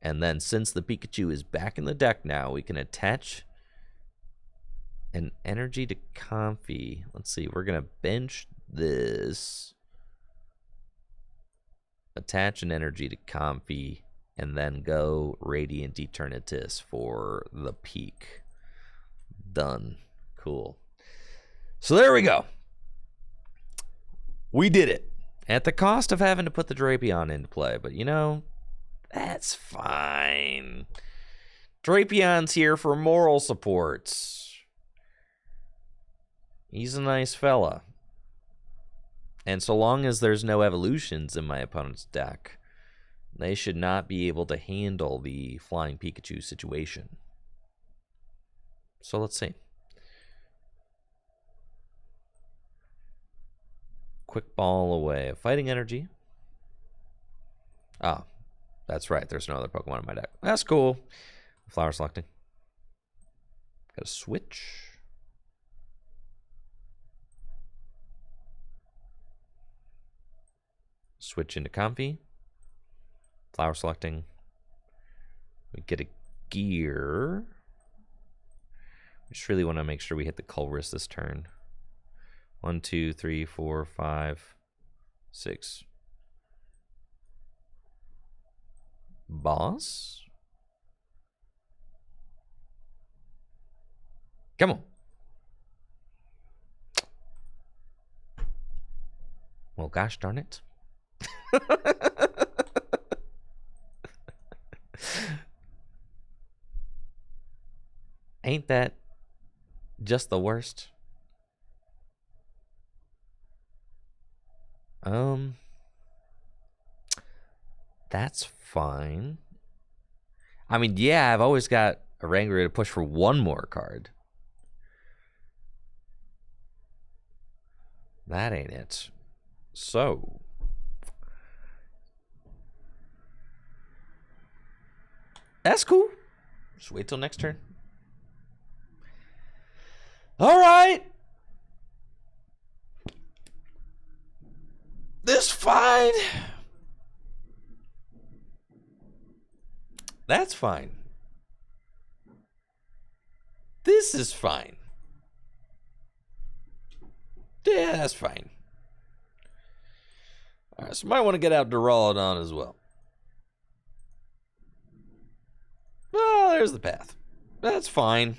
And then since the Pikachu is back in the deck now, we can attach an energy to Comfy. Let's see, we're going to bench this. Attach an energy to Comfy. And then go Radiant Eternatus for the peak. Done. Cool. So there we go. We did it. At the cost of having to put the Drapion into play. But, you know, that's fine. Drapion's here for moral support. He's a nice fella. And so long as there's no evolutions in my opponent's deck, they should not be able to handle the Flying Pikachu situation. So let's see. Quick Ball away. Fighting Energy. Ah, that's right. There's no other Pokemon in my deck. That's cool. Flower Selecting. Got a switch. Switch into Comfy. Flower Selecting. We get a Gear. We just really want to make sure we hit the Colress this turn. 1, 2, 3, 4, 5, 6. Boss? Come on. Well, gosh darn it. Ain't that just the worst? That's fine. I mean, yeah, I've always got a Rangaroo to push for one more card. That ain't it. So that's cool. Just wait till next turn. All right. This fine. That's fine. This is fine. Yeah, that's fine. All right, so might want to get out Duraludon as well. Well, there's the path. That's fine.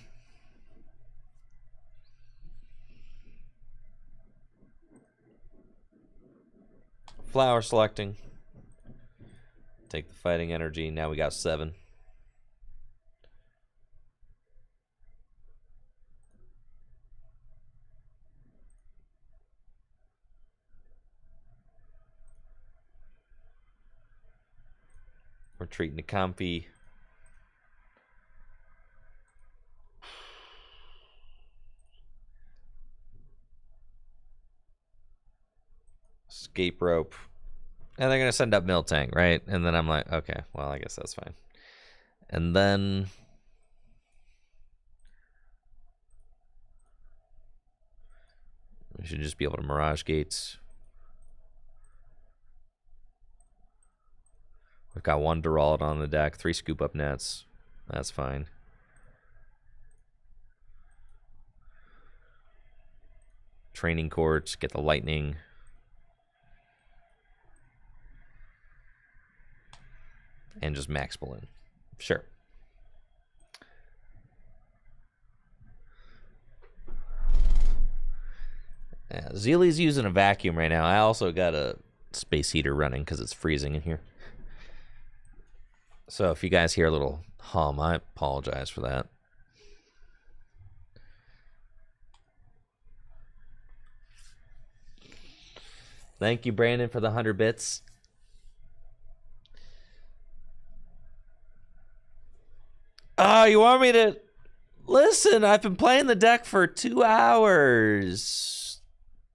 Flower Selecting. Take the Fighting Energy. Now we got 7. We're treating the Comfy. Escape Rope. And they're going to send up Miltank, right? And then I'm like, okay, well, I guess that's fine. And then we should just be able to Mirage Gates. We've got 1 Duraludon on the deck, 3 Scoop Up Nets. That's fine. Training Courts, get the Lightning. And just Max Balloon. Sure. Yeah, Zeely's using a vacuum right now. I also got a space heater running because it's freezing in here. So if you guys hear a little hum, I apologize for that. Thank you, Brandon, for the 100 bits. Oh, you want me to... Listen, I've been playing the deck for 2 hours.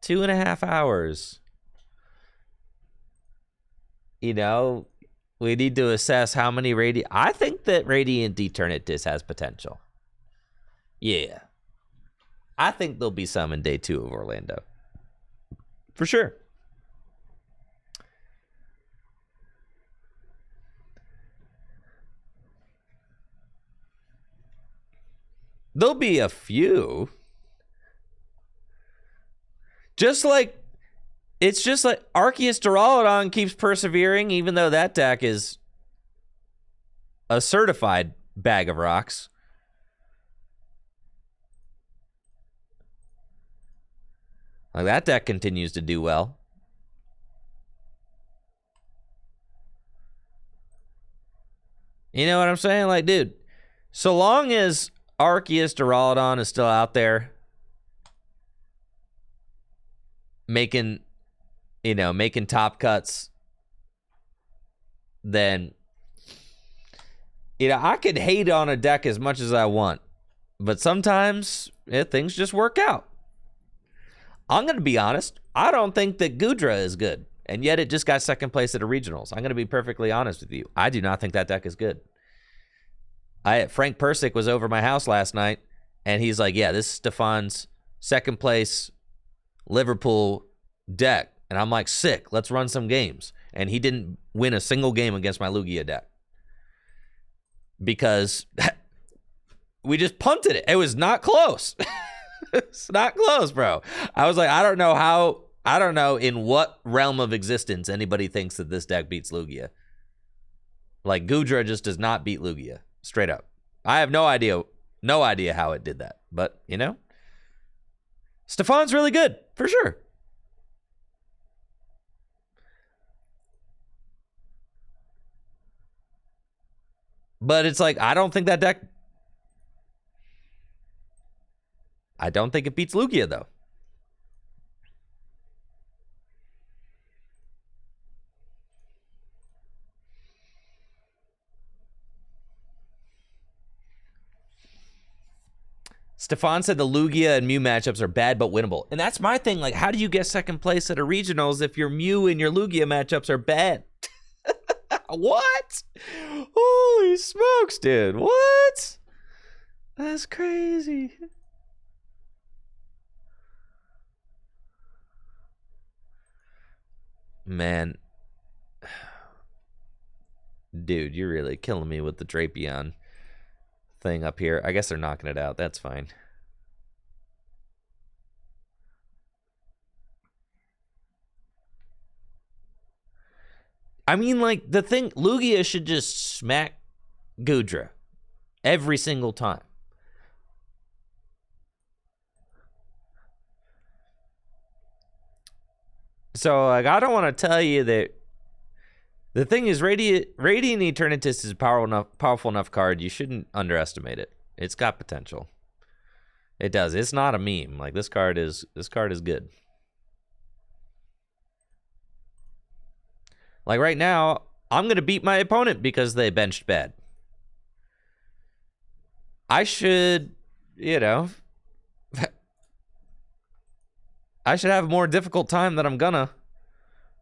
2.5 hours. You know, We need to assess how many Radiant... I think that Radiant Eternatus has potential. Yeah. I think there'll be some in day 2 of Orlando. For sure. There'll be a few. Just like... It's just like Arceus Duraludon keeps persevering, even though that deck is a certified bag of rocks. Like, that deck continues to do well. You know what I'm saying? Like, dude, so long as Arceus Duraludon is still out there making top cuts, then, I could hate on a deck as much as I want, but sometimes things just work out. I'm going to be honest. I don't think that Goodra is good, and yet it just got second place at a regionals. I'm going to be perfectly honest with you. I do not think that deck is good. Frank Persick was over my house last night, and he's like, yeah, this is Stefan's second place Liverpool deck. And I'm like, sick, let's run some games. And he didn't win a single game against my Lugia deck. Because we just punted it. It was not close. It's not close, bro. I was like, I don't know in what realm of existence anybody thinks that this deck beats Lugia. Like, Goodra just does not beat Lugia. Straight up. I have no idea how it did that. But, Stefan's really good, for sure. But it's like, I don't think it beats Lugia, though. Stefan said the Lugia and Mew matchups are bad but winnable. And that's my thing. Like, how do you get second place at a regionals if your Mew and your Lugia matchups are bad? What? Holy smokes, dude. What? That's crazy. Man. Dude, you're really killing me with the Drapion thing up here. I guess they're knocking it out. That's fine. I mean, like, the thing, Lugia should just smack Goodra every single time. So, like, I don't want to tell you that. The thing is, Radiant Eternatus is a powerful enough card. You shouldn't underestimate it. It's got potential. It does. It's not a meme. Like, this card is good. Like, right now, I'm going to beat my opponent because they benched bad. I should, I should have a more difficult time than I'm gonna.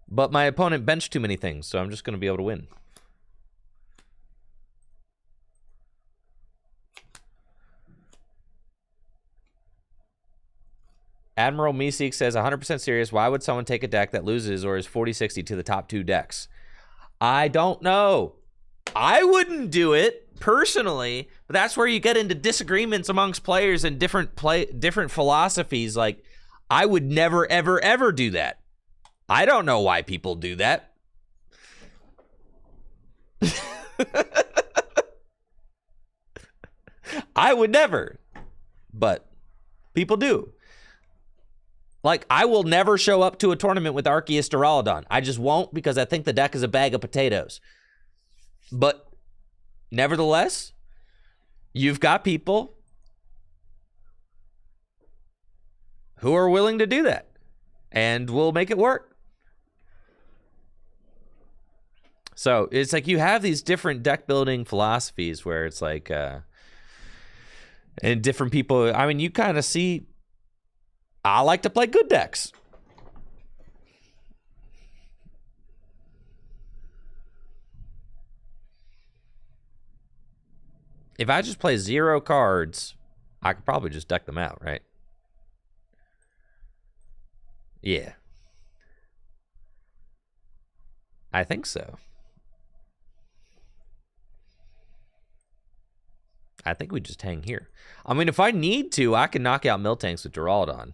But my opponent benched too many things, so I'm just going to be able to win. Admiral Meeseek says, 100% serious, why would someone take a deck that loses or is 40-60 to the top 2 decks? I don't know. I wouldn't do it, personally, but that's where you get into disagreements amongst players and different philosophies. Like, I would never, ever, ever do that. I don't know why people do that. I would never, but people do. Like, I will never show up to a tournament with Arceus Duraludon. I just won't, because I think the deck is a bag of potatoes. But nevertheless, you've got people who are willing to do that and will make it work. So it's like you have these different deck building philosophies where it's like, and different people, I mean, you kind of see, I like to play good decks. if I just play 0 cards, I could probably just deck them out, right? Yeah. I think so. I think we just hang here. I mean, if I need to, I can knock out Miltanks with Duraludon.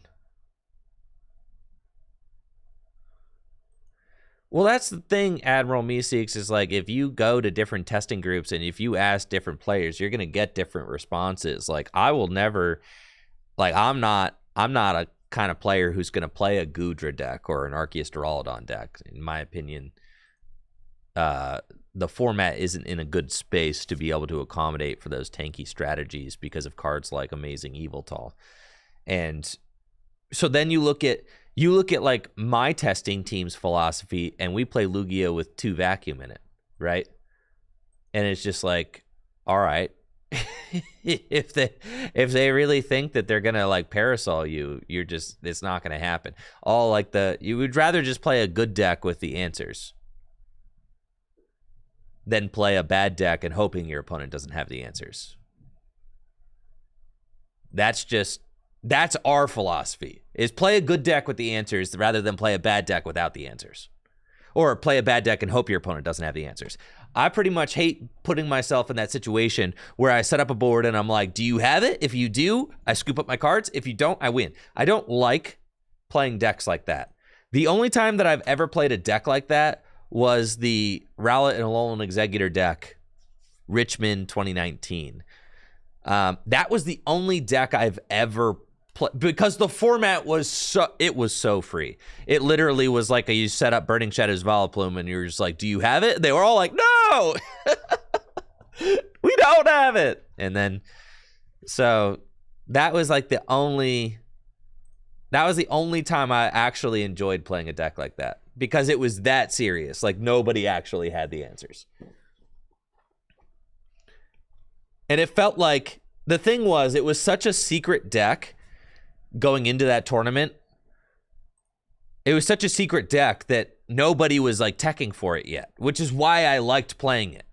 Well, that's the thing, Admiral Meeseeks, is like if you go to different testing groups and if you ask different players, you're going to get different responses. Like I will never, like I'm not a kind of player who's going to play a Goodra deck or an Arceus Duraludon deck. In my opinion, the format isn't in a good space to be able to accommodate for those tanky strategies because of cards like Amazing Eviltal. And so then you look at like my testing team's philosophy, and we play Lugia with 2 vacuum in it, right? And it's just like, all right, if they really think that they're gonna like parasol you, it's not gonna happen. You would rather just play a good deck with the answers than play a bad deck and hoping your opponent doesn't have the answers. That's our philosophy, is play a good deck with the answers rather than play a bad deck without the answers. Or play a bad deck and hope your opponent doesn't have the answers. I pretty much hate putting myself in that situation where I set up a board and I'm like, do you have it? If you do, I scoop up my cards. If you don't, I win. I don't like playing decks like that. The only time that I've ever played a deck like that was the Rowlet and Alolan Executor deck, Richmond 2019. That was the only deck I've ever played because the format was so free. It literally was like you set up Burning Shadows Vileplume and you're just like, do you have it? They were all like, no, we don't have it. And then, so that was like the only time I actually enjoyed playing a deck like that because it was that serious. Like nobody actually had the answers. And it felt like the thing was, it was such a secret deck going into that tournament. It was such a secret deck that nobody was like teching for it yet, which is why I liked playing it.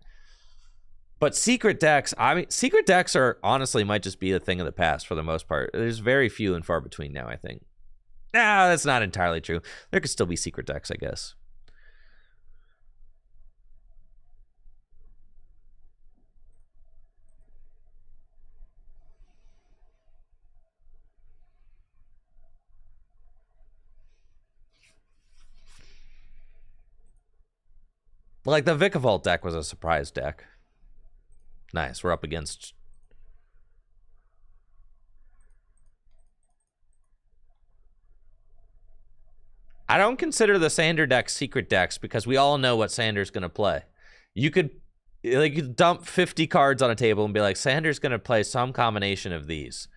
But secret decks, I mean, secret decks are honestly might just be a thing of the past for the most part. There's very few and far between now, I think. Nah, that's not entirely true. There could still be secret decks, I guess. Like the Vikavolt deck was a surprise deck. Nice, we're up against... I don't consider the Sander decks secret decks because we all know what Sander's going to play. You could dump 50 cards on a table and be like, Sander's going to play some combination of these.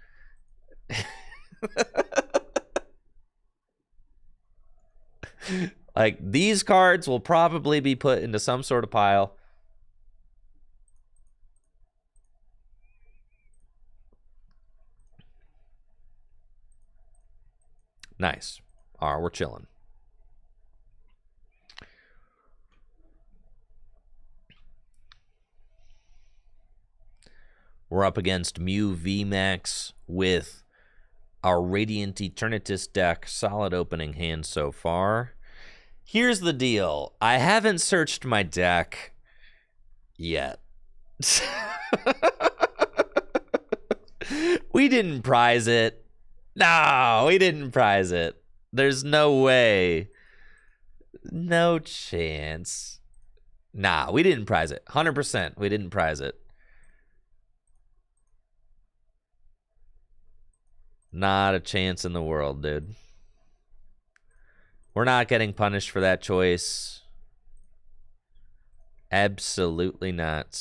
Like, these cards will probably be put into some sort of pile. Nice. All right, we're chilling. We're up against Mew VMAX with our Radiant Eternatus deck. Solid opening hand so far. Here's the deal. I haven't searched my deck yet. We didn't prize it. No, we didn't prize it. There's no way. No chance. Nah, we didn't prize it. 100%. We didn't prize it. Not a chance in the world, dude. We're not getting punished for that choice. Absolutely not.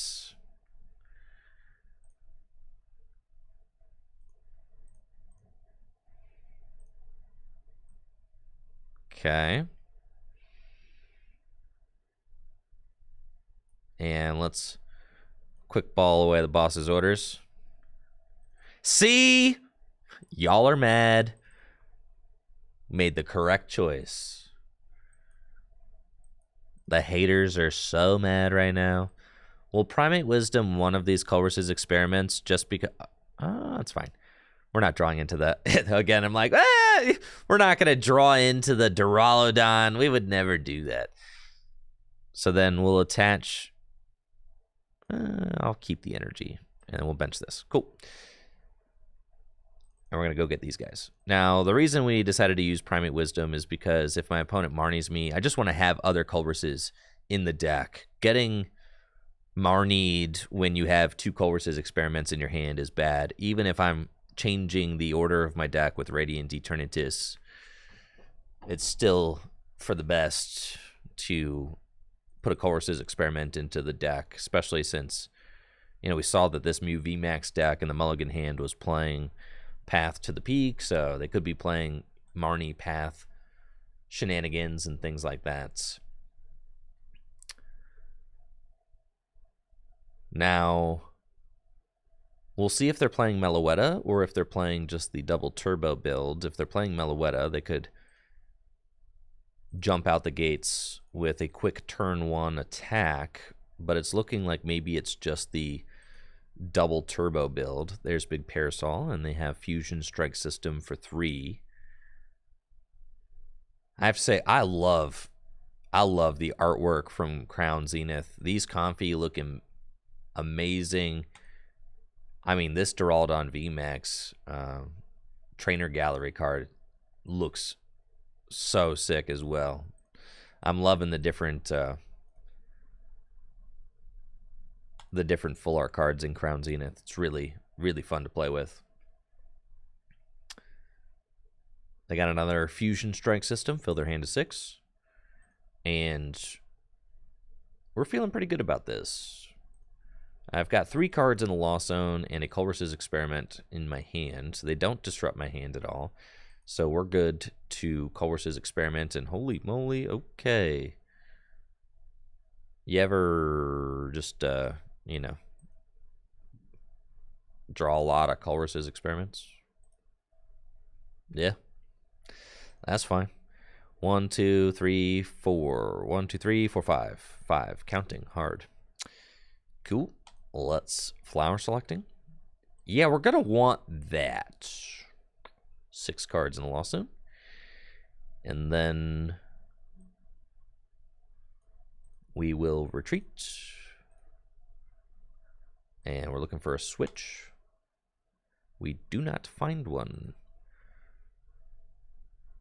Okay. And let's quick ball away the boss's orders. See? Y'all are mad. Made the correct choice. The haters are so mad right now. We'll Primate Wisdom one of these Culver's experiments just because... that's fine. We're not drawing into that. Again, I'm like, we're not going to draw into the Duraludon. We would never do that. So then we'll attach... I'll keep the energy, and then we'll bench this. Cool. And we're going to go get these guys. Now, the reason we decided to use Primate Wisdom is because if my opponent Marnies me, I just want to have other Culver's in the deck. Getting Marnied when you have 2 Culver's experiments in your hand is bad. Even if I'm changing the order of my deck with Radiant Eternatus, it's still for the best to put a Culver's experiment into the deck, especially since, you know, we saw that this Mew VMAX deck in the Mulligan hand was playing Path to the Peak, so they could be playing Marnie Path shenanigans and things like that. Now, we'll see if they're playing Meloetta or if they're playing just the double turbo build. If they're playing Meloetta, they could jump out the gates with a quick turn 1 attack, but it's looking like maybe it's just the double turbo build. There's Big Parasol, and they have Fusion Strike System for 3. I have to say, I love the artwork from Crown Zenith. These Comfy look amazing. I mean, this Duraludon VMAX Trainer Gallery card looks so sick as well. I'm loving the different full art cards in Crown Zenith. It's really, really fun to play with. They got another Fusion Strike System, fill their hand to 6. And we're feeling pretty good about this. I've got 3 cards in the Lost Zone and a Culver's Experiment in my hand. So they don't disrupt my hand at all. So we're good to Culver's Experiment, and holy moly, okay. You ever just, you know, draw a lot of Culver's Experiments? Yeah. That's fine. 1, 2, 3, 4. 1, 2, 3, 4, 5. 5. Counting hard. Cool. Let's flower selecting. Yeah, we're going to want that. 6 cards in the Lost Zone. And then we will retreat. And we're looking for a switch. We do not find one.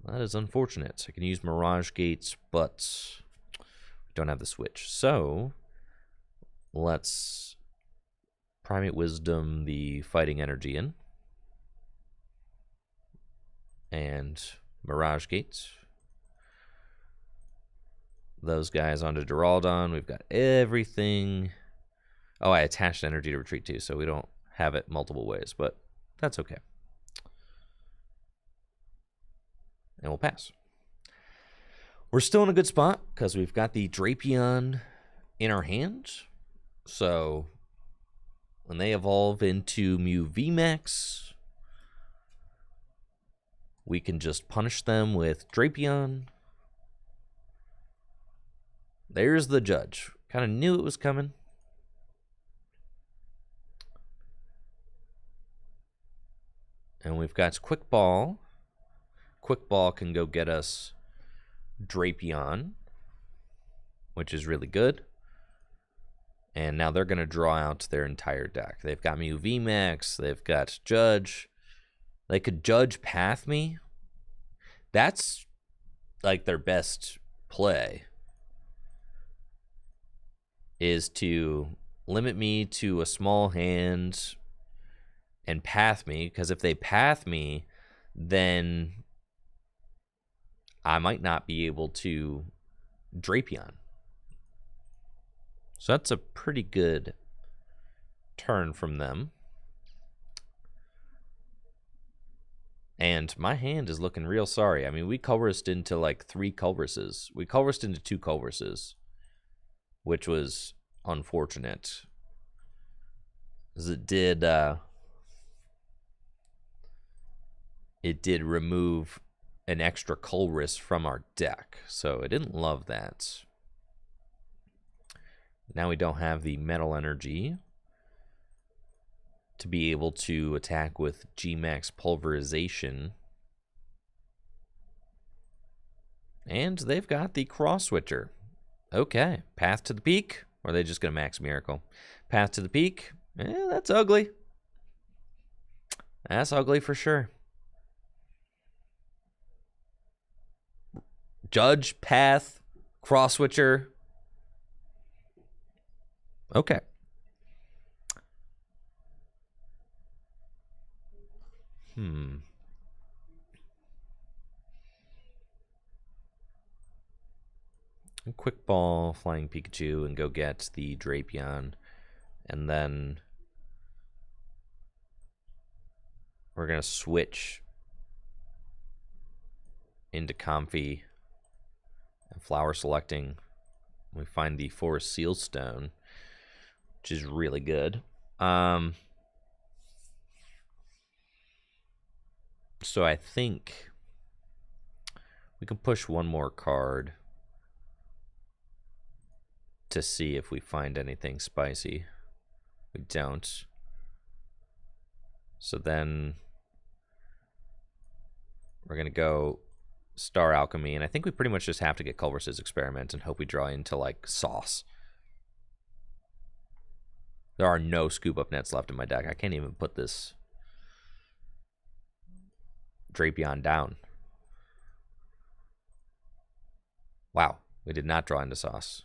That is unfortunate. I can use Mirage Gates, but we don't have the switch. So let's Primate Wisdom the Fighting Energy in. And Mirage Gates. Those guys onto Duraludon. We've got everything. Oh, I attached energy to retreat too, so we don't have it multiple ways, but that's okay. And we'll pass. We're still in a good spot because we've got the Drapion in our hand. So when they evolve into Mew VMAX, we can just punish them with Drapion. There's the judge. Kind of knew it was coming. And we've got Quick Ball. Quick Ball can go get us Drapion, which is really good. And now they're going to draw out their entire deck. They've got Mew VMAX. They've got Judge. They could Judge Path me. That's like their best play, is to limit me to a small hand and path me, because if they path me, then I might not be able to Drapion. So that's a pretty good turn from them. And my hand is looking real sorry. I mean, we Culversed into like 3 Culverses. We Culversed into 2 Culverses, which was unfortunate, as it did remove an extra Culver's from our deck, so I didn't love that. Now we don't have the metal energy to be able to attack with G-Max Pulverization. And they've got the Cross Switcher. Okay, Path to the Peak, or are they just going to Max Miracle? Path to the Peak, that's ugly. That's ugly for sure. Judge, Path, Cross Switcher. Okay. Quick Ball, Flying Pikachu, and go get the Drapion. And then we're going to switch into Comfy and Flower Selecting. We find the Forest Seal Stone, which is really good. So I think we can push one more card to see if we find anything spicy. We don't. So then we're going to go Star Alchemy, and I think we pretty much just have to get Culver's Experiment and hope we draw into, like, Sauce. There are no scoop-up nets left in my deck. I can't even put this Drapion down. Wow, we did not draw into Sauce.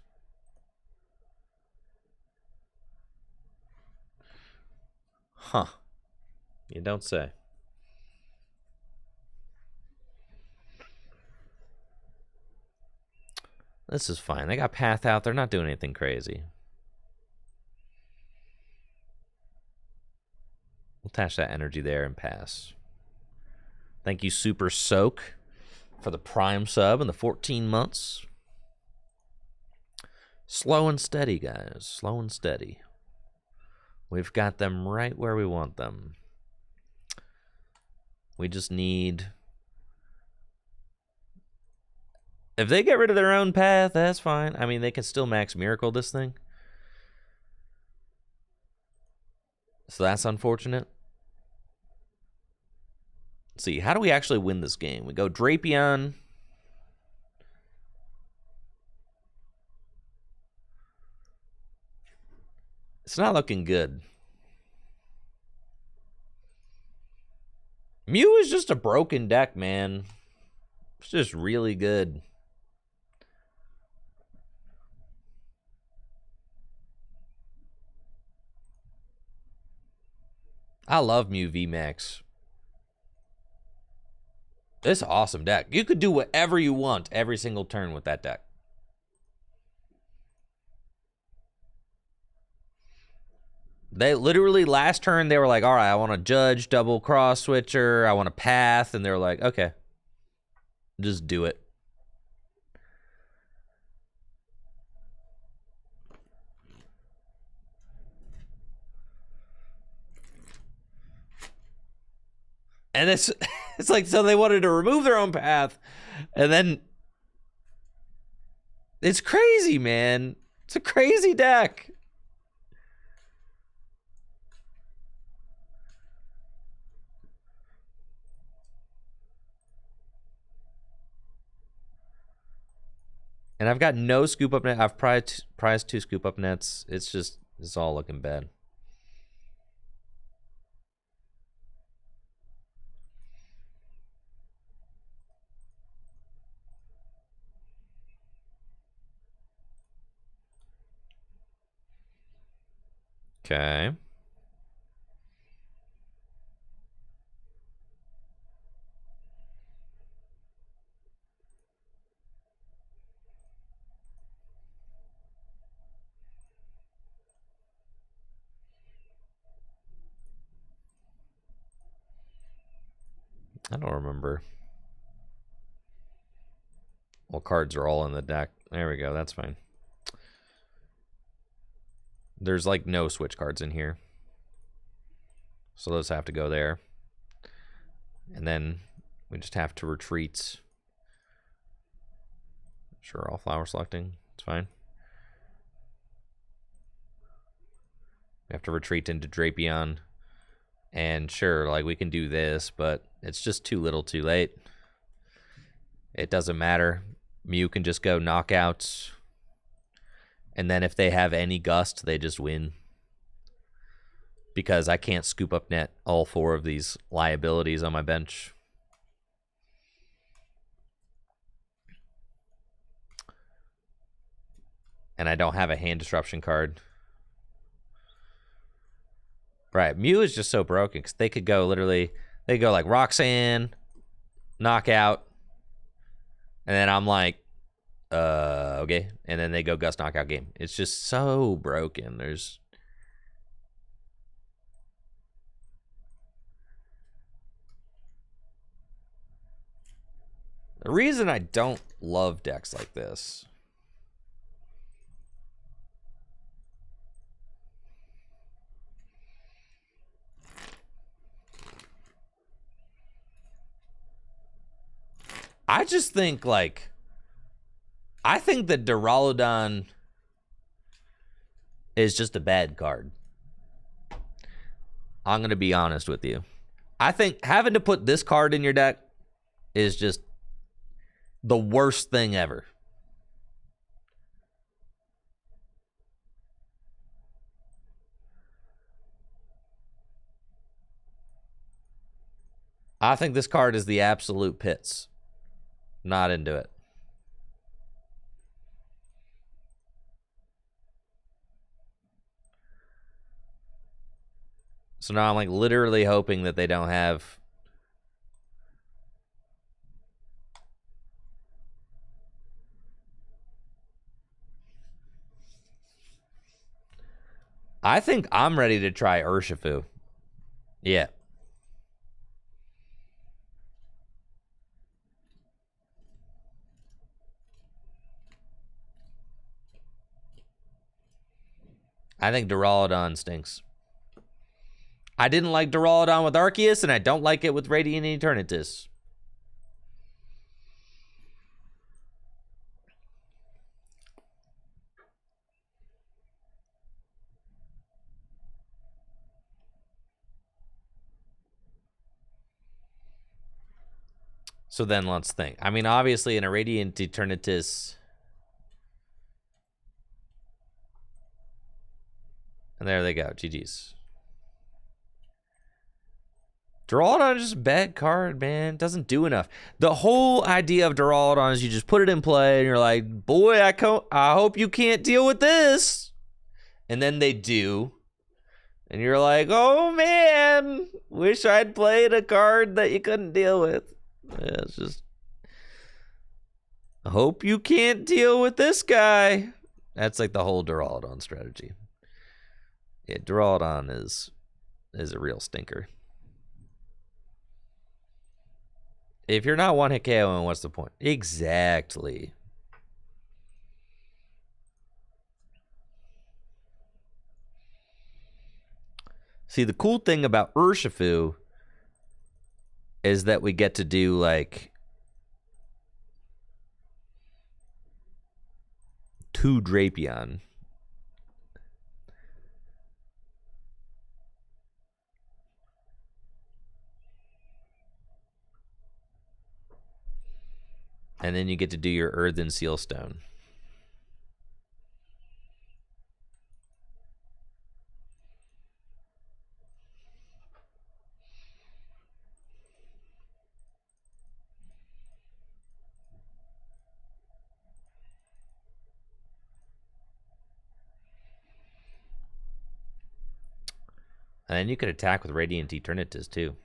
Huh. You don't say. This is fine. They got Path out. They're not doing anything crazy. We'll attach that energy there and pass. Thank you, Super Soak, for the Prime sub and the 14 months. Slow and steady, guys. Slow and steady. We've got them right where we want them. We just need... If they get rid of their own path, that's fine. I mean, they can still Max Miracle this thing. So that's unfortunate. Let's see, how do we actually win this game? We go Drapion. It's not looking good. Mew is just a broken deck, man. It's just really good. I love Mew VMAX. It's an awesome deck. You could do whatever you want every single turn with that deck. They literally, last turn, they were like, all right, I want to Judge, double Cross Switcher, I want a Path, and they were like, okay, just do it. And it's like, so they wanted to remove their own path, and then it's crazy, man. It's a crazy deck. And I've got no scoop up net. I've prized 2 scoop up nets. It's all looking bad. Okay. I don't remember. Well, cards are all in the deck. There we go. That's fine. There's like no switch cards in here. So those have to go there. And then we just have to retreat. Sure, all flower selecting. It's fine. We have to retreat into Drapion. And sure, like, we can do this, but it's just too little too late. It doesn't matter. Mew can just go knockouts. And then if they have any gust, they just win. Because I can't scoop up net all 4 of these liabilities on my bench. And I don't have a hand disruption card. Right, Mew is just so broken because they could go literally, they go like Roxanne, knockout, and then I'm like, okay, and then they go Gust knockout game. It's just so broken. There's the reason I don't love decks like this. I just think, like, I think that Duraludon is just a bad card. I'm going to be honest with you. I think having to put this card in your deck is just the worst thing ever. I think this card is the absolute pits. Not into it. So now I'm like literally hoping that they don't have I think I'm ready to try Urshifu. Yeah. I think Duraludon stinks. I didn't like Duraludon with Arceus, and I don't like it with Radiant Eternatus. So then let's think. I mean, obviously in a Radiant Eternatus... And there they go. GG's. Duraludon is just a bad card, man. Doesn't do enough. The whole idea of Duraludon is you just put it in play and you're like, boy, I hope you can't deal with this. And then they do. And you're like, oh, man. Wish I'd played a card that you couldn't deal with. Yeah, it's just... I hope you can't deal with this guy. That's like the whole Duraludon strategy. Yeah, Duraludon is a real stinker. If you're not one hit KOing, what's the point? Exactly. See, the cool thing about Urshifu is that we get to do like 2 Drapion. And then you get to do your Earthen Sealstone. And then you could attack with Radiant Eternatus too.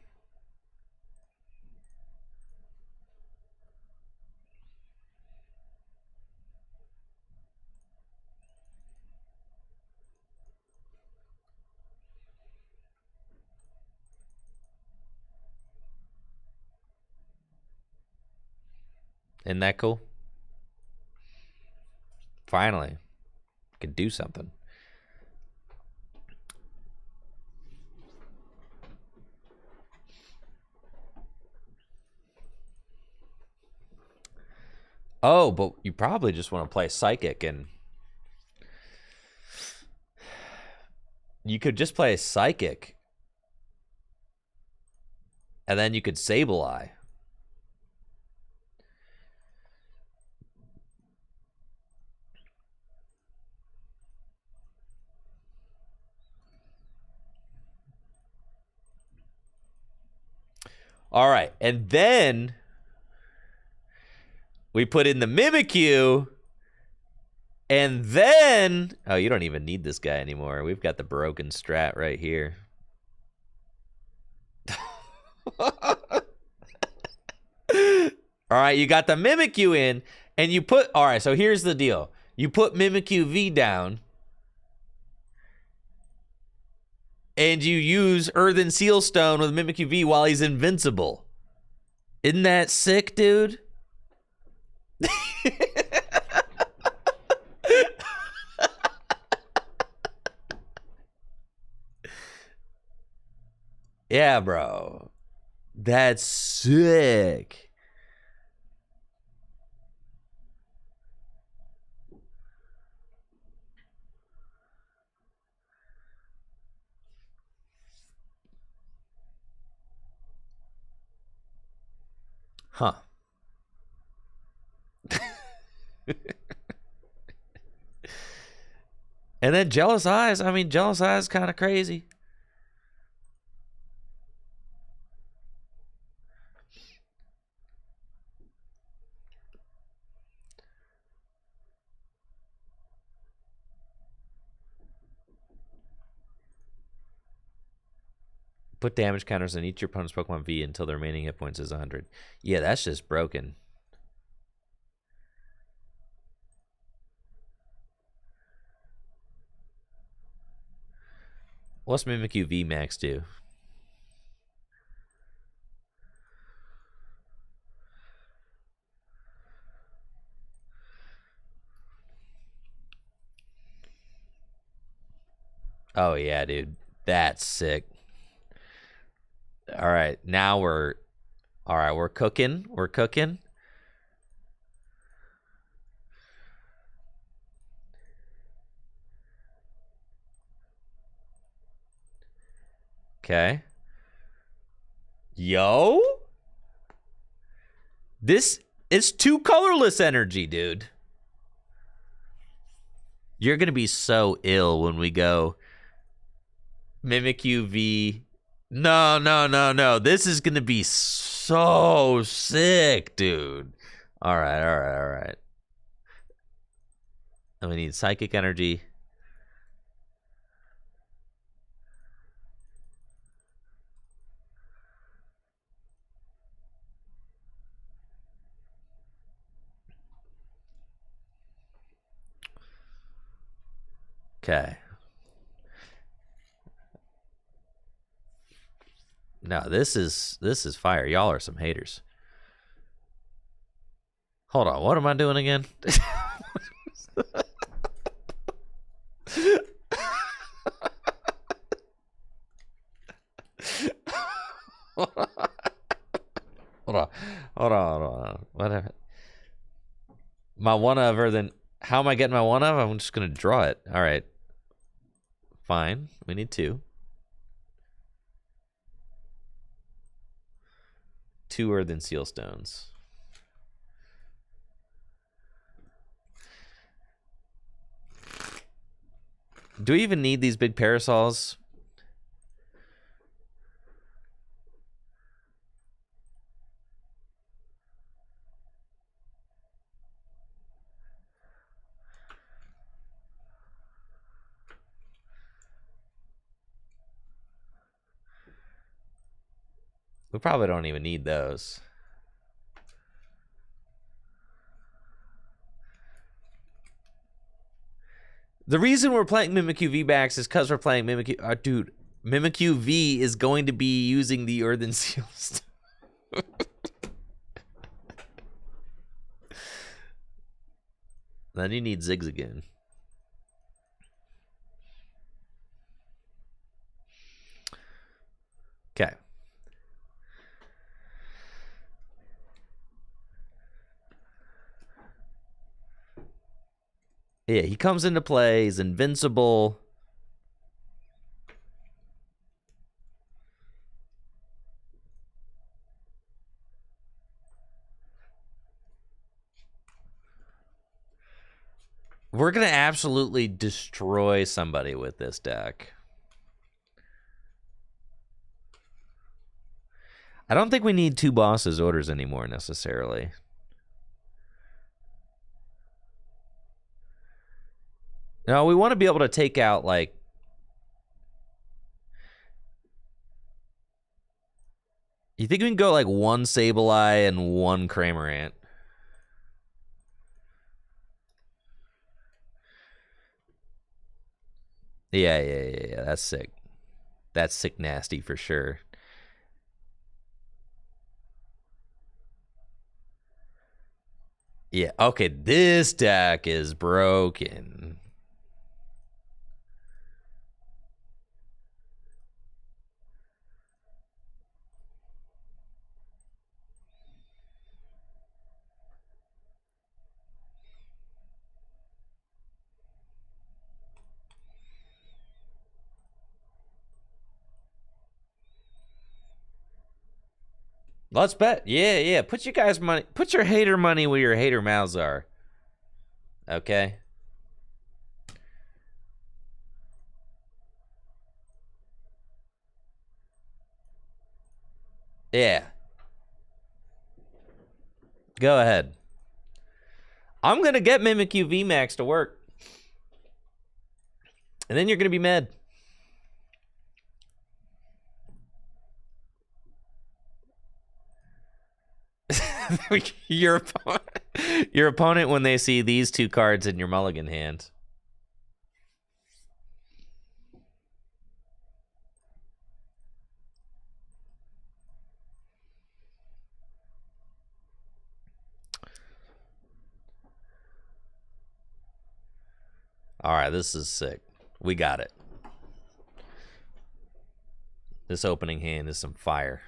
Isn't that cool? Finally, could do something. Oh, but you probably just want to play Psychic and You could just play a Psychic. And then you could Sableye. All right, and then we put in the Mimikyu, and then... Oh, you don't even need this guy anymore. We've got the broken strat right here. All right, you got the Mimikyu in, and you put... All right, so here's the deal. You put Mimikyu V down, and you use Earthen Sealstone with Mimikyu V while he's invincible. Isn't that sick, dude? Yeah, bro. That's sick. Huh. And then Jealous Eyes. I mean, Jealous Eyes is kind of crazy. Put damage counters on each your opponent's Pokemon V until the remaining hit points is 100. Yeah, that's just broken. What's Mimikyu V Max do? Oh, yeah, dude. That's sick. All right, now we're... All right, we're cooking. We're cooking. Okay. Yo? This is 2 colorless energy, dude. You're going to be so ill when we go Mimikyu V. No. This is going to be so sick, dude. All right. And we need Psychic Energy. Okay. No, this is fire. Y'all are some haters. Hold on, what am I doing again? Hold on. Whatever. My one of, or then how am I getting my one of? I'm just gonna draw it. All right. Fine. We need 2. 2 Earthen Sealstones. Do we even need these big parasols? We probably don't even need those. The reason we're playing Mimikyu V-Max is because we're playing Mimikyu... dude, Mimikyu V is going to be using the Earthen Seals. Then you need Ziggs again. Okay. Yeah, he comes into play. He's invincible. We're going to absolutely destroy somebody with this deck. I don't think we need 2 bosses orders anymore necessarily. No, we want to be able to take out, like... You think we can go, like, 1 Sableye and 1 Cramorant? Yeah. That's sick. That's sick nasty for sure. Yeah, okay, this deck is broken. Let's bet. Yeah. Put your guys' money. Put your hater money where your hater mouths are. Okay. Yeah. Go ahead. I'm gonna get Mimikyu VMAX to work. And then you're gonna be mad. your opponent when they see these 2 cards in your mulligan hand. All right, this is sick. We got it. This opening hand is some fire.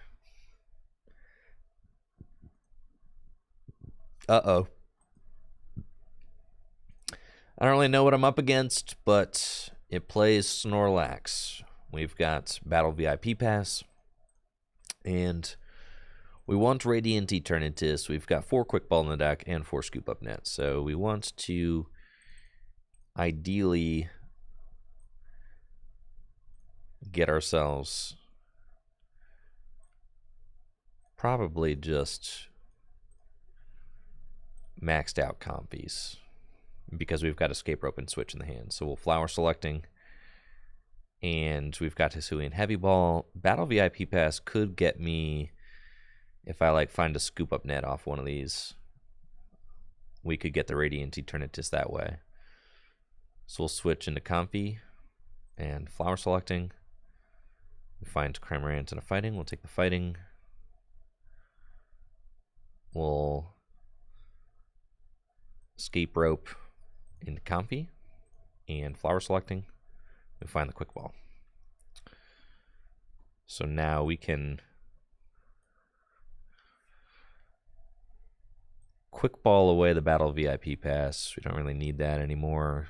Uh-oh. I don't really know what I'm up against, but it plays Snorlax. We've got Battle VIP Pass, and we want Radiant Eternatus. We've got 4 Quick Ball in the deck and 4 Scoop Up Nets, so we want to ideally get ourselves probably just maxed out compies because we've got Escape Rope and Switch in the hand. So we'll Flower Selecting, and we've got Hisuian Heavy Ball. Battle VIP Pass could get me, if I like find a Scoop Up Net off one of these, we could get the Radiant Eternatus that way. So we'll switch into Comfy and Flower Selecting. We find Cramorant and a Fighting. We'll take the Fighting. We'll Escape Rope into Comfy and Flower Selecting. We find the Quick Ball. So now we can Quick Ball away the Battle VIP Pass. We don't really need that anymore.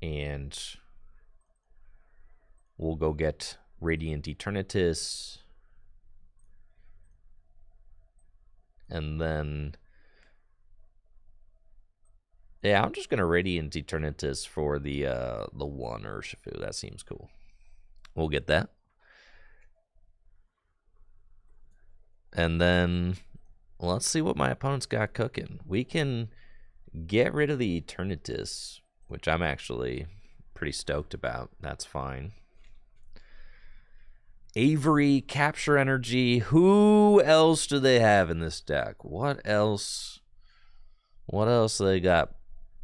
And we'll go get Radiant Eternatus. And then, yeah, I'm just going to Radiant Eternatus for the 1 Urshifu. That seems cool. We'll get that. And then let's see what my opponent's got cooking. We can get rid of the Eternatus, which I'm actually pretty stoked about. That's fine. Avery, Capture Energy. Who else do they have in this deck? What else? What else they got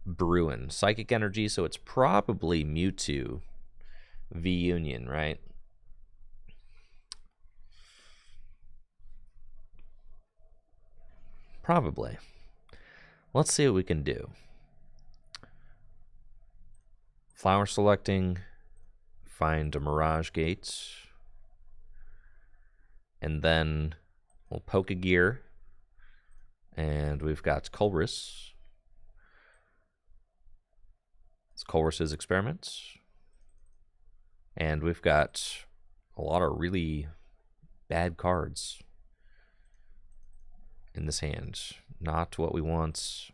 brewing? Psychic Energy, so it's probably Mewtwo V Union, right? Probably. Let's see what we can do. Flower Selecting, find a Mirage Gate, and then we'll Pokegear, and we've got Colress. It's Colress's Experiments, and we've got a lot of really bad cards in this hand. Not what we want.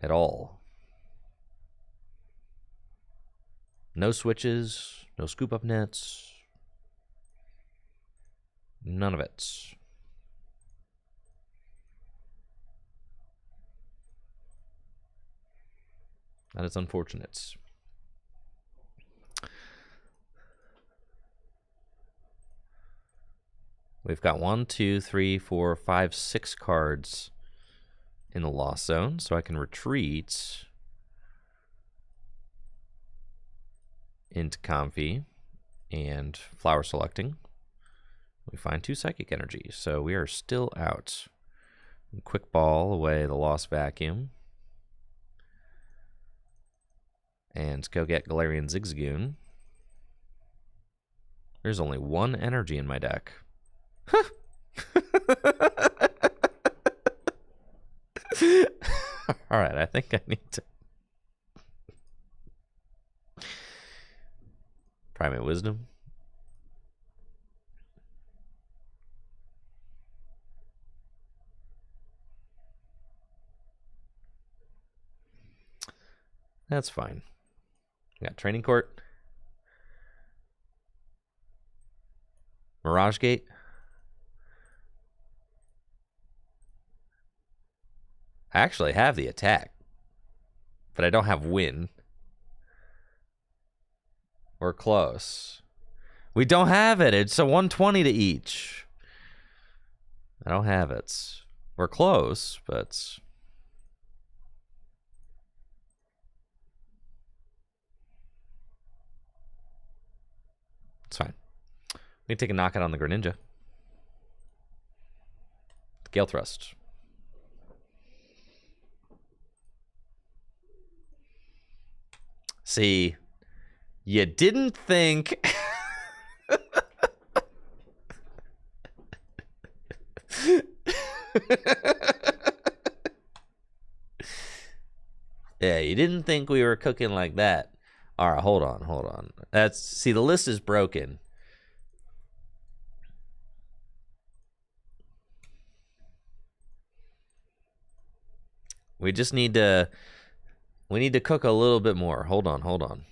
at all. No switches, no scoop up nets. None of it. That is unfortunate. We've got 1, 2, 3, 4, 5, 6 cards in the lost zone, so I can retreat into Comfy and flower selecting. We find 2 psychic energies, so we are still out. Quick ball away the lost vacuum. And go get Galarian Zigzagoon. There's only 1 energy in my deck. Alright, I think I need to Primate Wisdom. That's fine. We got Training Court. Mirage Gate. I actually have the attack, but I don't have win. We're close. We don't have it. It's a 120 to each. I don't have it. We're close, but it's fine. We can take a knockout on the Greninja. Gale Thrust. See, you didn't think... Yeah, you didn't think we were cooking like that. All right, hold on. See, the list is broken. We just need to... We need to cook a little bit more. Hold on.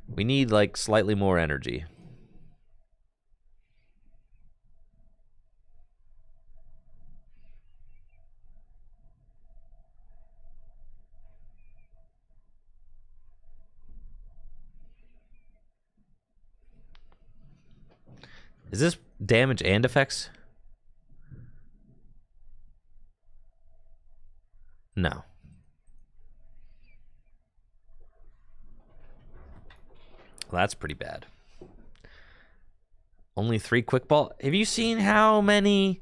We need, like, slightly more energy. Is this damage and effects? No. Well, that's pretty bad. Only 3 quick ball. Have you seen how many?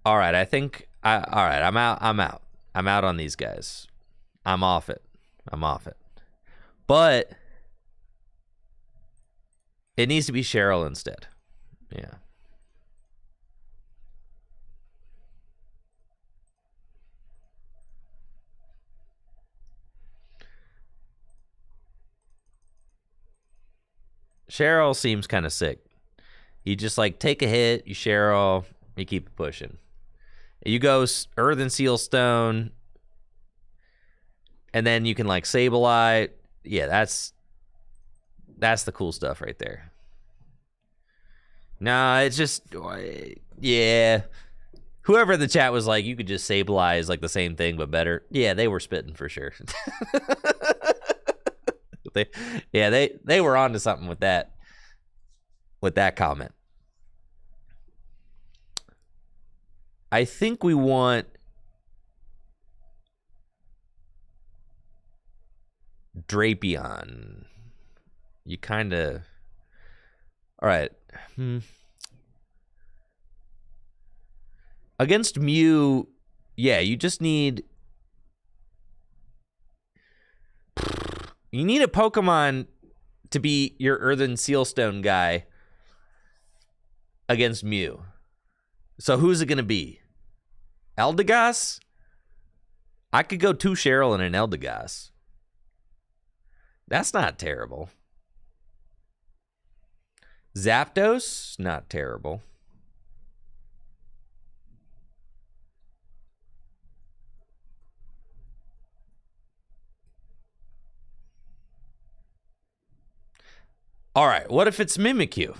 All right, I think all right, I'm out on these guys. I'm off it. But it needs to be Cheryl instead. Yeah. Cheryl seems kind of sick. You just like take a hit, you Cheryl, you keep it pushing. You go Earth and Seal Stone, and then you can like Sableye. Yeah, that's the cool stuff right there. Nah, it's just, yeah. Whoever in the chat was like, you could just Sableye is like the same thing but better. Yeah, they were spitting for sure. they were onto something with that comment. I think we want Drapion. You kind of... All right. Against Mew, yeah, you just need... You need a Pokemon to be your Earthen Sealstone guy against Mew. So who's it going to be? Eldegoss? I could go 2 Cheryl and an Eldegoss. That's not terrible. Zapdos? Not terrible. All right, what if it's Mimikyu?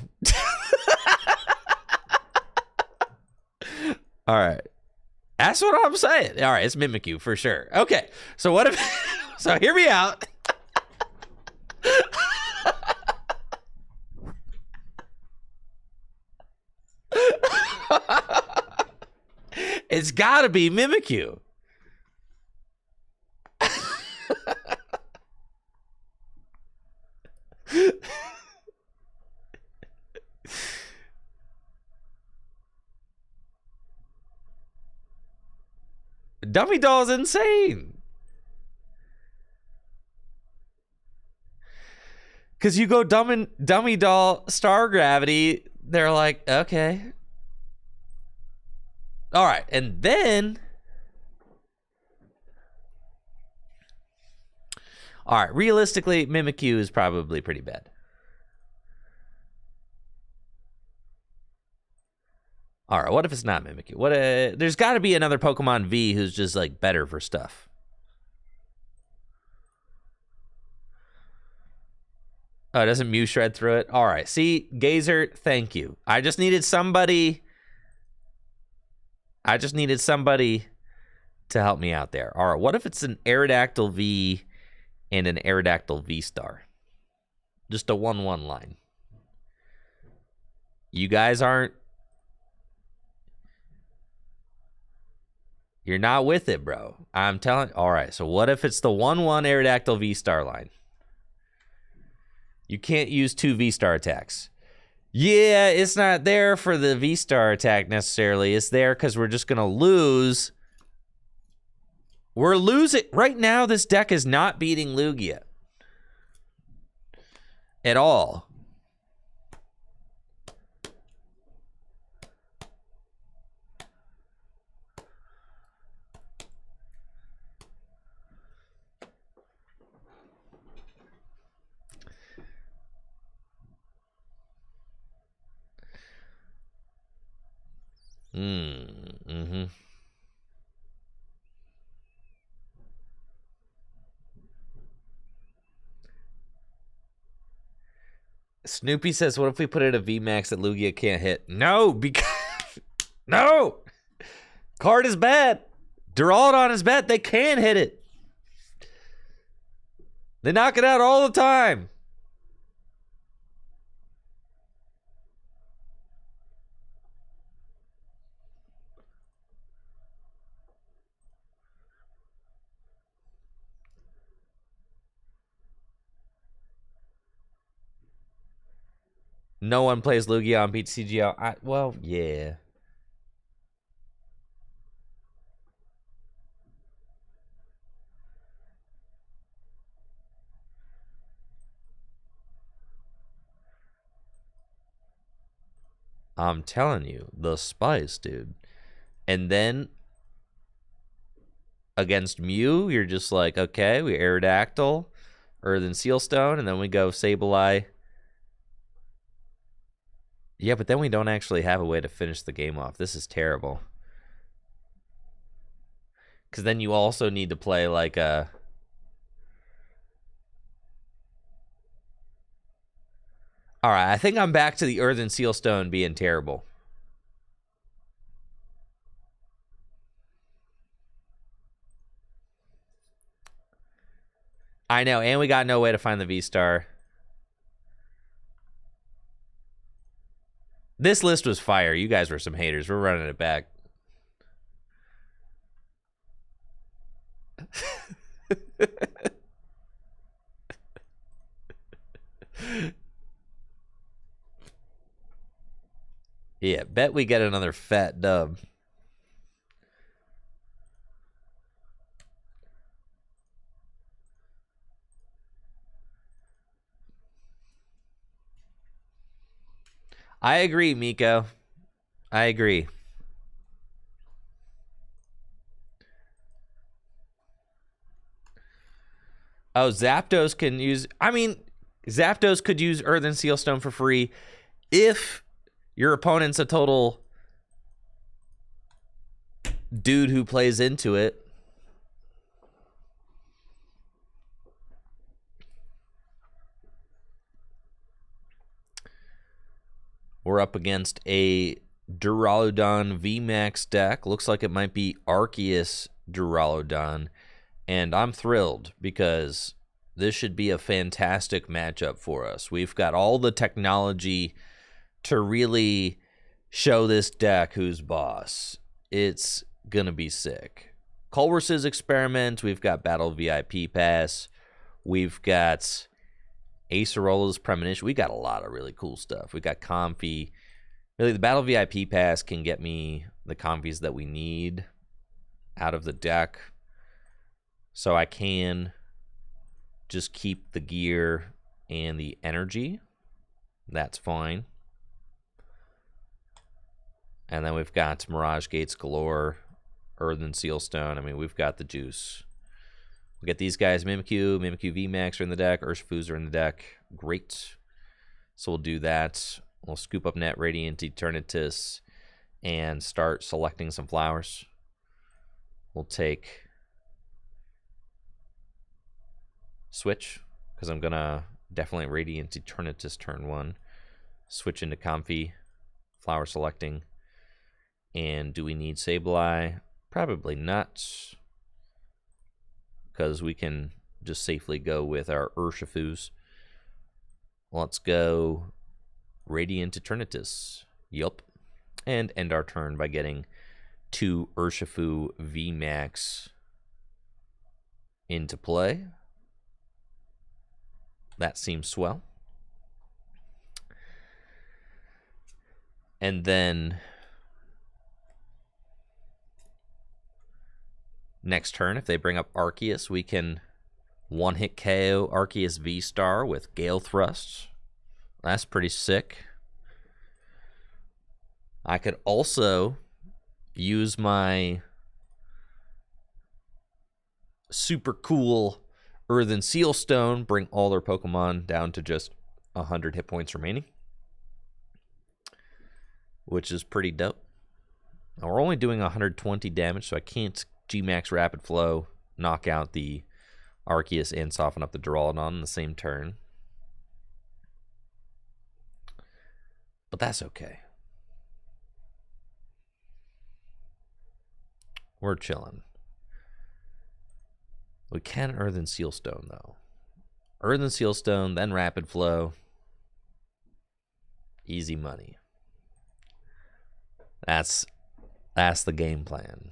All right. That's what I'm saying. All right, it's Mimikyu for sure. Okay, so what if... So hear me out. It's got to be Mimikyu. Dummy Doll's insane. Because you go Dummy Doll, Star Gravity, they're like, okay. All right, and then... All right, realistically, Mimikyu is probably pretty bad. All right, what if it's not Mimikyu? There's got to be another Pokemon V who's just, like, better for stuff. Oh, doesn't Mew shred through it? All right, see, Gazer, thank you. I just needed somebody to help me out there. All right, what if it's an Aerodactyl V and an Aerodactyl V-Star? Just a 1-1 line. You guys aren't... You're not with it, bro. I'm telling... All right, so what if it's the 1-1 Aerodactyl V-Star line? You can't use 2 V-Star attacks. Yeah, it's not there for the V-Star attack necessarily. It's there because we're just going to lose. We're losing. Right now, this deck is not beating Lugia. At all. Mm-hmm. Snoopy says, what if we put it a VMAX that Lugia can't hit? No, because... No! Card is bad. Duraludon is bad. They can hit it. They knock it out all the time. No one plays Lugia on BTCGL. Well, yeah. I'm telling you, the spice, dude. And then against Mew, you're just like, okay, we Aerodactyl, Earth and Sealstone, and then we go Sableye. Yeah, but then we don't actually have a way to finish the game off. This is terrible. Because then you also need to play like a... All right, I think I'm back to the Earth and Sealstone being terrible. I know, and we got no way to find the V-Star. This list was fire. You guys were some haters. We're running it back. Yeah, bet we get another fat dub. I agree, Miko. I agree. Oh, Zapdos can use... I mean, Zapdos could use Earth and Sealstone for free if your opponent's a total dude who plays into it. We're up against a Duraludon VMAX deck. Looks like it might be Arceus Duraludon. And I'm thrilled because this should be a fantastic matchup for us. We've got all the technology to really show this deck who's boss. It's going to be sick. Culver's Experiment. We've got Battle VIP Pass. We've got Acerola's Premonition. We got a lot of really cool stuff. We got Comfy. Really, the Battle VIP Pass can get me the Comfies that we need out of the deck. So I can just keep the gear and the energy. That's fine. And then we've got Mirage Gates galore, Earth and Sealstone. I mean, we've got the juice. We get these guys, Mimikyu VMAX are in the deck, Urshifu's are in the deck. Great. So we'll do that. We'll scoop up Net Radiant Eternatus and start selecting some flowers. We'll take Switch, because I'm going to definitely Radiant Eternatus turn 1. Switch into Comfy, flower selecting. And do we need Sableye? Probably not, because we can just safely go with our Urshifu's. Let's go Radiant Eternatus. Yup. And end our turn by getting 2 Urshifu VMAX into play. That seems swell. And then next turn, if they bring up Arceus, we can one-hit KO Arceus V-Star with Gale Thrust. That's pretty sick. I could also use my super cool Earth and Sealstone, bring all their Pokemon down to just 100 hit points remaining, which is pretty dope. Now, we're only doing 120 damage, so I can't G-Max Rapid Flow, knock out the Arceus, and soften up the Duraludon in the same turn. But that's okay. We're chilling. We can Earth and Sealstone, though. Earth and Sealstone, then Rapid Flow. Easy money. That's the game plan.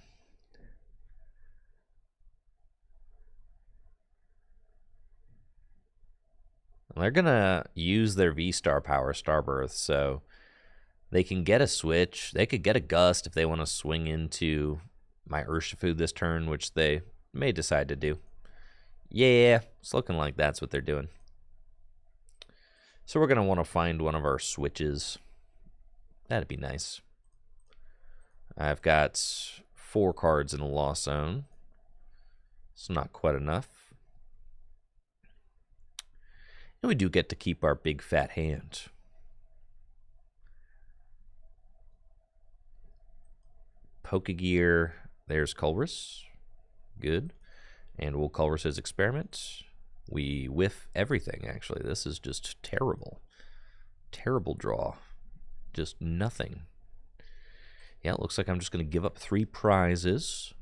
They're going to use their V-Star power, Starbirth, so they can get a switch. They could get a Gust if they want to swing into my Urshifu this turn, which they may decide to do. Yeah, it's looking like that's what they're doing. So we're going to want to find one of our switches. That'd be nice. I've got 4 cards in the Lost Zone. It's not quite enough. And we do get to keep our big fat hand. Pokegear. There's Culver's. Good. And we'll Culver's Experiment. We whiff everything, actually. This is just terrible. Terrible draw. Just nothing. Yeah, it looks like I'm just going to give up 3 prizes.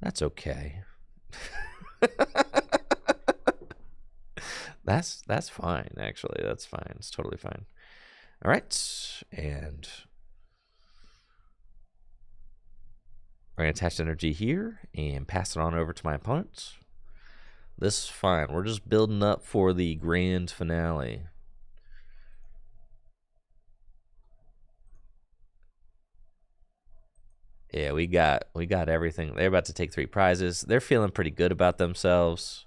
That's okay. That's fine, actually. That's fine. It's totally fine. All right. And we're going to attach energy here and pass it on over to my opponent. This is fine. We're just building up for the grand finale. Yeah, we got everything. They're about to take 3 prizes. They're feeling pretty good about themselves.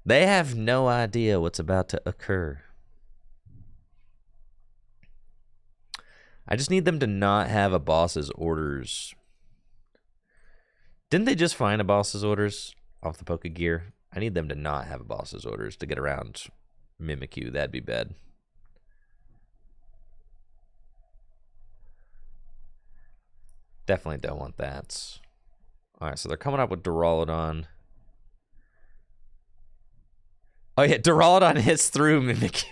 They have no idea what's about to occur. I just need them to not have a boss's orders. Didn't they just find a boss's orders off the Poke Gear? I need them to not have a boss's orders to get around Mimikyu. That'd be bad. Definitely don't want that. Alright, so they're coming up with Duraludon. Oh yeah, Duraludon hits through Mimikyu.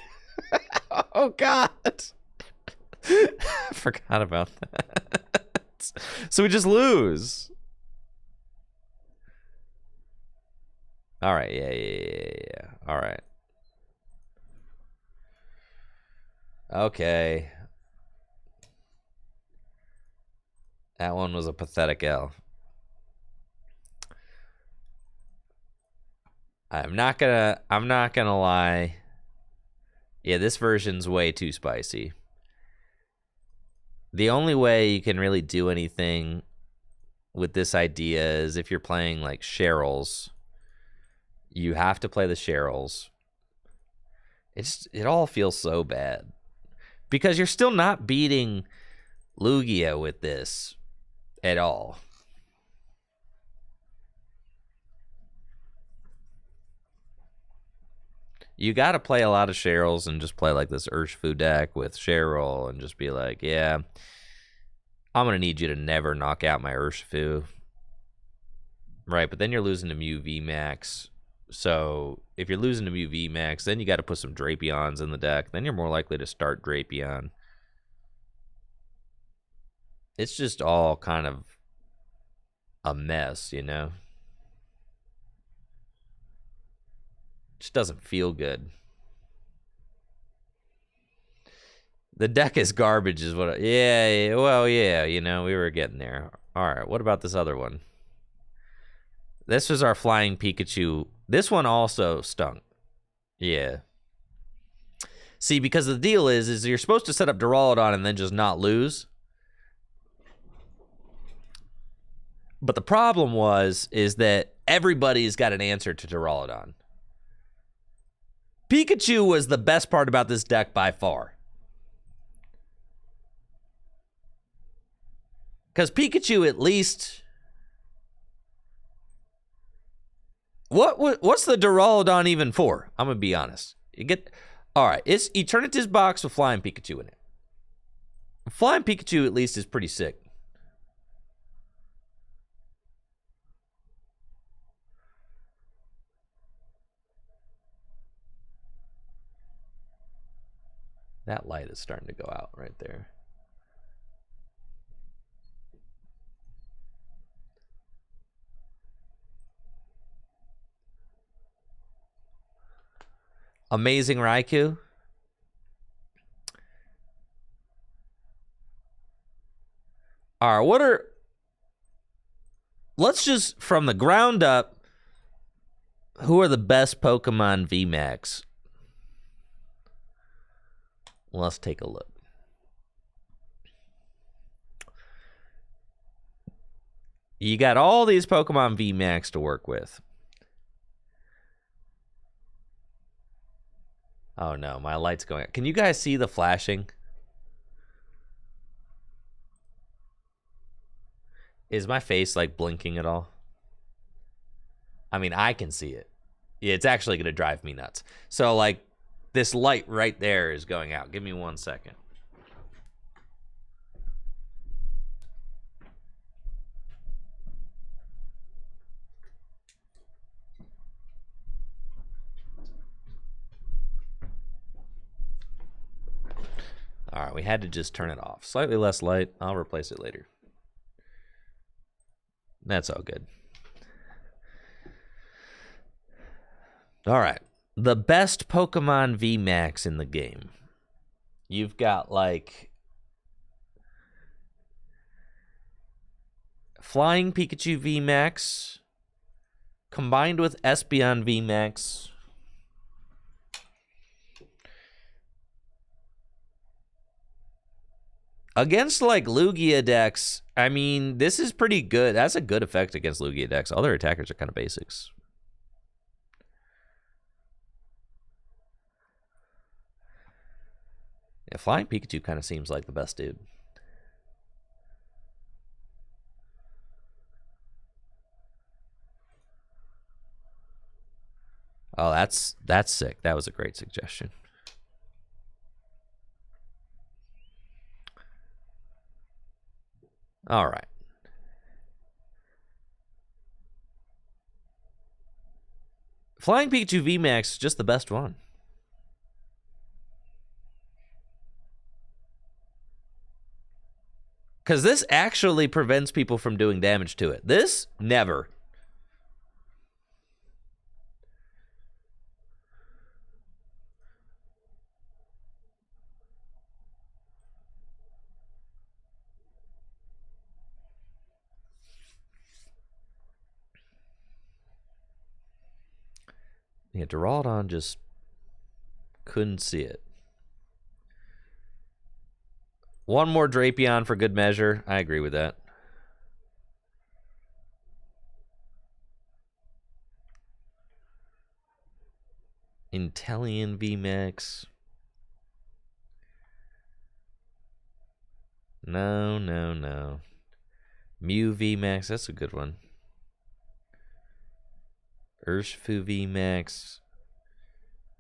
Oh god! I forgot about that. So we just lose. Alright, yeah. Alright. Okay. That one was a pathetic L. I'm not gonna lie. Yeah, this version's way too spicy. The only way you can really do anything with this idea is if you're playing like Cheryl's. You have to play the Cheryl's. It all feels so bad. Because you're still not beating Lugia with this at all. You got to play a lot of Cheryl's and just play like this Urshifu deck with Cheryl and just be like, yeah, I'm going to need you to never knock out my Urshifu. Right, but then you're losing to Mew VMAX. So if you're losing to Mew VMAX, then you got to put some Drapions in the deck. Then you're more likely to start Drapion. It's just all kind of a mess, you know? Just doesn't feel good. The deck is garbage is what yeah, well, yeah, you know, we were getting there. All right, what about this other one? This was our Flying Pikachu. This one also stunk. Yeah. See, because the deal is you're supposed to set up Duraludon and then just not lose. But the problem is that everybody's got an answer to Duraludon. Pikachu was the best part about this deck by far. Because Pikachu at least... What's the Duraludon even for? I'm going to be honest. All right, it's Eternatus box with Flying Pikachu in it. Flying Pikachu at least is pretty sick. That light is starting to go out right there. Amazing Raikou. All right, let's just, from the ground up, who are the best Pokemon VMAX? Let's take a look. You got all these Pokemon VMAX to work with. Oh no, my light's going out. Can you guys see the flashing? Is my face like blinking at all? I mean, I can see it. It's actually going to drive me nuts. So like this light right there is going out. Give me 1 second. All right, we had to just turn it off. Slightly less light. I'll replace it later. That's all good. All right. The best Pokemon VMAX in the game. You've got like Flying Pikachu VMAX combined with Espeon VMAX. Against like Lugia decks, I mean, this is pretty good. That's a good effect against Lugia decks. Other attackers are kind of basics. Yeah, Flying Pikachu kind of seems like the best dude. Oh, that's sick. That was a great suggestion. All right. Flying Pikachu VMAX is just the best one. Because this actually prevents people from doing damage to it. This, never. Yeah, Duraludon just couldn't see it. One more Drapion for good measure. I agree with that. Inteleon VMAX. No, no, no. Mew VMAX, that's a good one. Urshifu VMAX.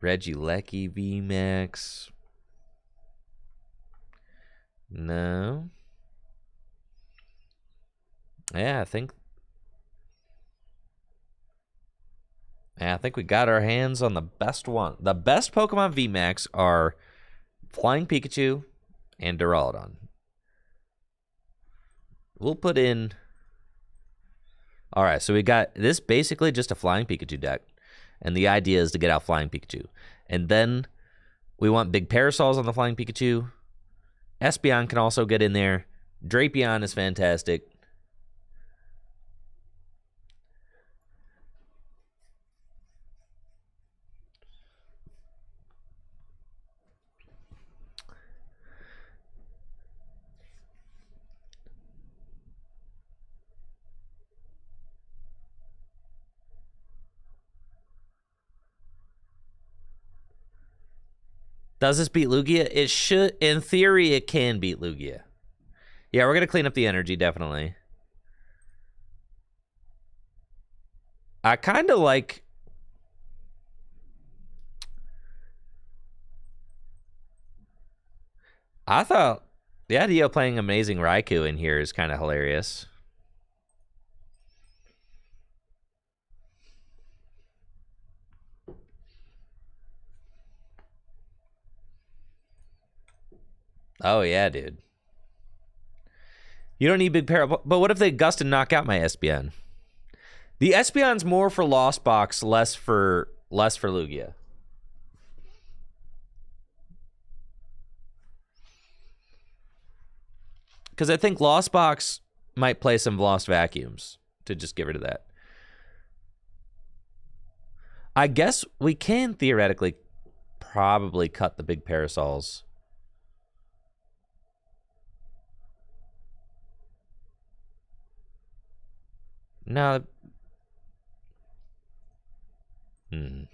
Regieleki VMAX. No. Yeah, I think we got our hands on the best one. The best Pokemon VMAX are Flying Pikachu and Duraludon. We'll put in... All right, so we got this basically just a Flying Pikachu deck. And the idea is to get out Flying Pikachu. And then we want big Parasols on the Flying Pikachu. Espeon can also get in there. Drapion is fantastic. Does this beat Lugia? It should. In theory, it can beat Lugia. Yeah, we're going to clean up the energy, definitely. I kind of like... I thought the idea of playing Amazing Raikou in here is kind of hilarious. Oh, yeah, dude. You don't need big para... But what if they gust and knock out my Espeon? The Espeon's more for Lost Box, less for Lugia. Because I think Lost Box might play some Lost Vacuums to just get rid of that. I guess we can theoretically probably cut the big Parasols. No. I'm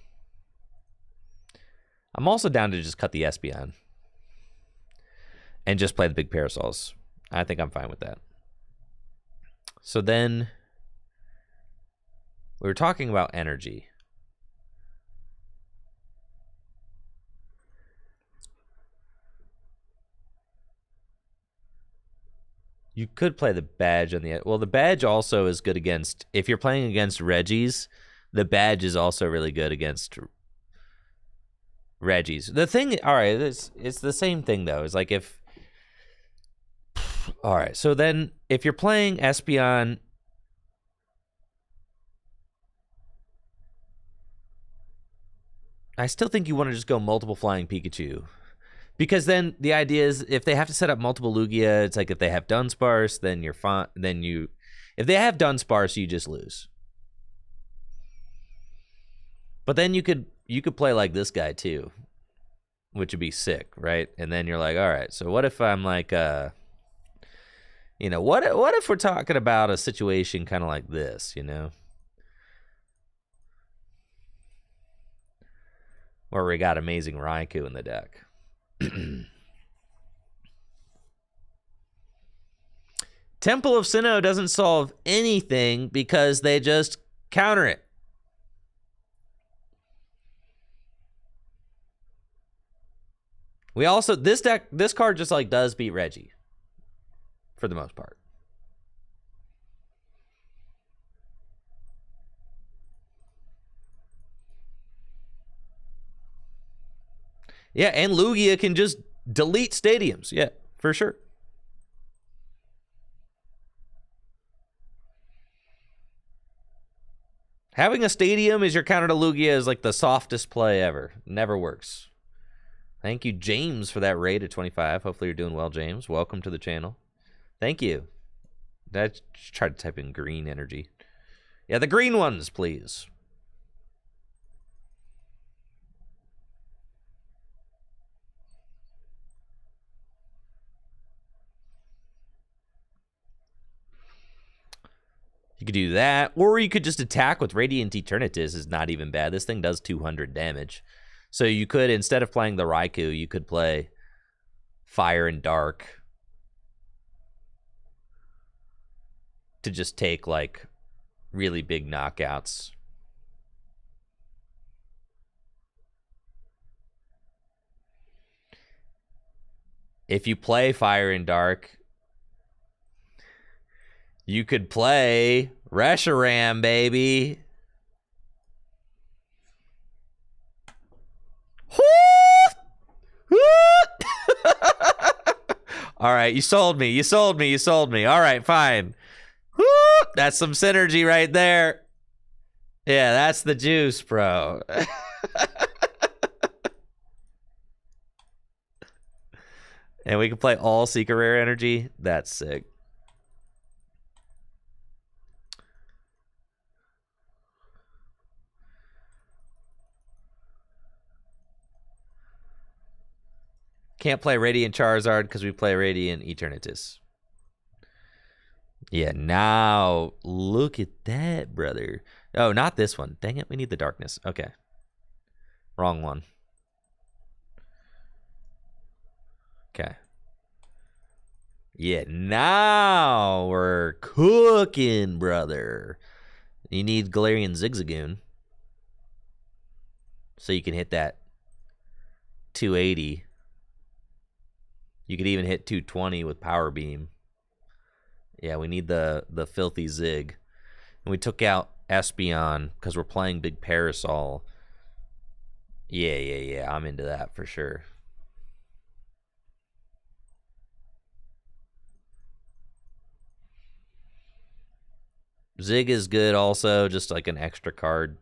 also down to just cut the Espeon. And just play the big Parasols. I think I'm fine with that. So then... we were talking about energy. You could play the badge on the... well, the badge also is good against... if you're playing against Regis, the badge is also really good against Regis. The thing... all right, it's the same thing, though. It's like if... all right, so then if you're playing Espeon... I still think you want to just go multiple Flying Pikachu. Because then the idea is if they have to set up multiple Lugia, it's like if they have Dunsparce, then you're fine. Then you, if they have Dunsparce, you just lose. But then you could play like this guy too, which would be sick, right? And then you're like, all right, so what if I'm like, you know, what if we're talking about a situation kind of like this, you know, where we got Amazing Raikou in the deck. Temple of Sinnoh doesn't solve anything because they just counter it. We also, this card just like does beat Reggie for the most part. Yeah, and Lugia can just delete stadiums. Yeah, for sure. Having a stadium as your counter to Lugia is like the softest play ever. Never works. Thank you, James, for that raid at 25. Hopefully you're doing well, James. Welcome to the channel. Thank you. I tried to type in green energy. Yeah, the green ones, please. You could do that, or you could just attack with Radiant Eternatus. Is not even bad. This thing does 200 damage. So you could, instead of playing the Raikou, you could play Fire and Dark to just take, like, really big knockouts. If you play Fire and Dark, you could play Reshiram, baby. All right, you sold me. You sold me. You sold me. All right, fine. That's some synergy right there. Yeah, that's the juice, bro. And we can play all Secret Rare energy. That's sick. Can't play Radiant Charizard because we play Radiant Eternatus. Yeah, now look at that, brother. Oh, not this one. Dang it, we need the darkness. Okay. Wrong one. Okay. Yeah, now we're cooking, brother. You need Galarian Zigzagoon. So you can hit that 280. You could even hit 220 with Power Beam. Yeah, we need the filthy Zig. And we took out Espeon because we're playing Big Parasol. Yeah. I'm into that for sure. Zig is good also, just like an extra card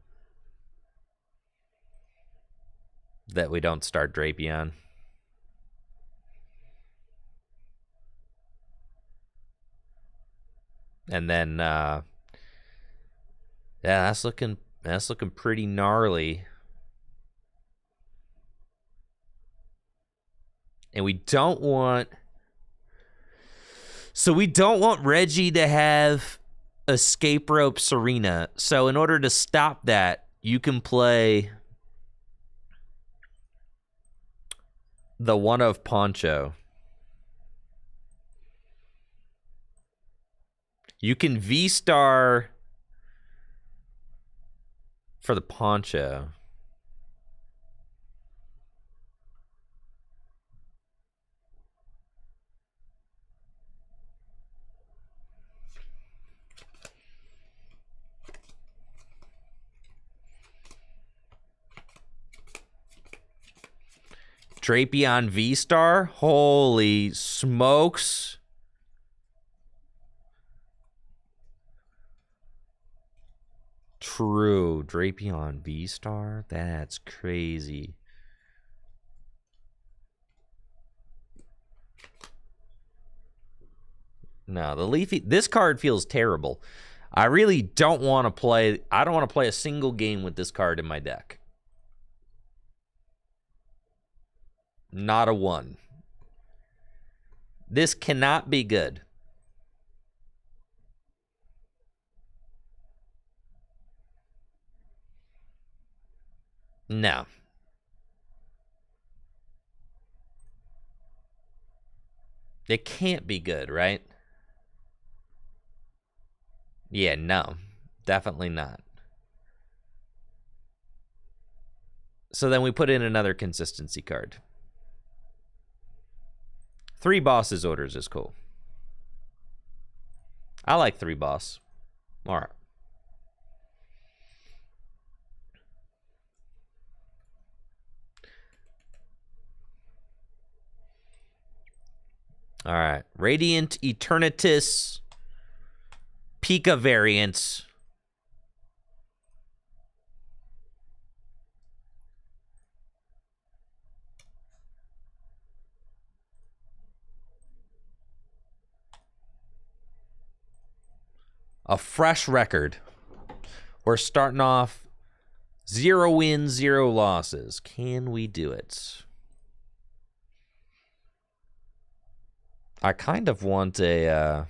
that we don't start Drapion. And then, yeah, that's looking pretty gnarly. And we don't want, so we don't want Reggie to have Escape Rope Serena. So in order to stop that, you can play the one of Poncho. You can V-Star for the Poncho. Drapion V-Star? Holy smokes. True. Drapion V-Star? That's crazy. No, the Leafy... This card feels terrible. I really don't want to play... I don't want to play a single game with this card in my deck. Not a one. This cannot be good. No. It can't be good, right? Yeah, no. Definitely not. So then we put in another consistency card. 3 bosses orders is cool. I like 3 boss. All right. All right. Radiant Eternatus Pika variant. A fresh record. We're starting off 0 wins, 0 losses. Can we do it? I kind of want a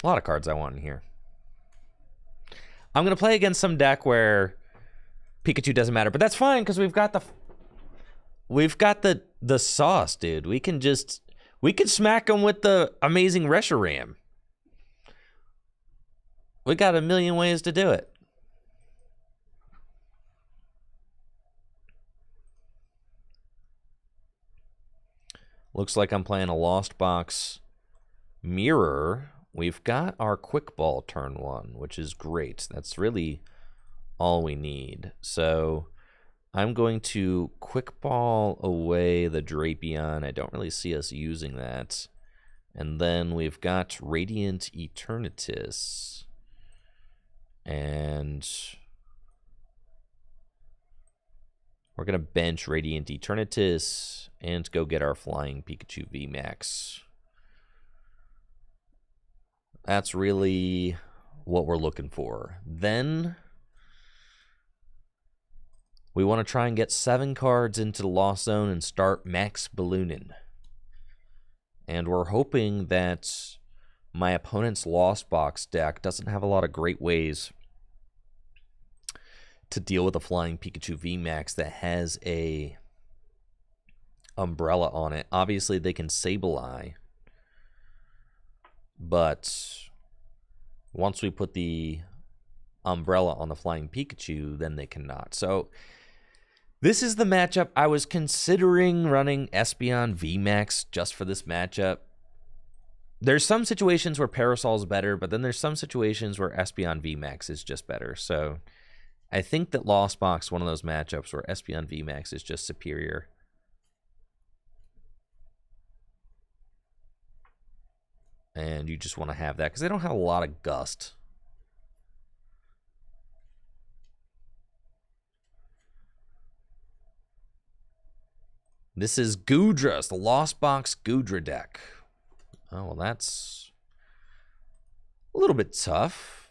lot of cards I want in here. I'm going to play against some deck where Pikachu doesn't matter, but that's fine because we've got the sauce, dude. We can smack them with the amazing Reshiram. We got a million ways to do it. Looks like I'm playing a Lost Box Mirror. We've got our Quick Ball turn 1, which is great. That's really all we need. So I'm going to Quick Ball away the Drapion. I don't really see us using that. And then we've got Radiant Eternatus. And we're going to bench Radiant Eternatus and go get our Flying Pikachu VMAX. That's really what we're looking for. Then we want to try and get 7 cards into the Lost Zone and start max ballooning. And we're hoping that my opponent's Lost Box deck doesn't have a lot of great ways to deal with a Flying Pikachu VMAX that has a umbrella on it. Obviously, they can Sableye. But once we put the umbrella on the Flying Pikachu, then they cannot. So this is the matchup. I was considering running Espeon VMAX just for this matchup. There's some situations where Parasol is better, but then there's some situations where Espeon VMAX is just better. So I think that Lost Box, one of those matchups where Espeon VMAX is just superior. And you just want to have that because they don't have a lot of gust. This is Goodra, the Lost Box Goodra deck. Oh, well, that's a little bit tough,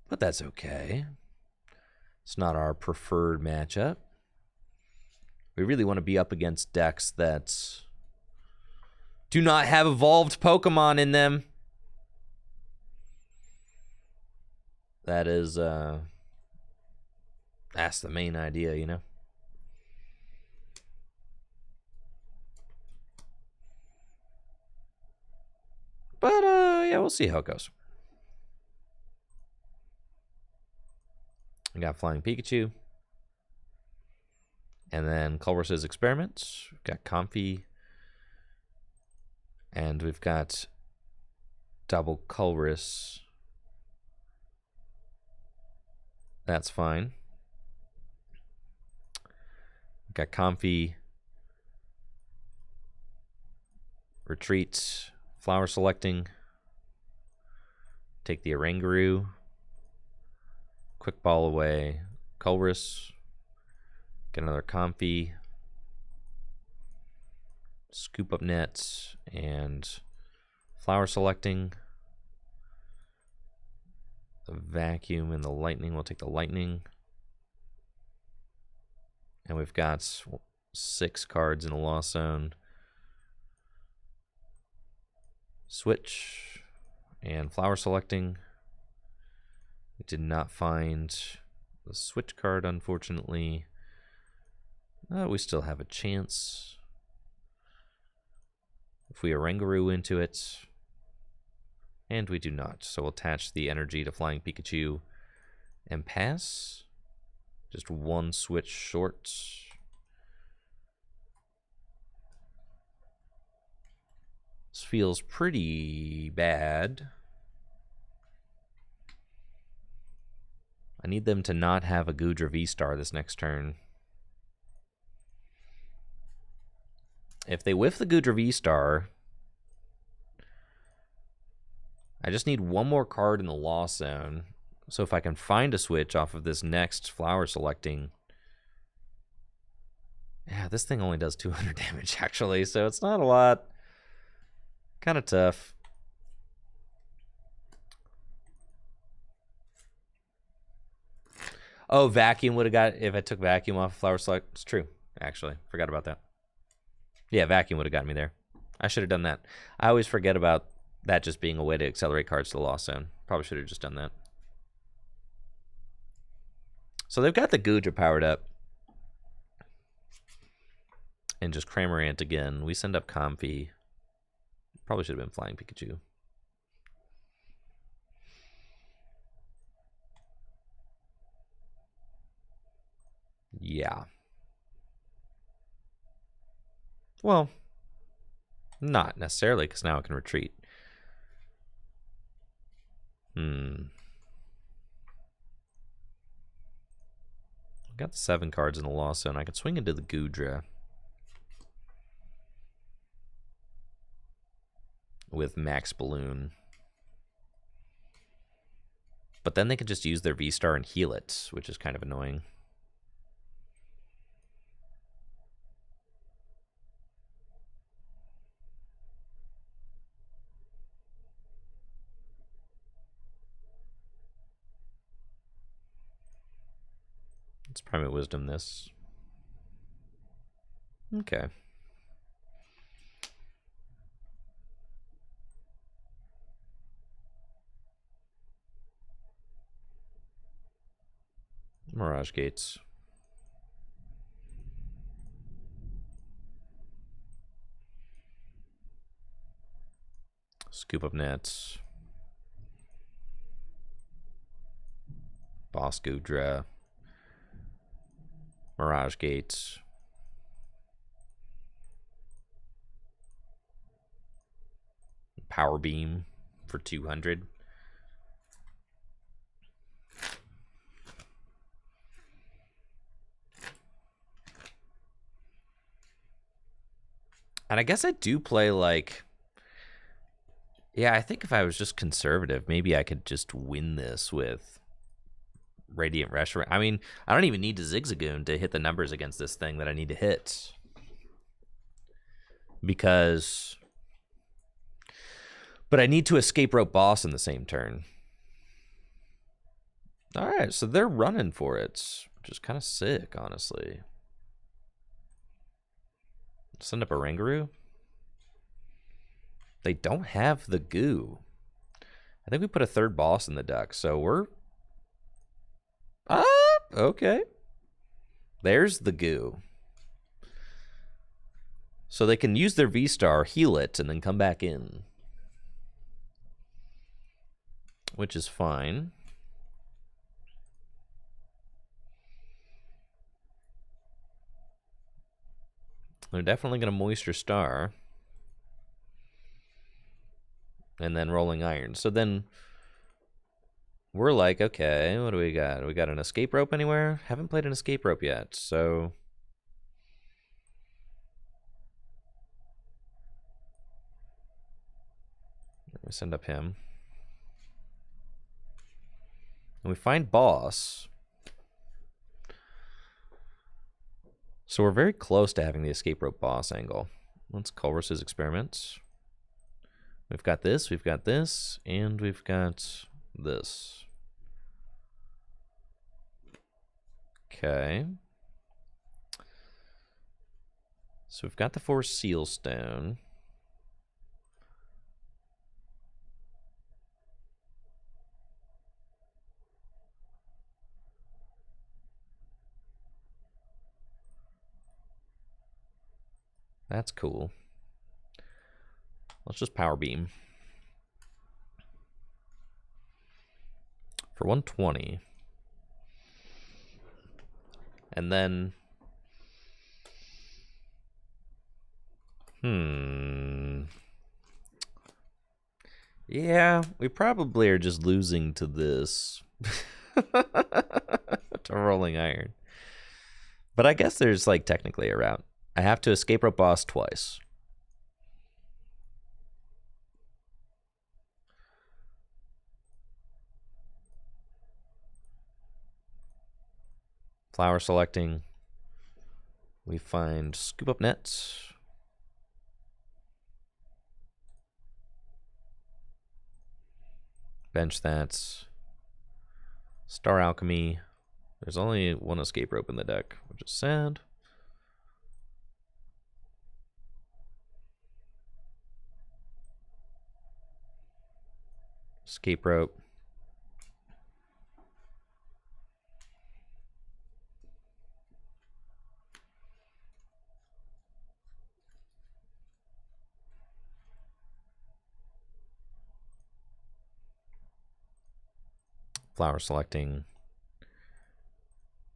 but that's okay. It's not our preferred matchup. We really want to be up against decks that do not have evolved Pokemon in them. That is, that's the main idea, you know? But, yeah, we'll see how it goes. We got Flying Pikachu. And then Culver's Experiments. We've got Comfy. And we've got double Culver's. That's fine. We've got Comfy. Retreat. Flower Selecting. Take the Oranguru. Quick Ball away. Culver's. Get another Comfy. Scoop up Nets and Flower Selecting. The Vacuum and the Lightning. We'll take the Lightning. And we've got 6 cards in the Lost Zone. Switch and Flower Selecting. We did not find the Switch card, unfortunately. We still have a chance. If we Oranguru into it. And we do not. So we'll attach the energy to Flying Pikachu and pass. Just one switch short. This feels pretty bad. I need them to not have a Goodra V-Star this next turn. If they whiff the Goodra V-Star, I just need one more card in the loss zone. So if I can find a switch off of this next flower selecting... Yeah, this thing only does 200 damage, actually, so it's not a lot. Kind of tough. Oh, Vacuum would have got... If I took Vacuum off of Flower Select... It's true, actually. Forgot about that. Yeah, Vacuum would have got me there. I should have done that. I always forget about that just being a way to accelerate cards to the loss zone. Probably should have just done that. So they've got the Goodra powered up. And just Cramorant again. We send up Comfy. Probably should have been Flying Pikachu. Yeah. Well, not necessarily, because now I can retreat. I've got the 7 cards in the loss zone. I can swing into the Goodra with Max Balloon. But then they can just use their V-Star and heal it, which is kind of annoying. Let's Primate Wisdom this. Okay. Mirage Gates. Scoop up Nets. Boss Goodra. Mirage Gates. Power Beam for 200. And I guess I do play like... Yeah, I think if I was just conservative, maybe I could just win this with Radiant Restaurant. I mean, I don't even need to Zigzagoon to hit the numbers against this thing that I need to hit. Because... But I need to Escape Rope Boss in the same turn. Alright, so they're running for it, which is kind of sick, honestly. Send up a Rangaroo. They don't have the goo. I think we put a 3rd boss in the deck, so we're... okay. There's the goo. So they can use their V-Star, heal it, and then come back in. Which is fine. They're definitely going to Moisture Star. And then Rolling Iron. So then we're like, okay, what do we got? We got an Escape Rope anywhere? Haven't played an Escape Rope yet, so... We send up him. And we find Boss. So we're very close to having the Escape Rope Boss angle. Let's Culver's Experiments. We've got this, and we've got this. Okay. So we've got the 4 Seal Stone. That's cool. Let's just Power Beam. for 120. And then... Yeah, we probably are just losing to this. To Rolling Iron. But I guess there's, like, technically a route. I have to escape rope boss twice. Flower selecting. We find scoop up nets. Bench that. Star Alchemy. There's only one escape rope in the deck, which is sad. Escape rope. Flower selecting.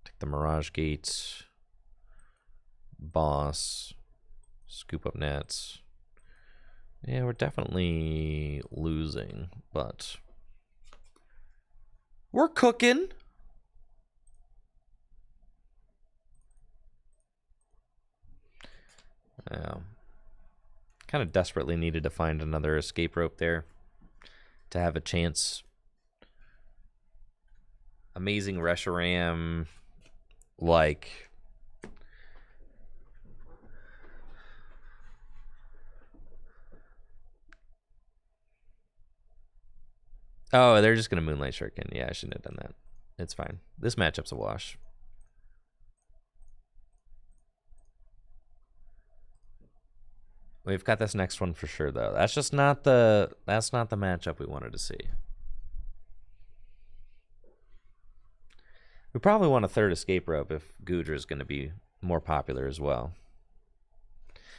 Take the Mirage Gates. Boss. Scoop up nets. Yeah, we're definitely losing, but we're cooking. Kind of desperately needed to find another escape rope there to have a chance. Amazing Reshiram, like... Oh, they're just going to Moonlight Shuriken. Yeah, I shouldn't have done that. It's fine. This matchup's a wash. We've got this next one for sure, though. That's just not the matchup we wanted to see. We probably want a third escape rope if Gudra is going to be more popular as well.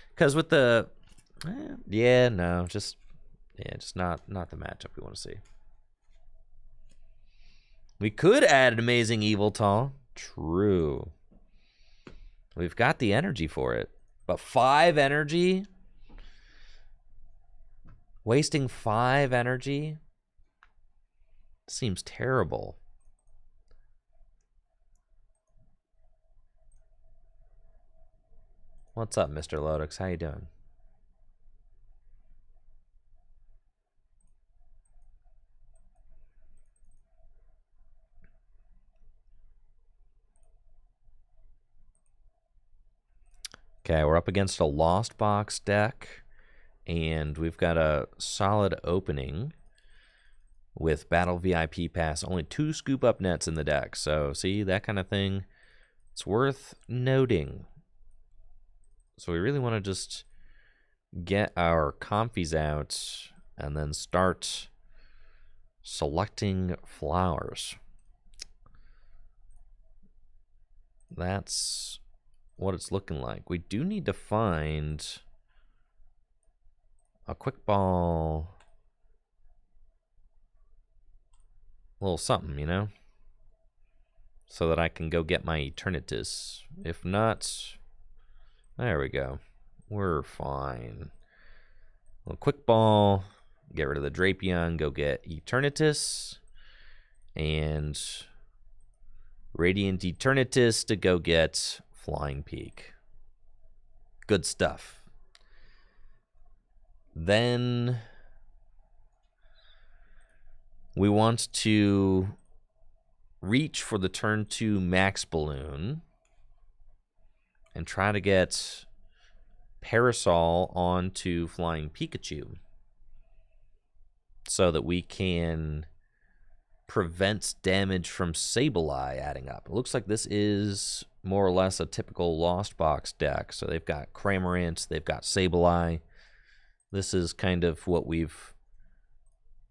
Because with the... just not the matchup we want to see. We could add an amazing Evil Tall. True. We've got the energy for it. But 5 energy? Wasting 5 energy? Seems terrible. What's up, Mr. Lodex? How you doing? Okay, we're up against a Lost Box deck, and we've got a solid opening with Battle VIP Pass. Only 2 scoop up nets in the deck, so see, that kind of thing. It's worth noting. So we really want to just get our comfies out and then start selecting flowers. That's what it's looking like. We do need to find a quick ball, a little something, you know, so that I can go get my Eternatus. If not, there we go. We're fine. A little quick ball, get rid of the Drapion, go get Eternatus, and Radiant Eternatus to go get Flying Peak. Good stuff. Then we want to reach for the turn 2 Max Balloon and try to get Parasol onto Flying Pikachu so that we can prevent damage from Sableye adding up. It looks like this is more or less a typical Lost Box deck. So they've got Cramorant, they've got Sableye. This is kind of what we've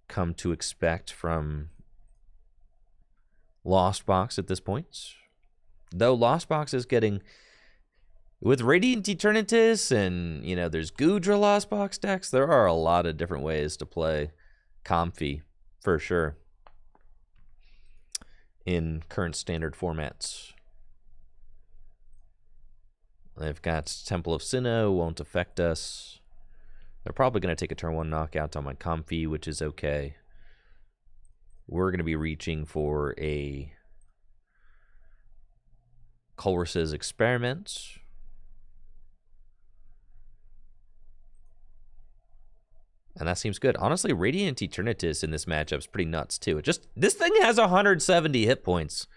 come to expect from Lost Box at this point. Though Lost Box is getting... With Radiant Eternatus and, you know, there's Gudra Lost Box decks, there are a lot of different ways to play Comfy, for sure. in current standard formats. They've got Temple of Sinnoh, won't affect us. They're probably going to take a turn 1 knockout on my Comfy, which is okay. We're going to be reaching for a Colress's Experiment. And that seems good. Honestly, Radiant Eternatus in this matchup is pretty nuts, too. This thing has 170 hit points.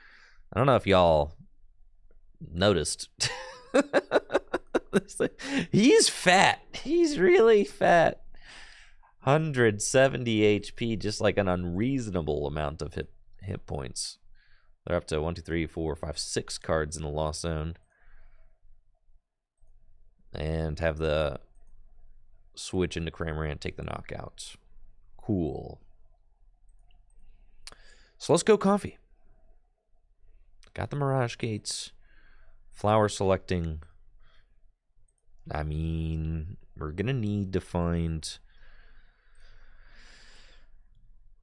I don't know if y'all noticed. He's fat. He's really fat. 170 HP, just like an unreasonable amount of hit points. They're up to 1, 2, 3, 4, 5, 6 cards in the Lost Zone. And have the switch into Cramorant, take the knockouts. Cool. So let's go Comfy. Got the Mirage Gates. Flower selecting. I mean, we're going to need to find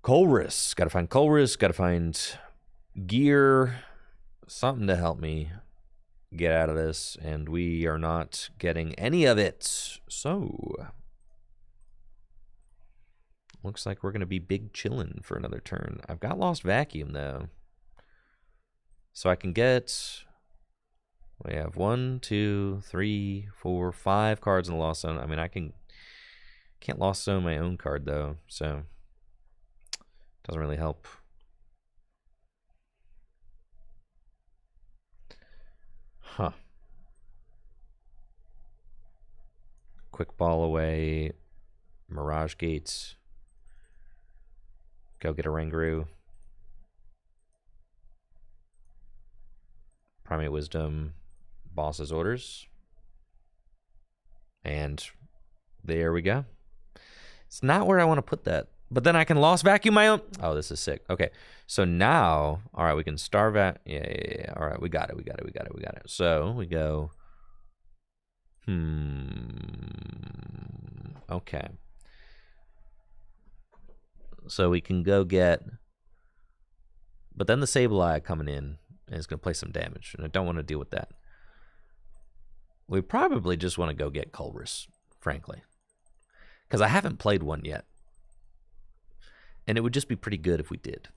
Colress. Got to find Colress. Got to find gear. Something to help me get out of this. And we are not getting any of it. So looks like we're going to be big chillin' for another turn. I've got Lost Vacuum, though. So I can get... We have 1, 2, 3, 4, 5 cards in the Lost Zone. I mean, I can't Lost Zone my own card, though. So doesn't really help. Huh. Quick Ball away. Mirage Gates. Go get a Ranguru. Primate Wisdom. Boss's Orders. And there we go. It's not where I want to put that. But then I can Lost Vacuum my own. Oh, this is sick. Okay. So now, all right, we can Star Vac. Yeah. All right, we got it. So we go. Okay. So we can go get. But then the Sableye coming in is going to play some damage. And I don't want to deal with that. We probably just want to go get Colress, frankly. Because I haven't played one yet. And it would just be pretty good if we did.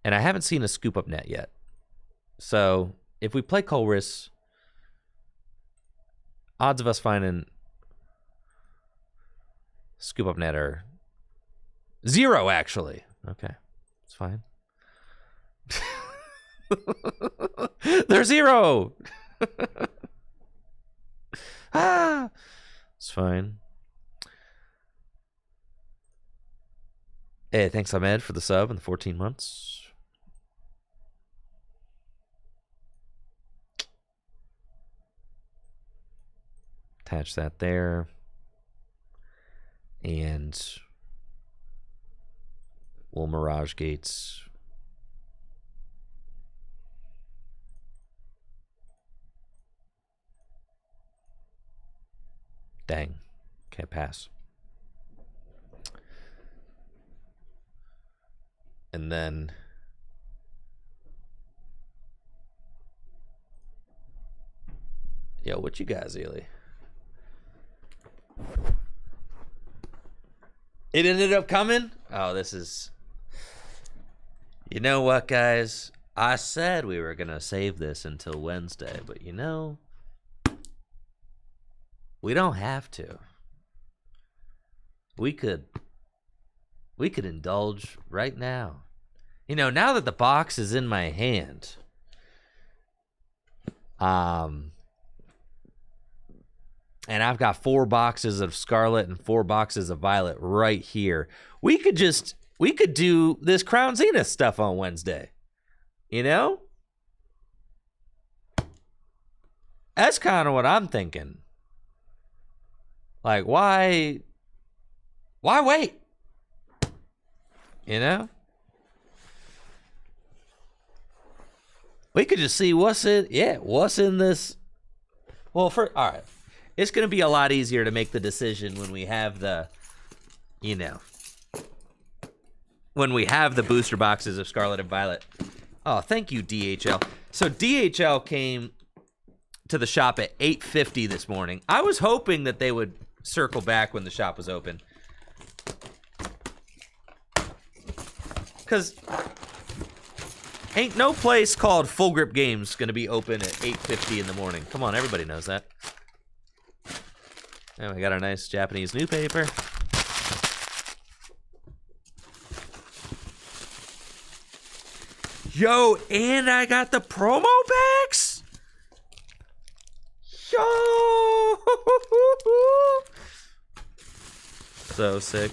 And I haven't seen a Scoop Up Net yet. So if we play Colress, odds of us finding Scoop Up Net are 0, actually. Okay, it's fine. They're 0. It's fine. Hey, thanks, Ahmed, for the sub and the 14 months. Attach that there. And we'll Mirage Gates. Dang. Can't pass. And then yo, what you guys, Ely? It ended up coming? Oh, this is... You know what, guys? I said we were going to save this until Wednesday, but you know, we don't have to. We could indulge right now. You know, now that the box is in my hand, and I've got 4 boxes of Scarlet and 4 boxes of Violet right here. We could do this Crown Zenith stuff on Wednesday. You know? That's kind of what I'm thinking. Like, why wait? You know? We could just see what's in this. Well, all right. It's going to be a lot easier to make the decision when we have the, you know, when we have the booster boxes of Scarlet and Violet. Oh, thank you, DHL. So DHL came to the shop at 8:50 this morning. I was hoping that they would circle back when the shop was open. Because ain't no place called Full Grip Games going to be open at 8:50 in the morning. Come on, everybody knows that. And we got our nice Japanese newspaper. Yo, and I got the promo packs? Yo! So sick.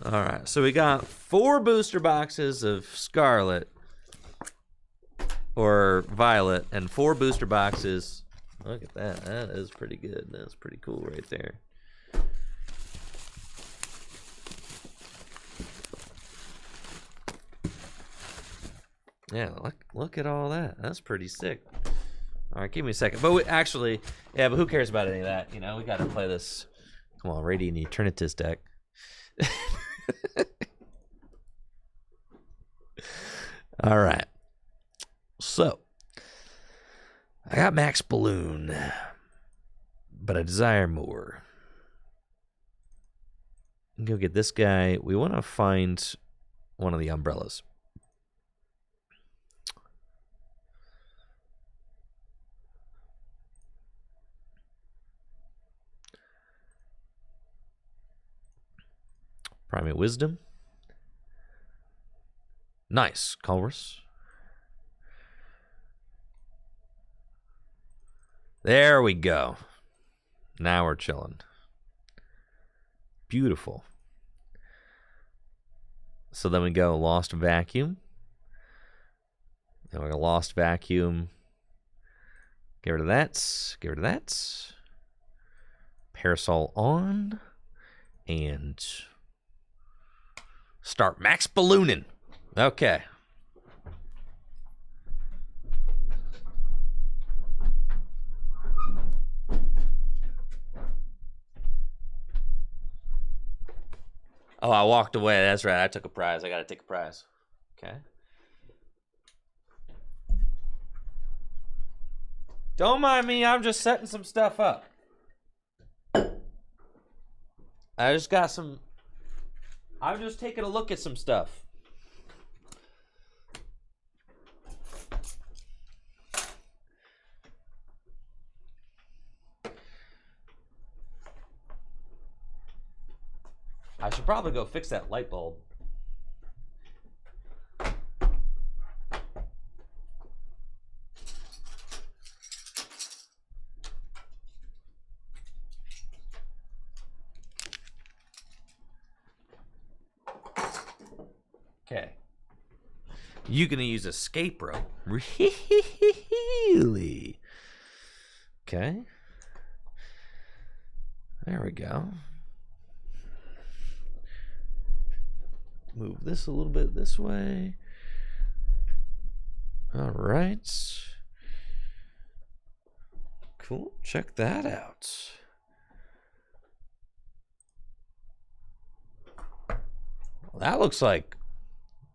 Alright, so we got 4 booster boxes of Scarlet or Violet and 4 booster boxes. Look at that. That is pretty good. That's pretty cool right there. Yeah, look at all that. That's pretty sick. All right, give me a second. But actually, yeah, but who cares about any of that? You know, we got to play this. Come on, Radiant Eternatus deck. All right. So, I got Max Balloon, but I desire more. Go get this guy. We want to find one of the umbrellas. Primate Wisdom. Nice. Culverus. There we go. Now we're chilling. Beautiful. So then we go Lost Vacuum. And we go Lost Vacuum. Get rid of that. Get rid of that. Parasol on. And start max ballooning. Okay. Oh, I walked away. That's right. I took a prize. I got to take a prize. Okay. Don't mind me. I'm just setting some stuff up. I just got some... I'm just taking a look at some stuff. I should probably go fix that light bulb. Okay. You're going to use escape rope. Really? Okay. There we go. Move this a little bit this way. All right. Cool. Check that out. Well, that looks like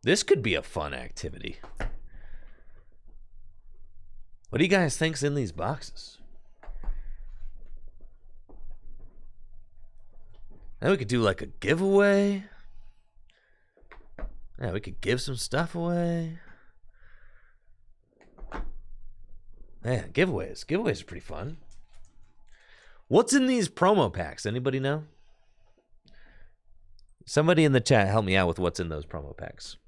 this could be a fun activity. What do you guys think's in these boxes? Then we could do like a giveaway. Yeah, we could give some stuff away. Man, giveaways. Giveaways are pretty fun. What's in these promo packs? Anybody know? Somebody in the chat help me out with what's in those promo packs.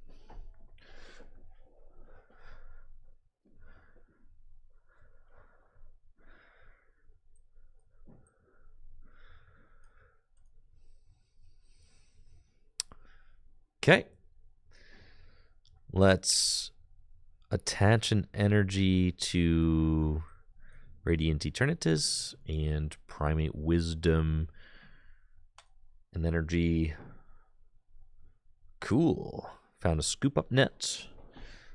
Okay. Let's attach an energy to Radiant Eternatus and Primate Wisdom. An energy. Cool. Found a scoop up net.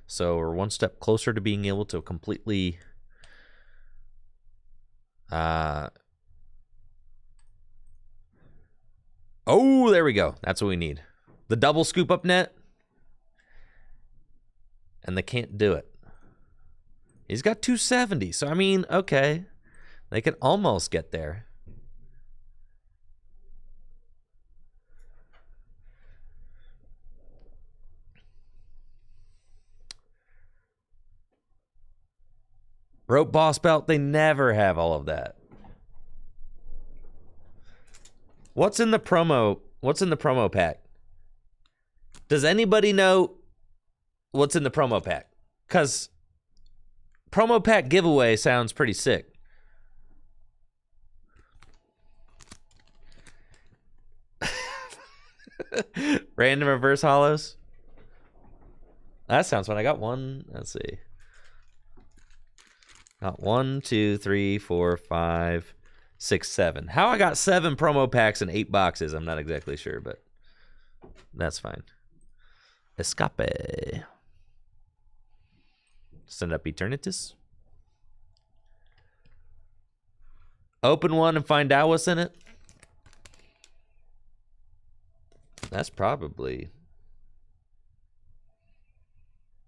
So we're one step closer to being able to completely oh, there we go. That's what we need. The double scoop up net. And they can't do it. He's got 270. So, I mean, okay. They can almost get there. Rope boss belt, they never have all of that. What's in the promo? What's in the promo pack? Does anybody know what's in the promo pack? Because promo pack giveaway sounds pretty sick. Random reverse hollows. That sounds fun. I got one. Let's see. Got 1, 2, 3, 4, 5, 6, 7. How I got 7 promo packs and 8 boxes, I'm not exactly sure, but that's fine. Escape. Send up Eternatus. Open one and find out what's in it. That's probably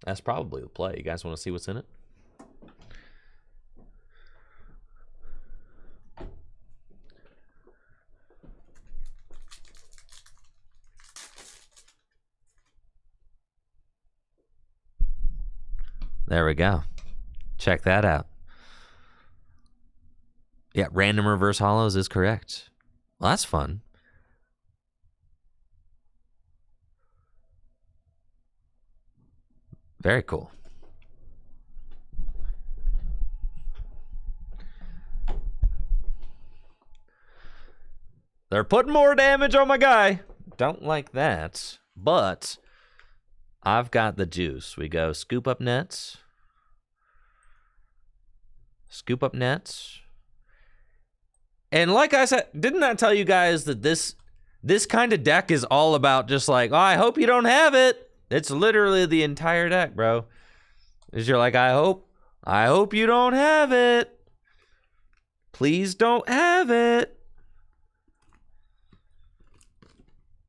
the play. You guys want to see what's in it? There we go. Check that out. Yeah, random reverse hollows is correct. Well, that's fun. Very cool. They're putting more damage on my guy. Don't like that. But I've got the juice. We go scoop up nets. Scoop up nets. And like I said, didn't I tell you guys that this kind of deck is all about just like, oh, I hope you don't have it. It's literally the entire deck, bro. Is you're like, I hope you don't have it. Please don't have it.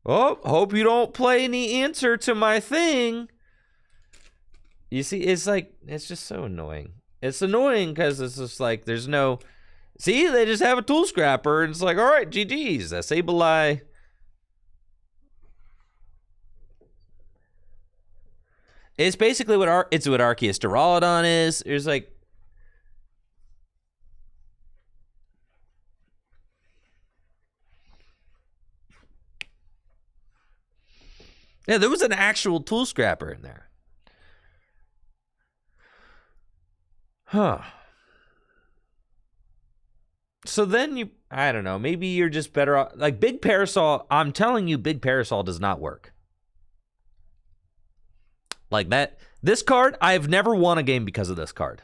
Oh, hope you don't play any answer to my thing. You see, it's like, it's just so annoying. It's annoying because it's just like, there's no... See, they just have a tool scrapper, and it's like, all right, GG's. Sableye. It's basically what Arceus Duraludon is. There's like... Yeah, there was an actual tool scrapper in there. Huh. So then I don't know, maybe you're just better off. Like Big Parasol, I'm telling you, Big Parasol does not work. Like that. This card, I've never won a game because of this card.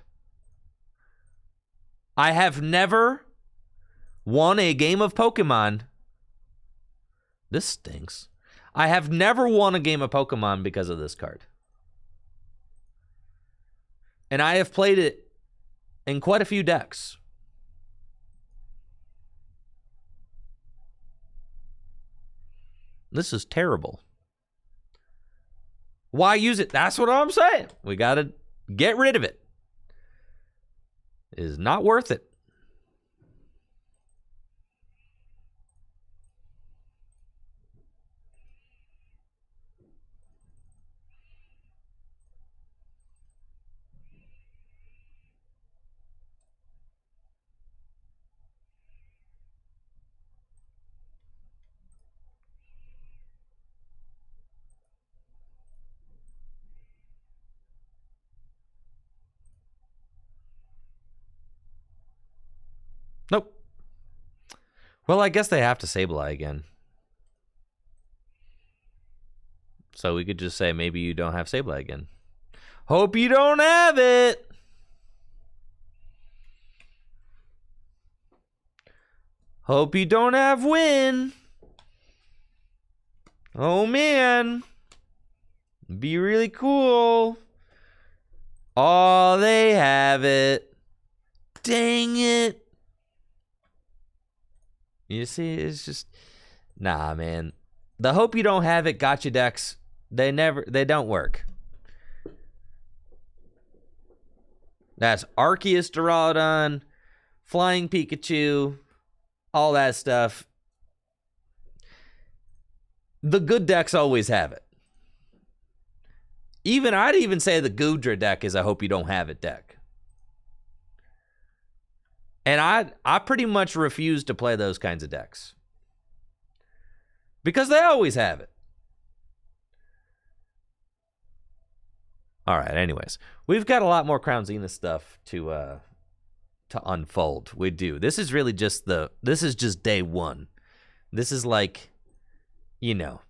I have never won a game of Pokemon. This stinks. I have never won a game of Pokemon because of this card. And I have played it in quite a few decks. This is terrible. Why use it? That's what I'm saying. We got to get rid of it. It is not worth it. Nope. Well, I guess they have to Sableye again. So we could just say maybe you don't have Sableye again. Hope you don't have it. Hope you don't have Win. Oh, man. Be really cool. Oh, they have it. Dang it. You see, it's just... Nah, man. The hope you don't have it gotcha decks, they don't work. That's Arceus Duraludon, Flying Pikachu, all that stuff. The good decks always have it. I'd even say the Goodra deck is a hope you don't have it deck. And I pretty much refuse to play those kinds of decks. Because they always have it. All right, anyways. We've got a lot more Crown Zenith stuff to unfold. We do. This is really just this is just day one. This is like, you know,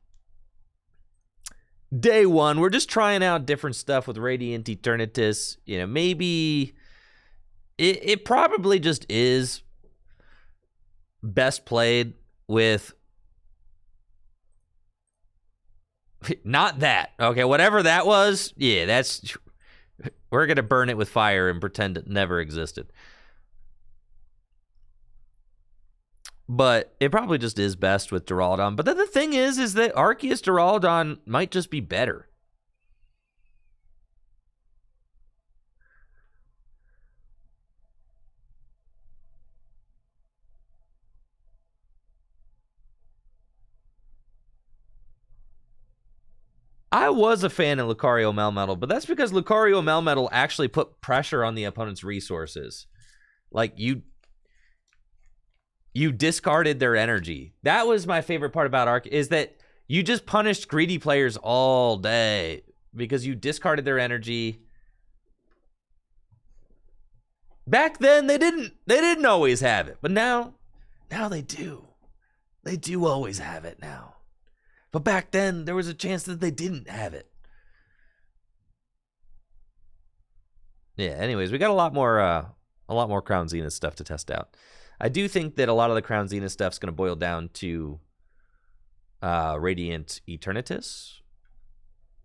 day one. We're just trying out different stuff with Radiant Eternatus. You know, maybe it probably just is best played with not that. Okay, whatever that was, yeah, that's we're gonna burn it with fire and pretend it never existed. But it probably just is best with Duraludon. But then the thing is that Arceus Duraludon might just be better. I was a fan of Lucario Melmetal, but that's because Lucario Melmetal actually put pressure on the opponent's resources. Like, you discarded their energy. That was my favorite part about Arc, is that you just punished greedy players all day because you discarded their energy. Back then, they didn't always have it, but now they do. They do always have it now. But back then, there was a chance that they didn't have it. Yeah, anyways, we got a lot more Crown Zenith stuff to test out. I do think that a lot of the Crown Zenith stuff is going to boil down to Radiant Eternatus.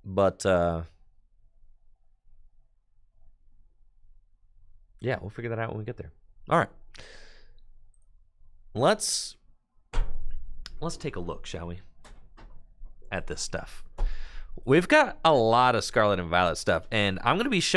But, yeah, we'll figure that out when we get there. All right. Let's take a look, shall we? At this stuff. We've got a lot of Scarlet and Violet stuff, and I'm going to be showing